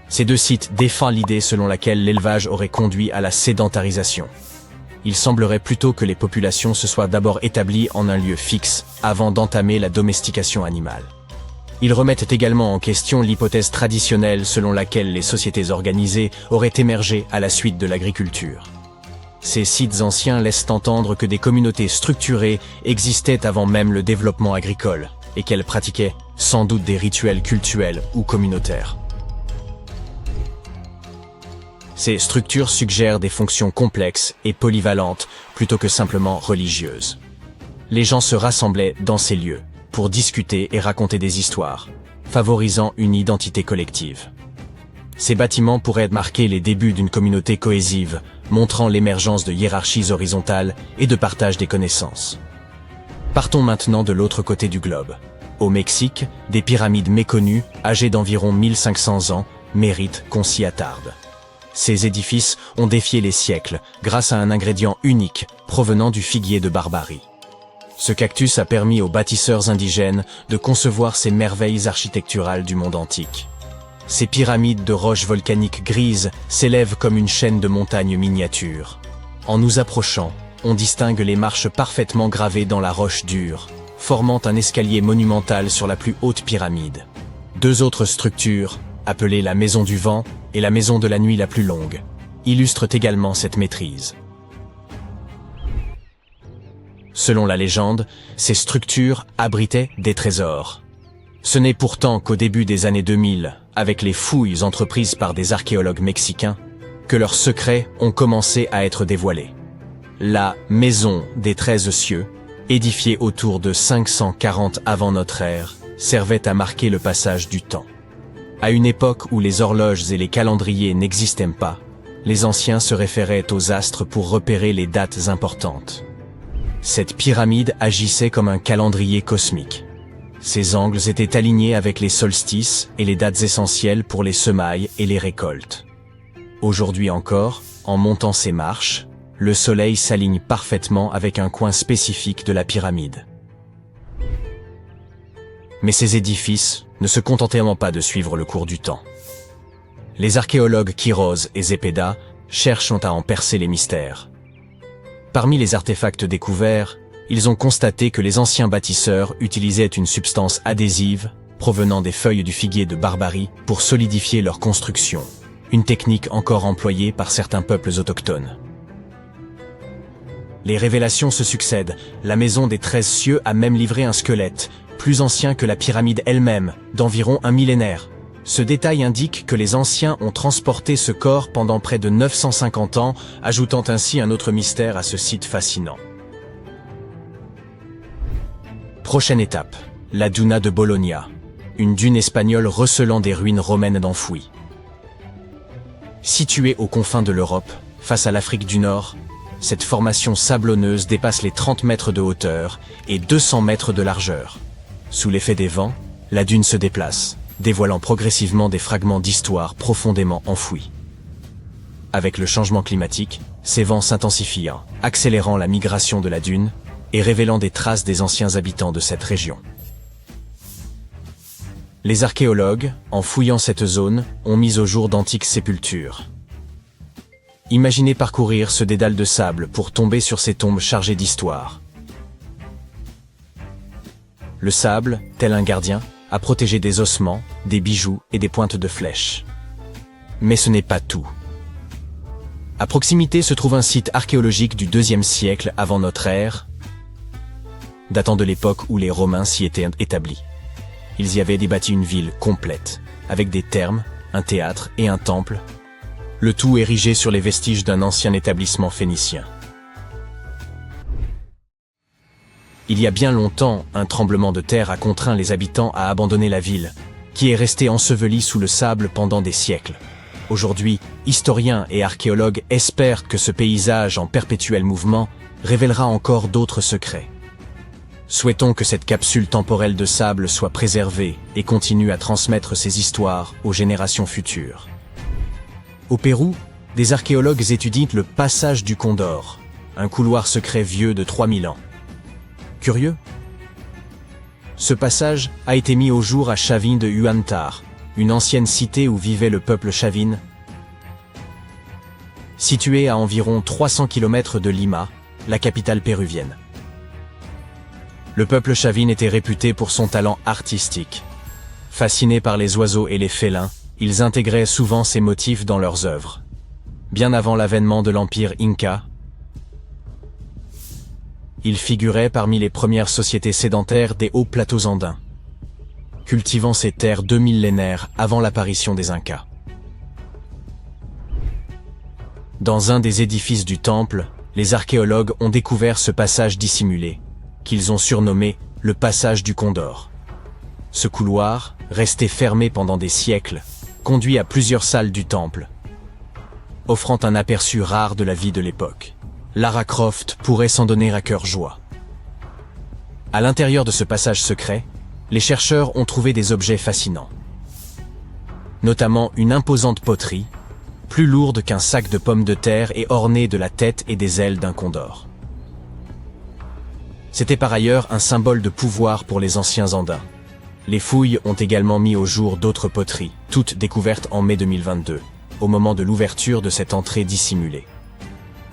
Ces deux sites défendent l'idée selon laquelle l'élevage aurait conduit à la sédentarisation. Il semblerait plutôt que les populations se soient d'abord établies en un lieu fixe, avant d'entamer la domestication animale. Ils remettent également en question l'hypothèse traditionnelle selon laquelle les sociétés organisées auraient émergé à la suite de l'agriculture. Ces sites anciens laissent entendre que des communautés structurées existaient avant même le développement agricole, et qu'elles pratiquaient sans doute des rituels cultuels ou communautaires. Ces structures suggèrent des fonctions complexes et polyvalentes plutôt que simplement religieuses. Les gens se rassemblaient dans ces lieux pour discuter et raconter des histoires, favorisant une identité collective. Ces bâtiments pourraient marquer les débuts d'une communauté cohésive, montrant l'émergence de hiérarchies horizontales et de partage des connaissances. Partons maintenant de l'autre côté du globe. Au Mexique, des pyramides méconnues, âgées d'environ 1500 ans, méritent qu'on s'y attarde. Ces édifices ont défié les siècles grâce à un ingrédient unique provenant du figuier de Barbarie. Ce cactus a permis aux bâtisseurs indigènes de concevoir ces merveilles architecturales du monde antique. Ces pyramides de roches volcaniques grises s'élèvent comme une chaîne de montagnes miniatures. En nous approchant, on distingue les marches parfaitement gravées dans la roche dure, formant un escalier monumental sur la plus haute pyramide. Deux autres structures, appelées la Maison du Vent et la Maison de la Nuit la plus longue, illustrent également cette maîtrise. Selon la légende, ces structures abritaient des trésors. Ce n'est pourtant qu'au début des années 2000, avec les fouilles entreprises par des archéologues mexicains, que leurs secrets ont commencé à être dévoilés. La Maison des 13 cieux, édifiée autour de 540 avant notre ère, servait à marquer le passage du temps. À une époque où les horloges et les calendriers n'existaient pas, les anciens se référaient aux astres pour repérer les dates importantes. Cette pyramide agissait comme un calendrier cosmique. Ses angles étaient alignés avec les solstices et les dates essentielles pour les semailles et les récoltes. Aujourd'hui encore, en montant ces marches, le soleil s'aligne parfaitement avec un coin spécifique de la pyramide. Mais ces édifices ne se contentaient pas de suivre le cours du temps. Les archéologues Quiroz et Zepeda cherchent à en percer les mystères. Parmi les artefacts découverts, ils ont constaté que les anciens bâtisseurs utilisaient une substance adhésive provenant des feuilles du figuier de Barbarie pour solidifier leur construction, une technique encore employée par certains peuples autochtones. Les révélations se succèdent. La maison des 13 cieux a même livré un squelette, plus ancien que la pyramide elle-même, d'environ un millénaire. Ce détail indique que les anciens ont transporté ce corps pendant près de 950 ans, ajoutant ainsi un autre mystère à ce site fascinant. Prochaine étape, la Duna de Bologna, une dune espagnole recelant des ruines romaines enfouies. Située aux confins de l'Europe, face à l'Afrique du Nord, cette formation sablonneuse dépasse les 30 mètres de hauteur et 200 mètres de largeur. Sous l'effet des vents, la dune se déplace, dévoilant progressivement des fragments d'histoire profondément enfouis. Avec le changement climatique, ces vents s'intensifient, accélérant la migration de la dune et révélant des traces des anciens habitants de cette région. Les archéologues, en fouillant cette zone, ont mis au jour d'antiques sépultures. Imaginez parcourir ce dédale de sable pour tomber sur ces tombes chargées d'histoire. Le sable, tel un gardien, a protégé des ossements, des bijoux et des pointes de flèches. Mais ce n'est pas tout. À proximité se trouve un site archéologique du IIe siècle avant notre ère, datant de l'époque où les Romains s'y étaient établis. Ils y avaient bâti une ville complète, avec des thermes, un théâtre et un temple, le tout érigé sur les vestiges d'un ancien établissement phénicien. Il y a bien longtemps, un tremblement de terre a contraint les habitants à abandonner la ville, qui est restée ensevelie sous le sable pendant des siècles. Aujourd'hui, historiens et archéologues espèrent que ce paysage en perpétuel mouvement révélera encore d'autres secrets. Souhaitons que cette capsule temporelle de sable soit préservée et continue à transmettre ses histoires aux générations futures. Au Pérou, des archéologues étudient le passage du Condor, un couloir secret vieux de 3000 ans. Curieux? Ce passage a été mis au jour à Chavin de Huántar, une ancienne cité où vivait le peuple Chavin. Située à environ 300 km de Lima, la capitale péruvienne. Le peuple Chavin était réputé pour son talent artistique. Fascinés par les oiseaux et les félins, ils intégraient souvent ces motifs dans leurs œuvres. Bien avant l'avènement de l'empire Inca, ils figuraient parmi les premières sociétés sédentaires des hauts plateaux andins, cultivant ces terres 2 millénaires avant l'apparition des Incas. Dans un des édifices du temple, les archéologues ont découvert ce passage dissimulé, qu'ils ont surnommé le passage du Condor. Ce couloir, resté fermé pendant des siècles, conduit à plusieurs salles du temple, offrant un aperçu rare de la vie de l'époque. Lara Croft pourrait s'en donner à cœur joie. À l'intérieur de ce passage secret, les chercheurs ont trouvé des objets fascinants. Notamment une imposante poterie, plus lourde qu'un sac de pommes de terre et ornée de la tête et des ailes d'un condor. C'était par ailleurs un symbole de pouvoir pour les anciens Andins. Les fouilles ont également mis au jour d'autres poteries, toutes découvertes en mai 2022, au moment de l'ouverture de cette entrée dissimulée.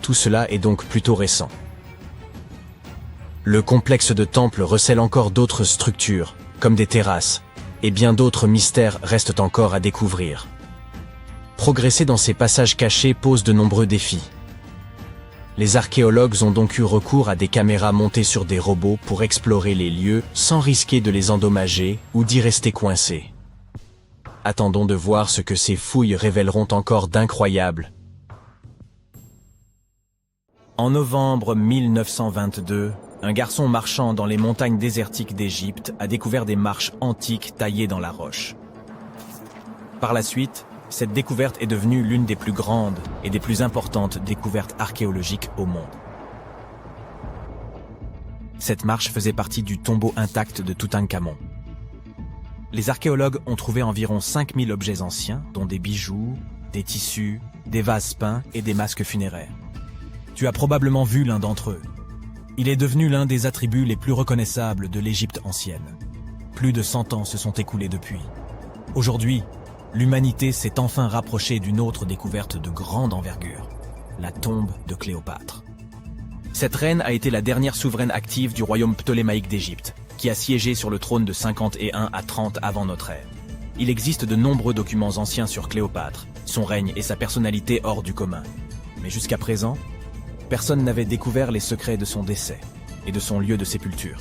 Tout cela est donc plutôt récent. Le complexe de temples recèle encore d'autres structures, comme des terrasses, et bien d'autres mystères restent encore à découvrir. Progresser dans ces passages cachés pose de nombreux défis. Les archéologues ont donc eu recours à des caméras montées sur des robots pour explorer les lieux sans risquer de les endommager ou d'y rester coincés. Attendons de voir ce que ces fouilles révéleront encore d'incroyable. En novembre 1922, un garçon marchant dans les montagnes désertiques d'Égypte a découvert des marches antiques taillées dans la roche. Par la suite, cette découverte est devenue l'une des plus grandes et des plus importantes découvertes archéologiques au monde. Cette marche faisait partie du tombeau intact de Toutankhamon. Les archéologues ont trouvé environ 5000 objets anciens, dont des bijoux, des tissus, des vases peints et des masques funéraires. Tu as probablement vu l'un d'entre eux. Il est devenu l'un des attributs les plus reconnaissables de l'Égypte ancienne. Plus de 100 ans se sont écoulés depuis. Aujourd'hui, l'humanité s'est enfin rapprochée d'une autre découverte de grande envergure, la tombe de Cléopâtre. Cette reine a été la dernière souveraine active du royaume ptolémaïque d'Égypte, qui a siégé sur le trône de 51 à 30 avant notre ère. Il existe de nombreux documents anciens sur Cléopâtre, son règne et sa personnalité hors du commun. Mais jusqu'à présent, personne n'avait découvert les secrets de son décès et de son lieu de sépulture.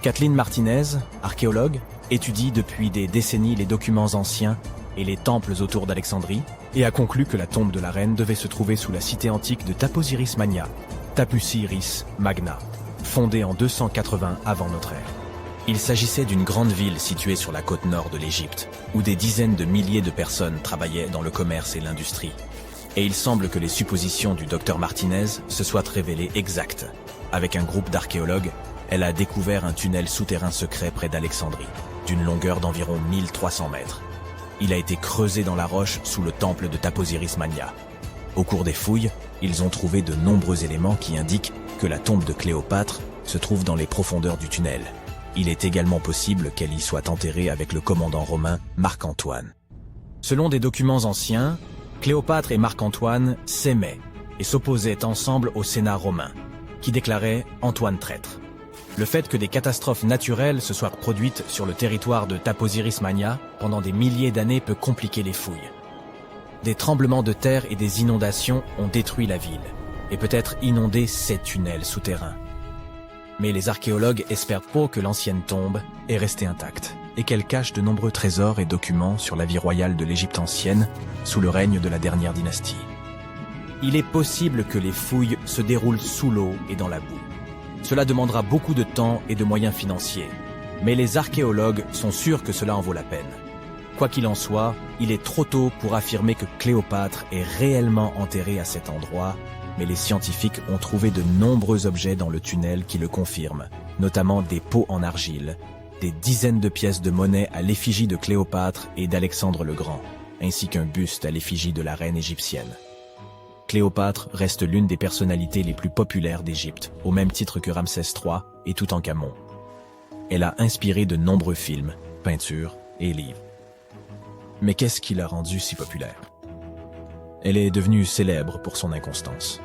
Kathleen Martinez, archéologue, étudie depuis des décennies les documents anciens et les temples autour d'Alexandrie, et a conclu que la tombe de la reine devait se trouver sous la cité antique de Taposiris Magna, Tapusiris Magna, fondée en 280 avant notre ère. Il s'agissait d'une grande ville située sur la côte nord de l'Égypte, où des dizaines de milliers de personnes travaillaient dans le commerce et l'industrie. Et il semble que les suppositions du docteur Martinez se soient révélées exactes. Avec un groupe d'archéologues, elle a découvert un tunnel souterrain secret près d'Alexandrie, d'une longueur d'environ 1300 mètres. Il a été creusé dans la roche sous le temple de Taposiris Magna. Au cours des fouilles, ils ont trouvé de nombreux éléments qui indiquent que la tombe de Cléopâtre se trouve dans les profondeurs du tunnel. Il est également possible qu'elle y soit enterrée avec le commandant romain Marc-Antoine. Selon des documents anciens, Cléopâtre et Marc-Antoine s'aimaient et s'opposaient ensemble au Sénat romain, qui déclarait Antoine traître. Le fait que des catastrophes naturelles se soient produites sur le territoire de Taposiris Magna pendant des milliers d'années peut compliquer les fouilles. Des tremblements de terre et des inondations ont détruit la ville, et peut-être inondé ces tunnels souterrains. Mais les archéologues espèrent pour que l'ancienne tombe est restée intacte et qu'elle cache de nombreux trésors et documents sur la vie royale de l'Égypte ancienne sous le règne de la dernière dynastie. Il est possible que les fouilles se déroulent sous l'eau et dans la boue. Cela demandera beaucoup de temps et de moyens financiers, mais les archéologues sont sûrs que cela en vaut la peine. Quoi qu'il en soit, il est trop tôt pour affirmer que Cléopâtre est réellement enterrée à cet endroit, mais les scientifiques ont trouvé de nombreux objets dans le tunnel qui le confirment, notamment des pots en argile, des dizaines de pièces de monnaie à l'effigie de Cléopâtre et d'Alexandre le Grand, ainsi qu'un buste à l'effigie de la reine égyptienne. Cléopâtre reste l'une des personnalités les plus populaires d'Égypte, au même titre que Ramsès III et Toutankhamon. Elle a inspiré de nombreux films, peintures et livres. Mais qu'est-ce qui l'a rendue si populaire? Elle est devenue célèbre pour son inconstance.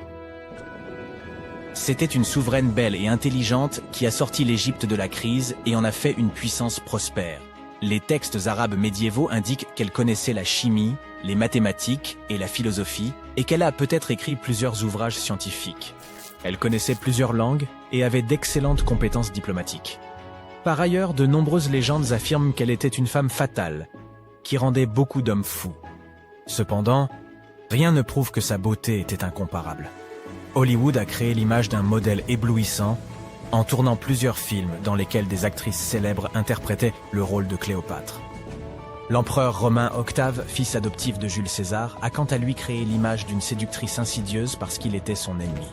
C'était une souveraine belle et intelligente qui a sorti l'Égypte de la crise et en a fait une puissance prospère. Les textes arabes médiévaux indiquent qu'elle connaissait la chimie, les mathématiques et la philosophie, et qu'elle a peut-être écrit plusieurs ouvrages scientifiques. Elle connaissait plusieurs langues et avait d'excellentes compétences diplomatiques. Par ailleurs, de nombreuses légendes affirment qu'elle était une femme fatale, qui rendait beaucoup d'hommes fous. Cependant, rien ne prouve que sa beauté était incomparable. Hollywood a créé l'image d'un modèle éblouissant en tournant plusieurs films dans lesquels des actrices célèbres interprétaient le rôle de Cléopâtre. L'empereur romain Octave, fils adoptif de Jules César, a quant à lui créé l'image d'une séductrice insidieuse parce qu'il était son ennemi.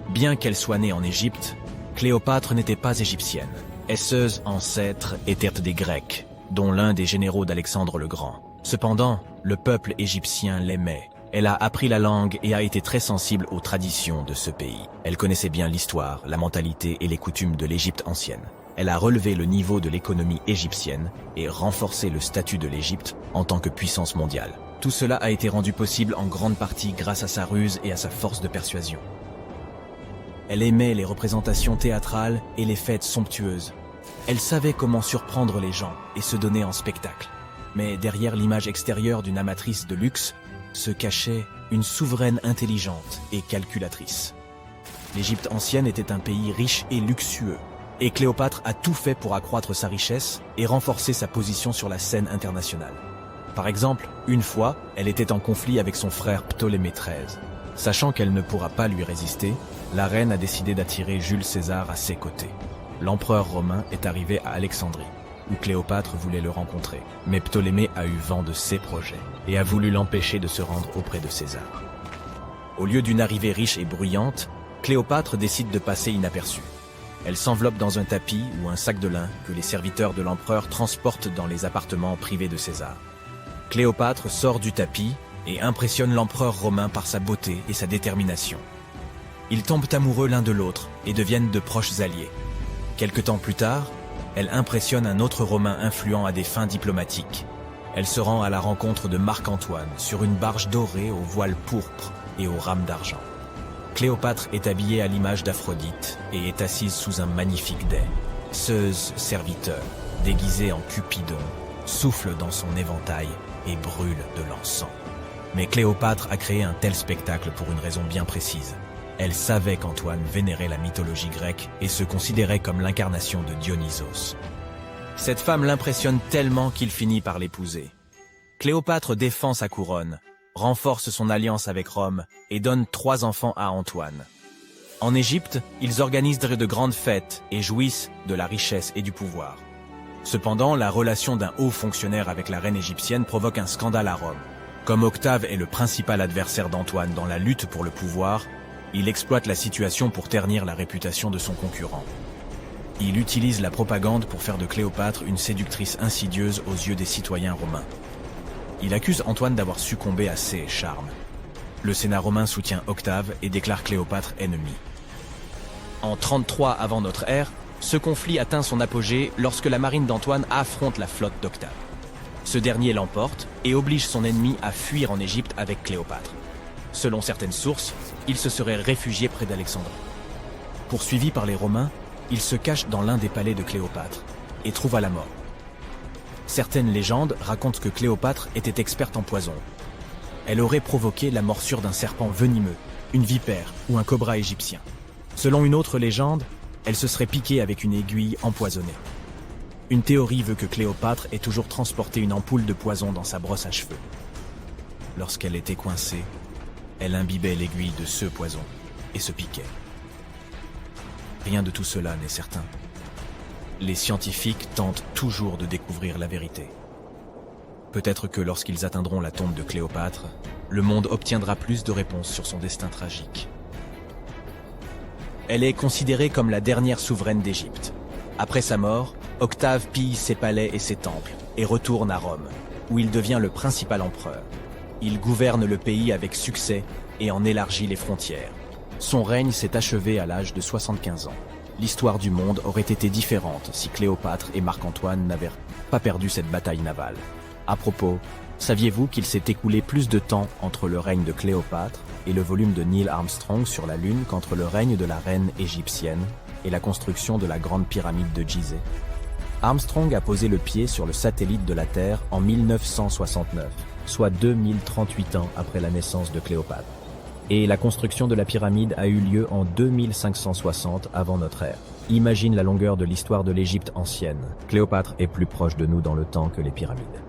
Bien qu'elle soit née en Égypte, Cléopâtre n'était pas égyptienne. Ses ancêtres étaient des Grecs, dont l'un des généraux d'Alexandre le Grand. Cependant, le peuple égyptien l'aimait. Elle a appris la langue et a été très sensible aux traditions de ce pays. Elle connaissait bien l'histoire, la mentalité et les coutumes de l'Égypte ancienne. Elle a relevé le niveau de l'économie égyptienne et renforcé le statut de l'Égypte en tant que puissance mondiale. Tout cela a été rendu possible en grande partie grâce à sa ruse et à sa force de persuasion. Elle aimait les représentations théâtrales et les fêtes somptueuses. Elle savait comment surprendre les gens et se donner en spectacle. Mais derrière l'image extérieure d'une amatrice de luxe se cachait une souveraine intelligente et calculatrice. L'Égypte ancienne était un pays riche et luxueux, et Cléopâtre a tout fait pour accroître sa richesse et renforcer sa position sur la scène internationale. Par exemple, une fois, elle était en conflit avec son frère Ptolémée XIII. Sachant qu'elle ne pourra pas lui résister, la reine a décidé d'attirer Jules César à ses côtés. L'empereur romain est arrivé à Alexandrie, où Cléopâtre voulait le rencontrer. Mais Ptolémée a eu vent de ses projets et a voulu l'empêcher de se rendre auprès de César. Au lieu d'une arrivée riche et bruyante, Cléopâtre décide de passer inaperçue. Elle s'enveloppe dans un tapis ou un sac de lin que les serviteurs de l'empereur transportent dans les appartements privés de César. Cléopâtre sort du tapis et impressionne l'empereur romain par sa beauté et sa détermination. Ils tombent amoureux l'un de l'autre et deviennent de proches alliés. Quelque temps plus tard, elle impressionne un autre Romain influent à des fins diplomatiques. Elle se rend à la rencontre de Marc-Antoine sur une barge dorée au voile pourpre et aux rames d'argent. Cléopâtre est habillée à l'image d'Aphrodite et est assise sous un magnifique dais. Zeus, serviteur, déguisé en Cupidon, souffle dans son éventail et brûle de l'encens. Mais Cléopâtre a créé un tel spectacle pour une raison bien précise. Elle savait qu'Antoine vénérait la mythologie grecque et se considérait comme l'incarnation de Dionysos. Cette femme l'impressionne tellement qu'il finit par l'épouser. Cléopâtre défend sa couronne, renforce son alliance avec Rome et donne 3 enfants à Antoine. En Égypte, ils organisent de grandes fêtes et jouissent de la richesse et du pouvoir. Cependant, la relation d'un haut fonctionnaire avec la reine égyptienne provoque un scandale à Rome. Comme Octave est le principal adversaire d'Antoine dans la lutte pour le pouvoir, il exploite la situation pour ternir la réputation de son concurrent. Il utilise la propagande pour faire de Cléopâtre une séductrice insidieuse aux yeux des citoyens romains. Il accuse Antoine d'avoir succombé à ses charmes. Le Sénat romain soutient Octave et déclare Cléopâtre ennemie. En 33 avant notre ère, ce conflit atteint son apogée lorsque la marine d'Antoine affronte la flotte d'Octave. Ce dernier l'emporte et oblige son ennemi à fuir en Égypte avec Cléopâtre. Selon certaines sources, il se serait réfugié près d'Alexandrie. Poursuivi par les Romains, il se cache dans l'un des palais de Cléopâtre et trouva la mort. Certaines légendes racontent que Cléopâtre était experte en poison. Elle aurait provoqué la morsure d'un serpent venimeux, une vipère ou un cobra égyptien. Selon une autre légende, Elle se serait piquée avec une aiguille empoisonnée. Une théorie veut que Cléopâtre ait toujours transporté une ampoule de poison dans sa brosse à cheveux. Lorsqu'elle était coincée, elle imbibait l'aiguille de ce poison et se piquait. Rien de tout cela n'est certain. Les scientifiques tentent toujours de découvrir la vérité. Peut-être que lorsqu'ils atteindront la tombe de Cléopâtre, le monde obtiendra plus de réponses sur son destin tragique. Elle est considérée comme la dernière souveraine d'Égypte. Après sa mort, Octave pille ses palais et ses temples et retourne à Rome, où il devient le principal empereur. Il gouverne le pays avec succès et en élargit les frontières. Son règne s'est achevé à l'âge de 75 ans. L'histoire du monde aurait été différente si Cléopâtre et Marc-Antoine n'avaient pas perdu cette bataille navale. À propos, saviez-vous qu'il s'est écoulé plus de temps entre le règne de Cléopâtre et le volume de Neil Armstrong sur la Lune qu'entre le règne de la reine égyptienne et la construction de la grande pyramide de Gizeh? Armstrong a posé le pied sur le satellite de la Terre en 1969, soit 2038 ans après la naissance de Cléopâtre. Et la construction de la pyramide a eu lieu en 2560 avant notre ère. Imagine la longueur de l'histoire de l'Égypte ancienne. Cléopâtre est plus proche de nous dans le temps que les pyramides.